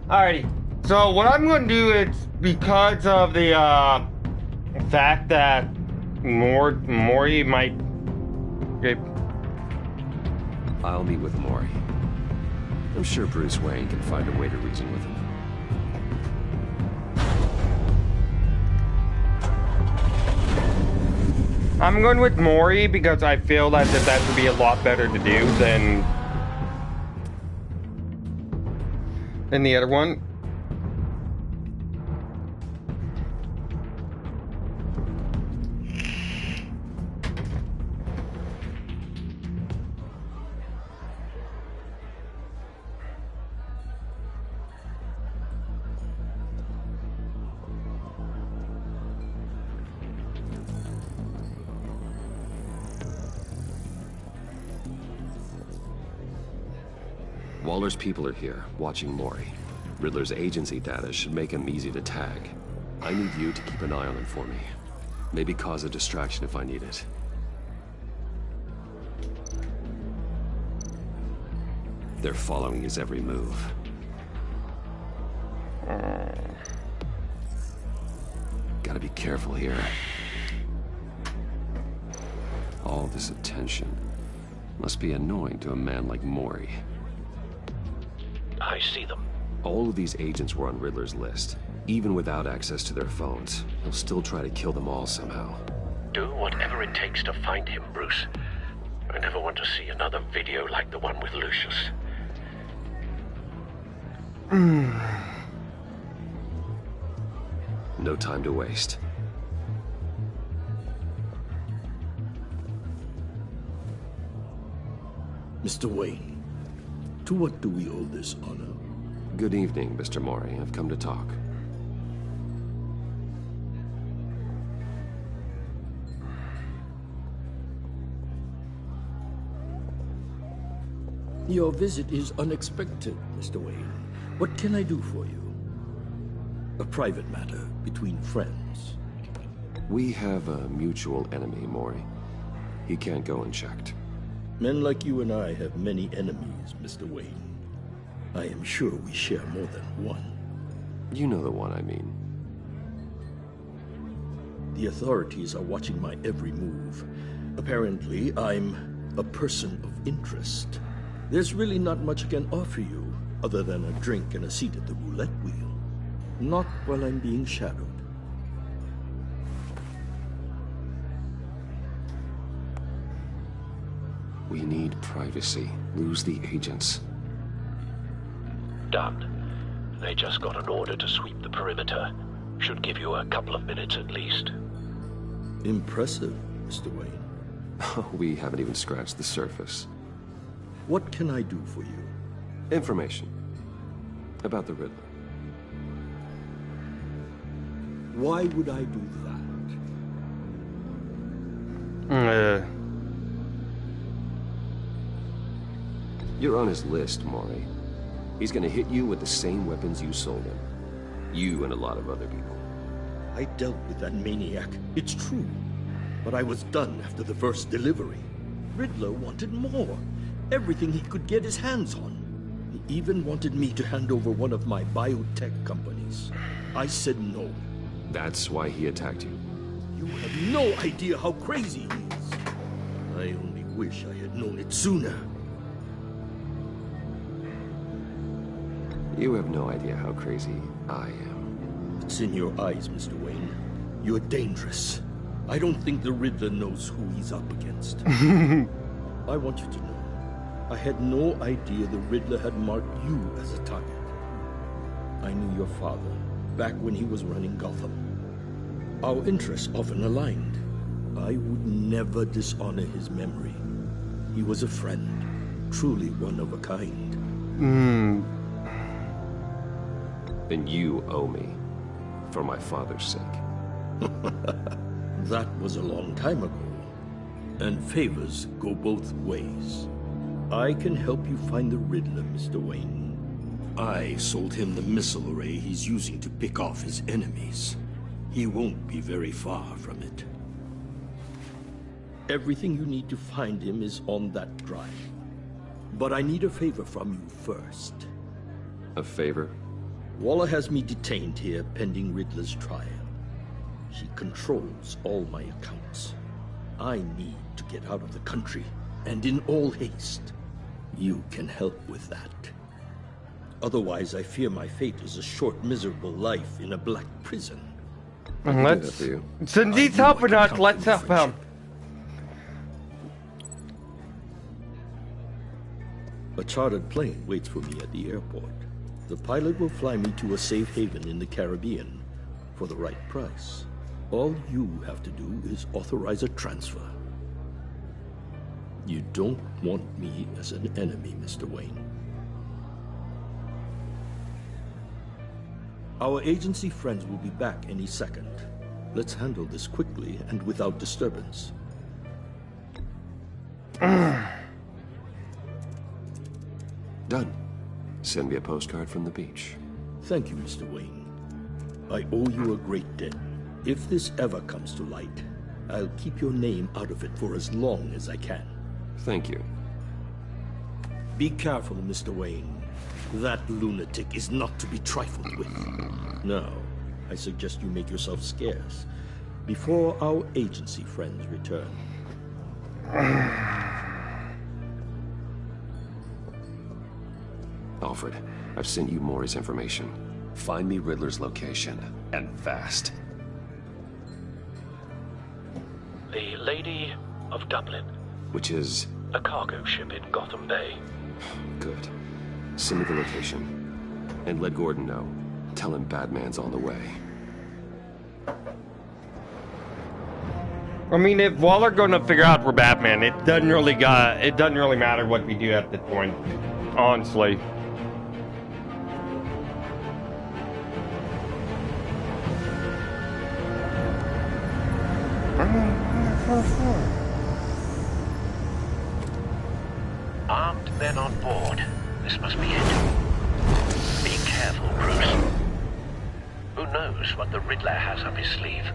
[SPEAKER 1] alrighty. So what I'm going to do is, because of the fact that Mori might. Okay.
[SPEAKER 2] I'll meet with Mori. I'm sure Bruce Wayne can find a way to reason with him.
[SPEAKER 1] I'm going with Mori because I feel that would be a lot better to do than the other one.
[SPEAKER 2] Waller's people are here, watching Mori. Riddler's agency data should make him easy to tag. I need you to keep an eye on him for me. Maybe cause a distraction if I need it. They're following his every move. Gotta be careful here. All this attention must be annoying to a man like Mori.
[SPEAKER 15] I see them.
[SPEAKER 2] All of these agents were on Riddler's list. Even without access to their phones, he'll still try to kill them all somehow.
[SPEAKER 15] Do whatever it takes to find him, Bruce. I never want to see another video like the one with Lucius.
[SPEAKER 2] No time to waste.
[SPEAKER 5] Mr. Wayne, to what do we owe this honor?
[SPEAKER 2] Good evening, Mr. Mori. I've come to talk.
[SPEAKER 5] Your visit is unexpected, Mr. Wayne. What can I do for you? A private matter between friends.
[SPEAKER 2] We have a mutual enemy, Mori. He can't go unchecked.
[SPEAKER 5] Men like you and I have many enemies, Mr. Wayne. I am sure we share more than one.
[SPEAKER 2] You know the one I mean.
[SPEAKER 5] The authorities are watching my every move. Apparently, I'm a person of interest. There's really not much I can offer you, other than a drink and a seat at the roulette wheel. Not while I'm being shadowed.
[SPEAKER 2] We need privacy. Lose the agents.
[SPEAKER 15] Done. They just got an order to sweep the perimeter. Should give you a couple of minutes at least.
[SPEAKER 5] Impressive, Mr. Wayne.
[SPEAKER 2] We haven't even scratched the surface.
[SPEAKER 5] What can I do for you?
[SPEAKER 2] Information. About the Riddler.
[SPEAKER 5] Why would I do that?
[SPEAKER 2] You're on his list, Mori. He's gonna hit you with the same weapons you sold him. You and a lot of other people.
[SPEAKER 5] I dealt with that maniac, it's true. But I was done after the first delivery. Riddler wanted more. Everything he could get his hands on. He even wanted me to hand over one of my biotech companies. I said no.
[SPEAKER 2] That's why he attacked you.
[SPEAKER 5] You have no idea how crazy he is. I only wish I had known it sooner.
[SPEAKER 8] You have no idea how crazy I am.
[SPEAKER 5] It's in your eyes, Mr. Wayne. You're dangerous. I don't think the Riddler knows who he's up against. I want you to know, I had no idea the Riddler had marked you as a target. I knew your father back when he was running Gotham. Our interests often aligned. I would never dishonor his memory. He was a friend, truly one of a kind.
[SPEAKER 8] Then you owe me, for my father's sake.
[SPEAKER 5] That was a long time ago. And favors go both ways. I can help you find the Riddler, Mr. Wayne. I sold him the missile array he's using to pick off his enemies. He won't be very far from it. Everything you need to find him is on that drive. But I need a favor from you first.
[SPEAKER 8] A favor?
[SPEAKER 5] Waller has me detained here pending Riddler's trial. He controls all my accounts. I need to get out of the country, and in all haste. You can help with that. Let's
[SPEAKER 1] since he's helping us, let's help him.
[SPEAKER 5] A chartered plane waits for me at the airport. The pilot will fly me to a safe haven in the Caribbean for the right price. All you have to do is authorize a transfer. You don't want me as an enemy, Mr. Wayne. Our agency friends will be back any second. Let's handle this quickly and without disturbance.
[SPEAKER 8] Done. Send me a postcard from the beach.
[SPEAKER 5] Thank you, Mr. Wayne. I owe you a great debt. If this ever comes to light, I'll keep your name out of it for as long as I can.
[SPEAKER 8] Thank you.
[SPEAKER 5] Be careful, Mr. Wayne. That lunatic is not to be trifled with. Now, I suggest you make yourself scarce before our agency friends return.
[SPEAKER 8] Alfred, I've sent you Maury's information. Find me Riddler's location, and fast.
[SPEAKER 11] The Lady of Dublin.
[SPEAKER 8] Which is?
[SPEAKER 11] A cargo ship in Gotham Bay.
[SPEAKER 8] Good. Send me the location. And let Gordon know. Tell him Batman's on the way.
[SPEAKER 1] I mean, if Waller gonna figure out we're Batman, it doesn't really matter what we do at this point, honestly.
[SPEAKER 4] Armed men on board. This must be it. Be careful, Bruce. Who knows what the Riddler has up his sleeve?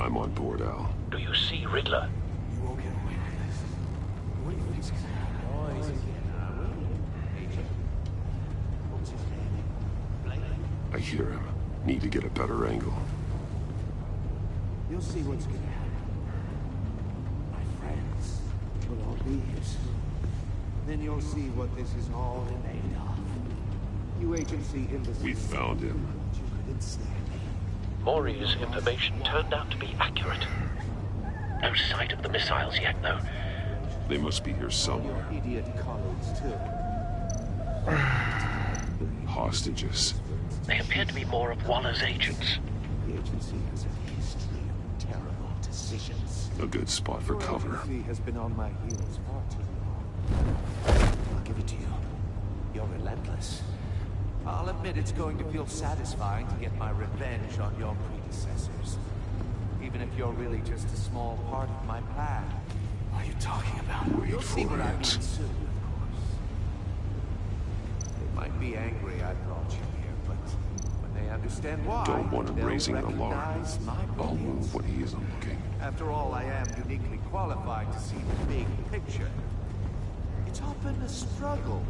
[SPEAKER 12] I'm on board, Al.
[SPEAKER 4] Do you see Riddler?
[SPEAKER 19] You won't get away with this. What do you think's gonna happen?
[SPEAKER 12] I hear him. Need to get a better angle.
[SPEAKER 10] You'll see what's gonna happen. My friends will all be here soon. Then you'll see what this is all made of. You agency embassy.
[SPEAKER 12] We found him.
[SPEAKER 10] You could ensnare me.
[SPEAKER 4] Maury's information turned out to be accurate. No sight of the missiles yet, though.
[SPEAKER 12] They must be here somewhere.
[SPEAKER 10] Your idiot colleagues, too.
[SPEAKER 12] Hostages.
[SPEAKER 4] They appear to be more of Waller's agents.
[SPEAKER 10] The agency has a history of terrible decisions.
[SPEAKER 12] A good spot for cover.
[SPEAKER 10] Your agency has been on my heels far too long. I'll give it to you. You're relentless. I'll admit it's going to feel satisfying to get my revenge on your predecessors. Even if you're really just a small part of my plan.
[SPEAKER 19] What are you talking about?
[SPEAKER 10] You'll see what I mean soon, of course. They might be angry I brought you here, but understand why.
[SPEAKER 12] Don't want him
[SPEAKER 10] they'll
[SPEAKER 12] raising an alarm.
[SPEAKER 10] recognize my
[SPEAKER 12] I'll
[SPEAKER 10] brilliance.
[SPEAKER 12] move when he isn't looking.
[SPEAKER 10] After all, I am uniquely qualified to see the big picture. It's often a struggle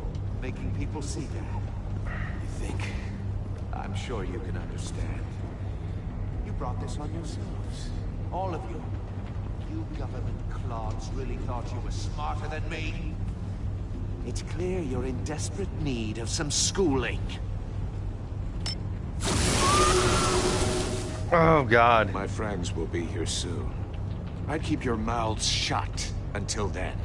[SPEAKER 10] making people see that. You think? I'm sure you can understand. You brought this on yourselves. All of you. You government clods really thought you were smarter than me. It's clear you're in desperate need of some schooling.
[SPEAKER 1] Oh, God.
[SPEAKER 7] My friends will be here soon. I'd keep your mouths shut until then.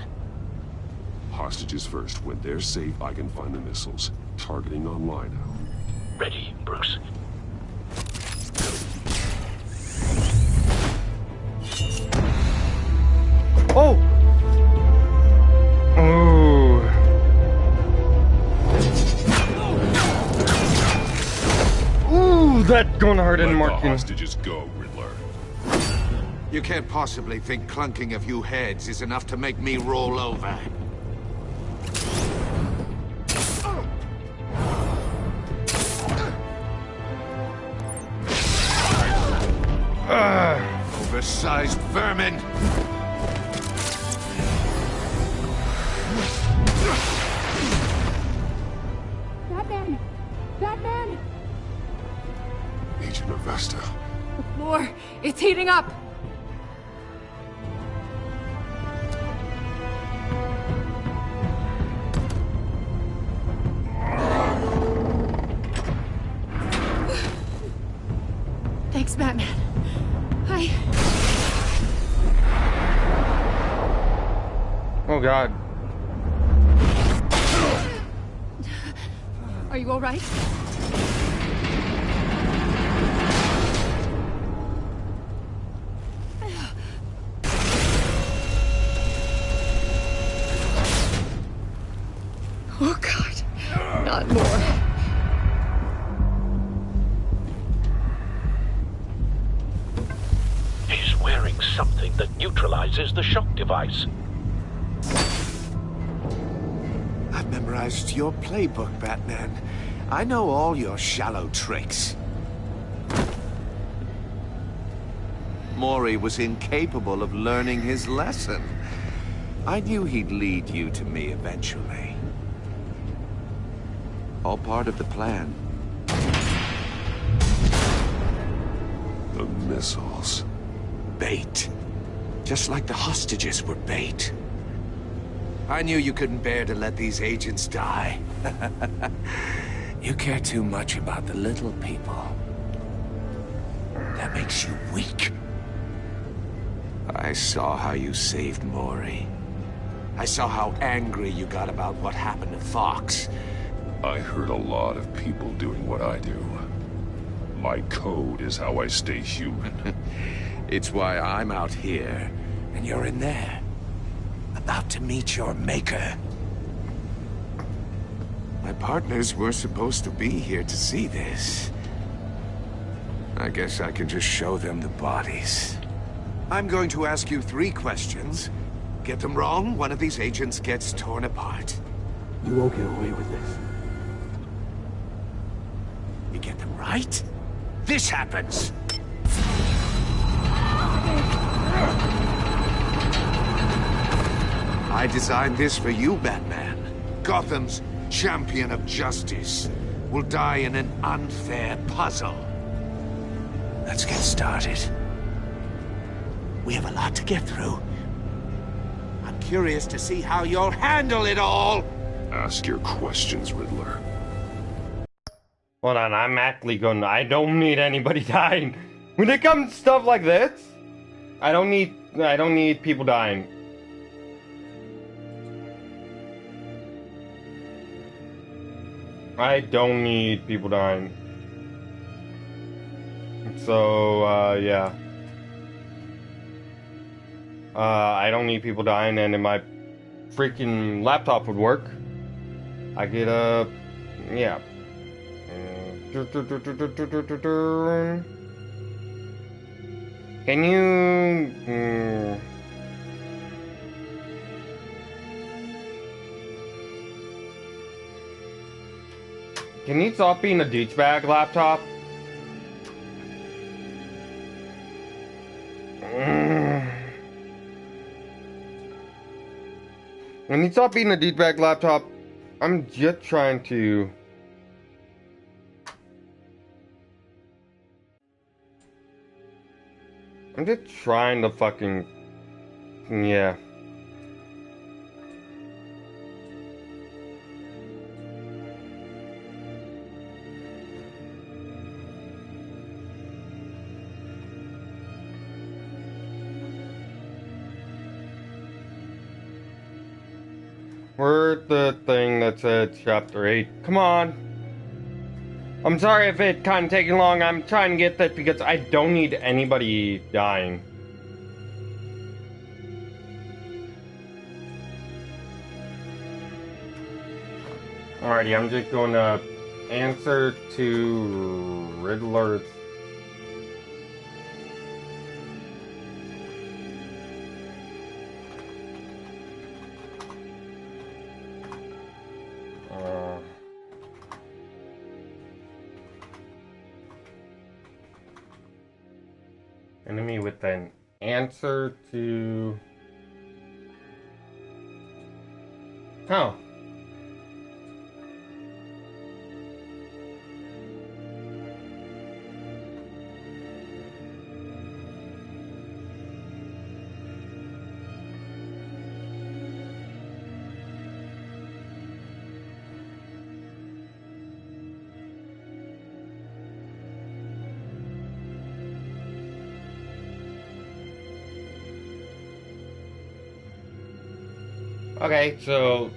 [SPEAKER 12] Hostages first. When they're safe, I can find the missiles. Targeting online now.
[SPEAKER 15] Ready, Bruce.
[SPEAKER 1] Oh! Ooh. Ooh, that's gonna hurt in marking.
[SPEAKER 12] Let the hostages go, Riddler.
[SPEAKER 7] You can't possibly think clunking a few heads is enough to make me roll over. Oversized vermin!
[SPEAKER 13] Batman! Batman!
[SPEAKER 12] Agent Avesta.
[SPEAKER 13] The floor, it's heating up! Thanks, Batman.
[SPEAKER 1] Oh, God.
[SPEAKER 13] Are you all right? Oh, God. Not more.
[SPEAKER 15] He's wearing something that neutralizes the shock device.
[SPEAKER 10] I've memorized your playbook, Batman. I know all your shallow tricks. Mori was incapable of learning his lesson. I knew he'd lead you to me eventually. All part of the plan.
[SPEAKER 12] The missiles.
[SPEAKER 10] Bait. Just like the hostages were bait. I knew you couldn't bear to let these agents die. You care too much about the little people. That makes you weak. I saw how you saved Mori. I saw how angry you got about what happened to Fox.
[SPEAKER 12] I heard a lot of people doing what I do. My code is how I stay human.
[SPEAKER 10] It's why I'm out here, and you're in there. About to meet your maker. My partners were supposed to be here to see this. I guess I can just show them the bodies. I'm going to ask you 3 questions. Get them wrong, one of these agents gets torn apart.
[SPEAKER 5] You won't get away with this.
[SPEAKER 10] You get them right, this happens. I designed this for you, Batman. Gotham's champion of justice will die in an unfair puzzle. Let's get started. We have a lot to get through. I'm curious to see how you'll handle it all.
[SPEAKER 12] Ask your questions, Riddler.
[SPEAKER 1] Hold on, I'm actually gonna... I don't need anybody dying. When it comes to stuff like this, I don't need people dying. I don't need people dying. So, yeah. I don't need people dying, and if my freaking laptop would work, I get a... yeah. Can you... Can you stop being a douchebag, laptop? And he's not being a D-bag laptop. I'm just trying to... I'm just trying to fucking... Yeah. We're the thing that said chapter 8. Come on. I'm sorry if it kind of taking long. I'm trying to get that because I don't need anybody dying. Alrighty, I'm just going to answer to Riddler's. Enemy with an answer to... Oh. Okay, so...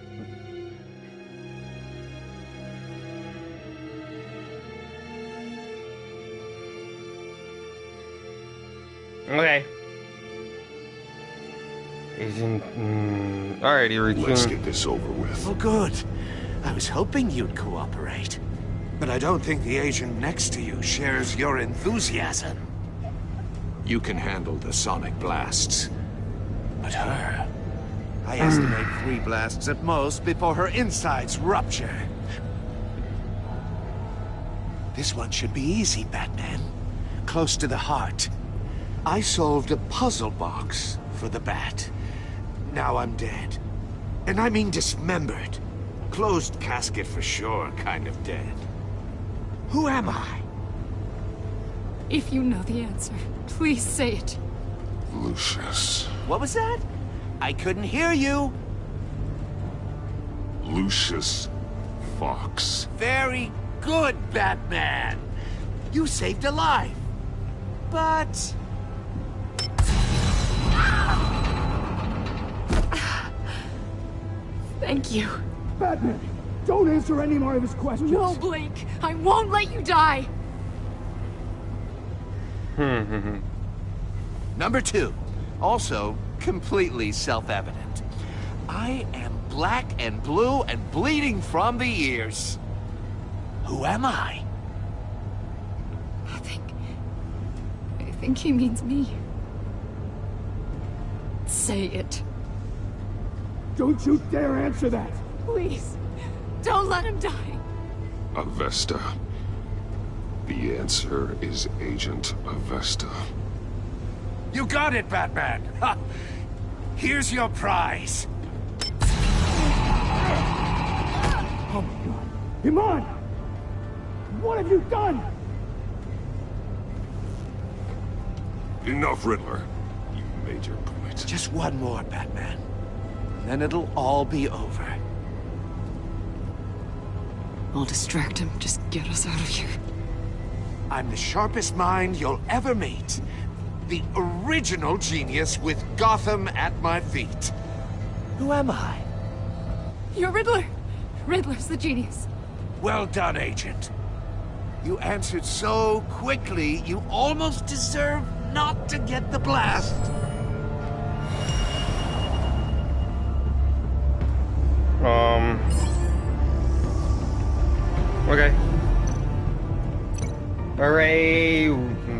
[SPEAKER 1] Okay. Isn't... Alrighty, return.
[SPEAKER 12] Let's get this over with.
[SPEAKER 10] Oh, good. I was hoping you'd cooperate.
[SPEAKER 7] But I don't think the agent next to you shares your enthusiasm. You can handle the sonic blasts.
[SPEAKER 10] But her... I estimate 3 blasts at most before her insides rupture. This one should be easy, Batman. Close to the heart.
[SPEAKER 7] I solved a puzzle box for the Bat. Now I'm dead. And I mean dismembered. Closed casket for sure, kind of dead. Who am I?
[SPEAKER 13] If you know the answer, please say it.
[SPEAKER 12] Lucius.
[SPEAKER 10] What was that? I couldn't hear you.
[SPEAKER 12] Lucius Fox.
[SPEAKER 10] Very good, Batman. You saved a life. But...
[SPEAKER 13] Thank you.
[SPEAKER 16] Batman, don't answer any more of his questions.
[SPEAKER 13] No, Blake. I won't let you die.
[SPEAKER 10] Number 2. Also, completely self-evident. I am black and blue and bleeding from the ears. Who am I?
[SPEAKER 13] I think he means me. Say it.
[SPEAKER 16] Don't you dare answer that!
[SPEAKER 13] Please, don't let him die.
[SPEAKER 12] Avesta. The answer is Agent Avesta.
[SPEAKER 10] You got it, Batman! Ha. Here's your prize.
[SPEAKER 16] Oh my God. Iman! What have you done?
[SPEAKER 12] Enough, Riddler. You made your point.
[SPEAKER 10] Just one more, Batman. Then it'll all be over.
[SPEAKER 13] I'll distract him. Just get us out of here.
[SPEAKER 7] I'm the sharpest mind you'll ever meet. The original genius with Gotham at my feet.
[SPEAKER 10] Who am I?
[SPEAKER 13] You're Riddler. Riddler's the genius.
[SPEAKER 10] Well done, Agent. You answered so quickly, you almost deserve not to get the blast.
[SPEAKER 1] Okay. Array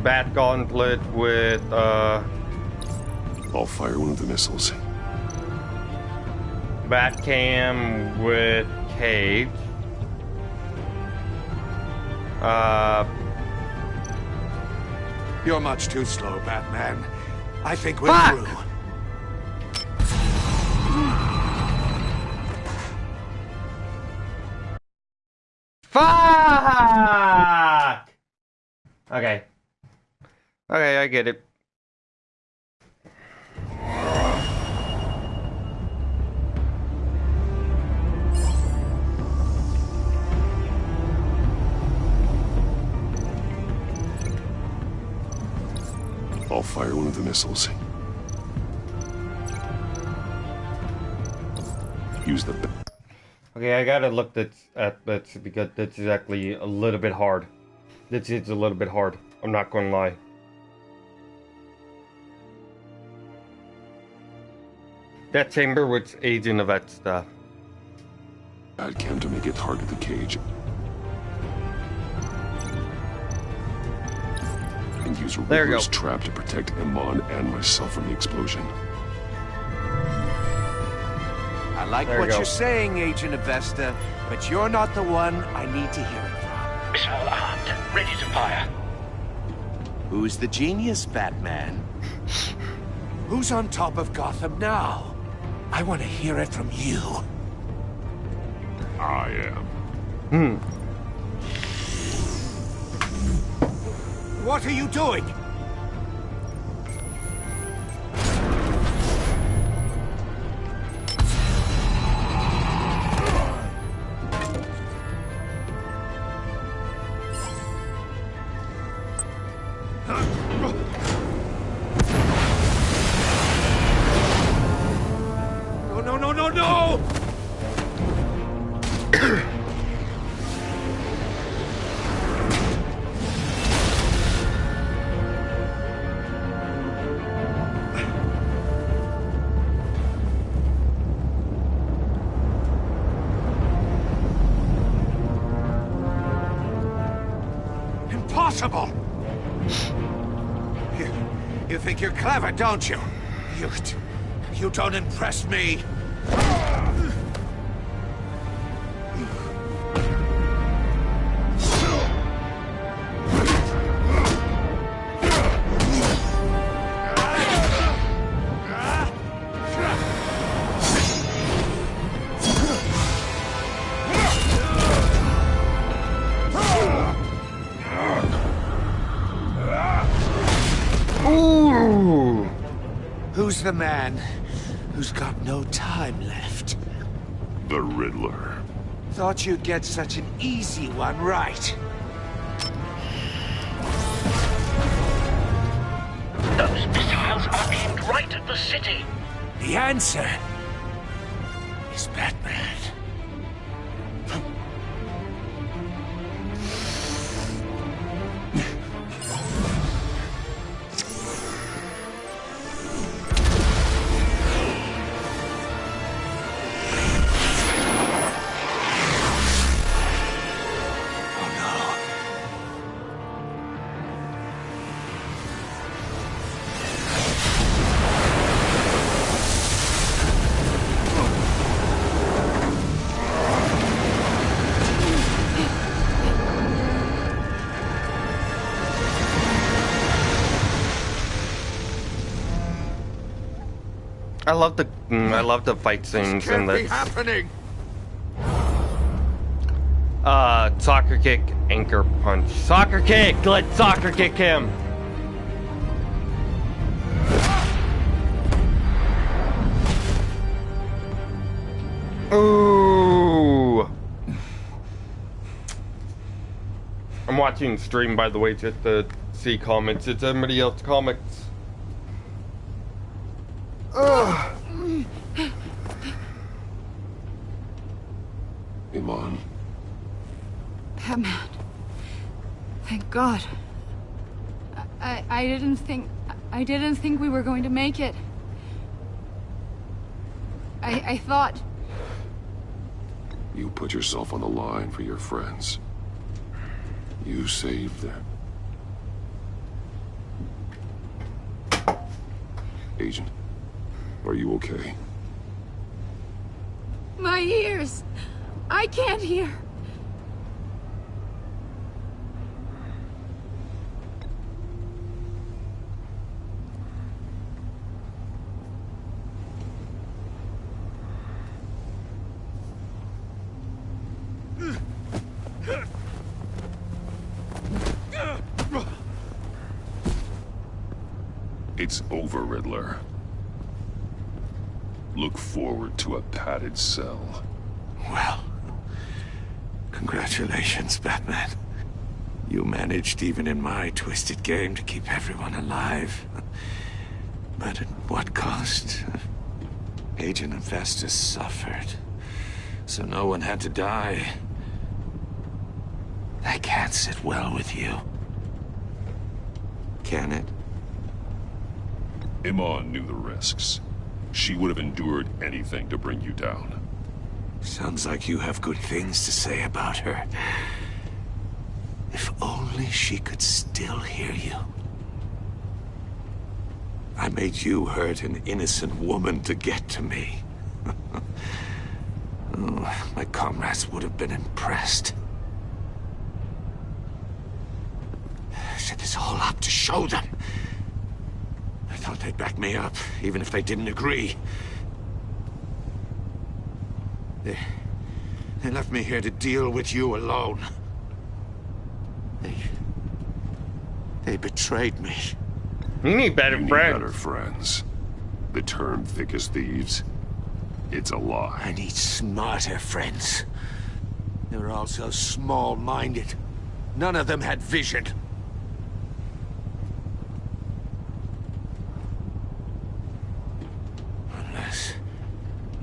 [SPEAKER 1] Bat Gauntlet with,
[SPEAKER 12] I'll fire one of the missiles.
[SPEAKER 1] Bat Cam with Cage.
[SPEAKER 7] You're much too slow, Batman. I think we're through.
[SPEAKER 1] Fuck! Okay. Okay, I get it.
[SPEAKER 12] I'll fire one of the missiles. Use the...
[SPEAKER 1] Okay, I gotta look at that because that's exactly a little bit hard. It's a little bit hard. I'm not gonna lie. That chamber was agent of that stuff.
[SPEAKER 12] Bad chem to make it target the cage. And use a rigorous trap to protect Iman and myself from the explosion.
[SPEAKER 10] I like what you're saying, Agent Avesta, but you're not the one I need to hear it from.
[SPEAKER 4] Missile armed, ready to fire.
[SPEAKER 10] Who's the genius, Batman? Who's on top of Gotham now? I want to hear it from you.
[SPEAKER 12] I am.
[SPEAKER 10] What are you doing? No! Impossible! You think you're clever, don't you? You don't impress me.
[SPEAKER 1] Ooh!
[SPEAKER 10] Who's the man who's got no time left?
[SPEAKER 12] The Riddler.
[SPEAKER 10] Thought you'd get such an easy one right.
[SPEAKER 4] Those missiles are aimed right at the city.
[SPEAKER 10] The answer is Batman.
[SPEAKER 1] I love the fight scenes in this.
[SPEAKER 10] Happening.
[SPEAKER 1] Soccer kick, anchor punch. Soccer kick! Let's soccer kick him! Ooh! I'm watching stream, by the way, just to see comments. It's everybody else's comics. Ugh.
[SPEAKER 12] Iman.
[SPEAKER 13] Batman. Thank God. I didn't think we were going to make it. I thought...
[SPEAKER 12] You put yourself on the line for your friends. You saved them. Agent, are you okay?
[SPEAKER 13] My ears! I can't hear!
[SPEAKER 12] It's over, Riddler. Look forward to a padded cell.
[SPEAKER 7] Well, congratulations, Batman. You managed, even in my twisted game, to keep everyone alive. But at what cost? Agent Infestus suffered, so no one had to die. That can't sit well with you. Can it?
[SPEAKER 12] Iman knew the risks. She would have endured anything to bring you down.
[SPEAKER 7] Sounds like you have good things to say about her. If only she could still hear you. I made you hurt an innocent woman to get to me. Oh, my comrades would have been impressed. I set this all up to show them. I thought they'd back me up, even if they didn't agree. They left me here to deal with you alone. They betrayed me.
[SPEAKER 1] You need better friends.
[SPEAKER 12] Better friends. The term thick as thieves, it's a lie.
[SPEAKER 7] I need smarter friends. They were all so small-minded. None of them had vision.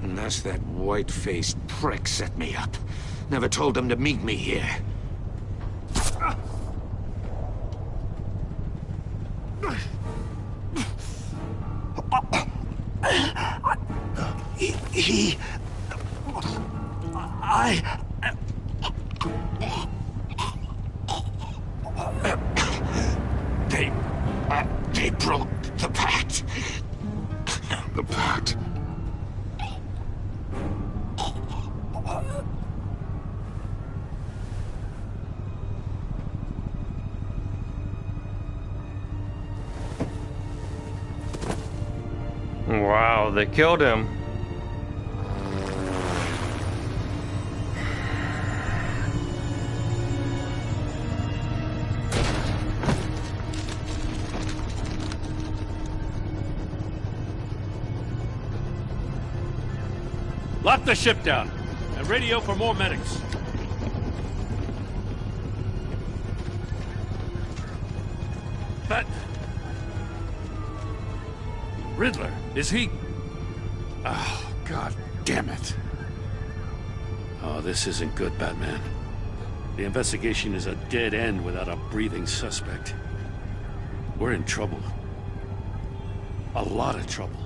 [SPEAKER 7] Unless that white-faced prick set me up. Never told them to meet me here. They broke the pact.
[SPEAKER 12] The pact?
[SPEAKER 1] Wow, they killed him.
[SPEAKER 11] Lock the ship down and radio for more medics. But Riddler, is he? Oh, God damn it. Oh, this isn't good, Batman. The investigation is a dead end without a breathing suspect. We're in trouble. A lot of trouble.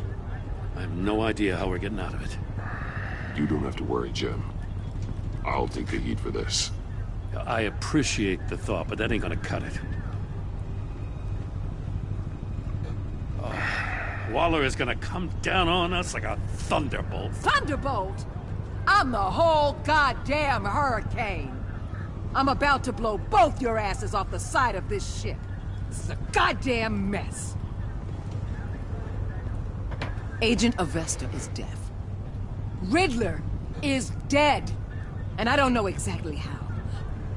[SPEAKER 11] I have no idea how we're getting out of it.
[SPEAKER 12] You don't have to worry, Jim. I'll take the heat for this.
[SPEAKER 11] I appreciate the thought, but that ain't gonna cut it. Waller is gonna come down on us like a thunderbolt.
[SPEAKER 14] Thunderbolt? I'm the whole goddamn hurricane. I'm about to blow both your asses off the side of this ship. This is a goddamn mess. Agent Avesta is deaf. Riddler is dead. And I don't know exactly how.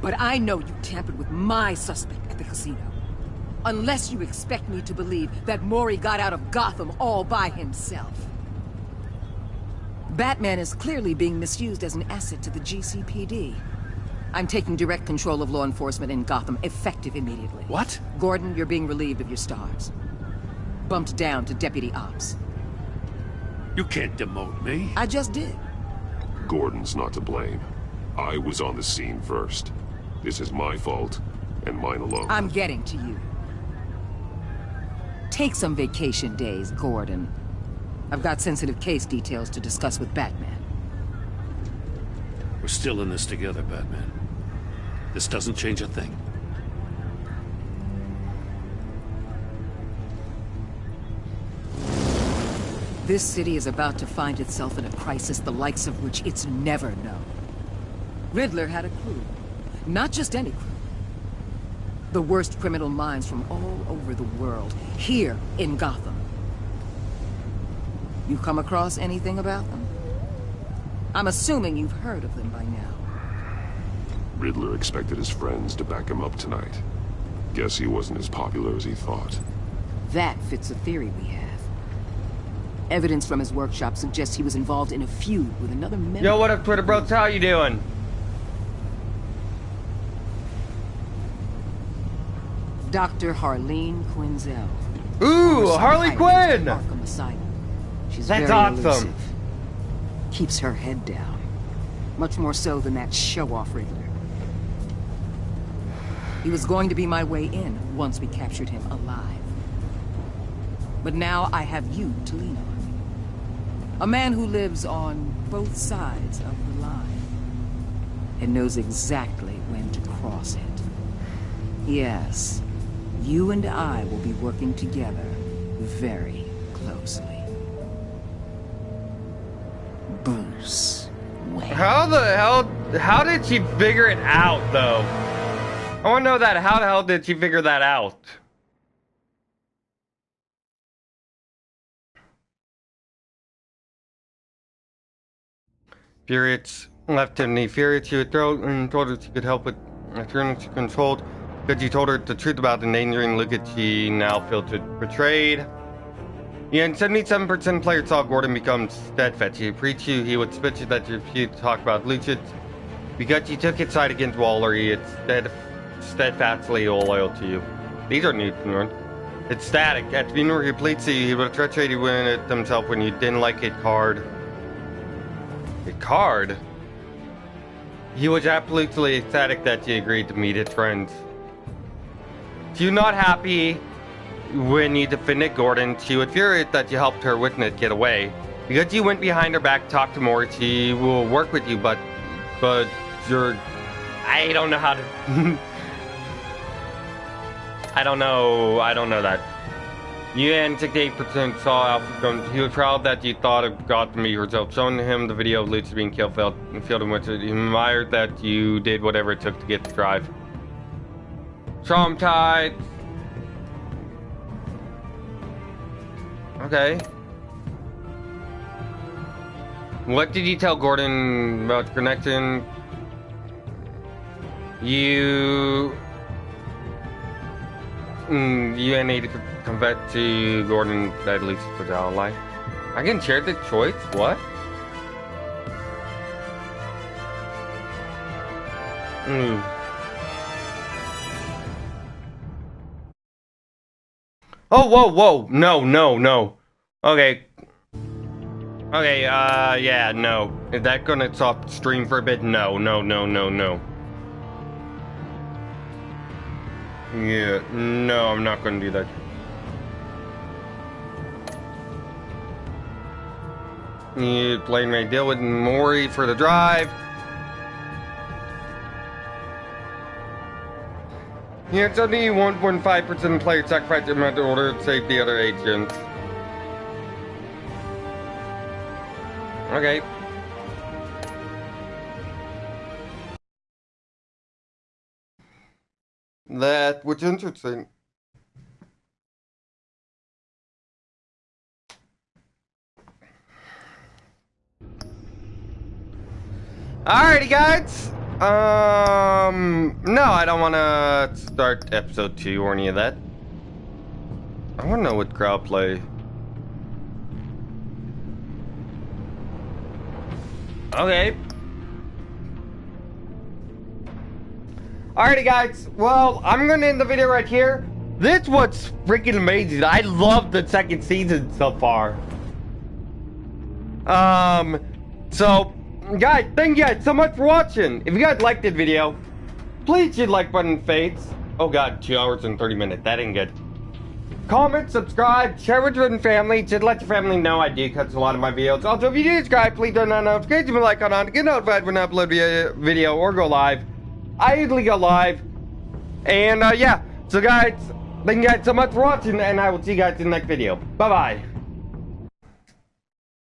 [SPEAKER 14] But I know you tampered with my suspect at the casino. Unless you expect me to believe that Mori got out of Gotham all by himself. Batman is clearly being misused as an asset to the GCPD. I'm taking direct control of law enforcement in Gotham, effective immediately.
[SPEAKER 11] What?
[SPEAKER 14] Gordon, you're being relieved of your stars. Bumped down to Deputy Ops.
[SPEAKER 11] You can't demote me.
[SPEAKER 14] I just did.
[SPEAKER 12] Gordon's not to blame. I was on the scene first. This is my fault, and mine alone.
[SPEAKER 14] I'm getting to you. Take some vacation days, Gordon. I've got sensitive case details to discuss with Batman.
[SPEAKER 11] We're still in this together, Batman. This doesn't change a thing.
[SPEAKER 14] This city is about to find itself in a crisis the likes of which it's never known. Riddler had a crew. Not just any crew. The worst criminal minds from all over the world, here in Gotham. You come across anything about them? I'm assuming you've heard of them by now.
[SPEAKER 12] Riddler expected his friends to back him up tonight. Guess he wasn't as popular as he thought.
[SPEAKER 14] That fits the theory we have. Evidence from his workshop suggests he was involved in a feud with another member.
[SPEAKER 1] Yo, what up, Twitter bros? How you doing?
[SPEAKER 14] Dr. Harleen Quinzel.
[SPEAKER 1] Ooh, Harley Quinn!
[SPEAKER 14] Arkham Asylum. She's
[SPEAKER 1] That's
[SPEAKER 14] very
[SPEAKER 1] awesome.
[SPEAKER 14] elusive. Keeps her head down. Much more so than that show-off Riddler. He was going to be my way in once we captured him alive. But now I have you to lean on. A man who lives on both sides of the line. And knows exactly when to cross it. Yes, you and I will be working together very closely. Bruce Wayne.
[SPEAKER 1] How the hell, how did she figure it out, though? I want to know that. How the hell did she figure that out? Furious left Tiffany furious. She would throw and told her she could help with turning she controlled. Because she told her the truth about endangering Lucas, she now feels betrayed. Yeah, and 77% players saw Gordon become steadfast. He preached you, he would spit you that you refused to talk about Lucius. Because he took his side against Waller, he is steadfastly loyal to you. These are new to learn. It's static. At the funeral he pleads to you, he would have treachered you in it himself when you didn't like it card. A card? He was absolutely ecstatic that you agreed to meet his friends. You're not happy when you defended Gordon. She was furious that you helped her witness get away. Because you went behind her back, talked to more, she will work with you, but you're... I don't know how to... I don't know that. You and 68% saw Alfred Jones. He was proud that you thought of God to me yourself. Showing him the video of Lucius being killed filled him with it. He admired that you did whatever it took to get the drive. Traumatized. Okay. What did you tell Gordon about the connection? You needed to confess to Gordon that at least was out of life. I can share the choice? What? Oh, whoa. No. Okay. Yeah, no. Is that gonna stop stream for a bit? No. Yeah, no, I'm not gonna do that. You playing my deal with Mori for the drive. Yeah, it's only 1.5% of players sacrifice their mental order to save the other agents. Okay. That was interesting. Alrighty, guys. No, I don't want to start episode 2 or any of that. I want to know what crowd play. Okay. Alrighty, guys. Well, I'm going to end the video right here. This was freaking amazing. I love the second season so far. So, guys, thank you guys so much for watching. If you guys liked this video, please hit the like button fades. Oh god, 2 hours and 30 minutes. That ain't good. Comment, subscribe, share with your family. Just let your family know I do cut a lot of my videos. Also, if you do subscribe, please turn on notifications and like on to get notified when I upload a video or go live. I usually go live. And yeah, so guys, thank you guys so much for watching, and I will see you guys in the next video. Bye bye.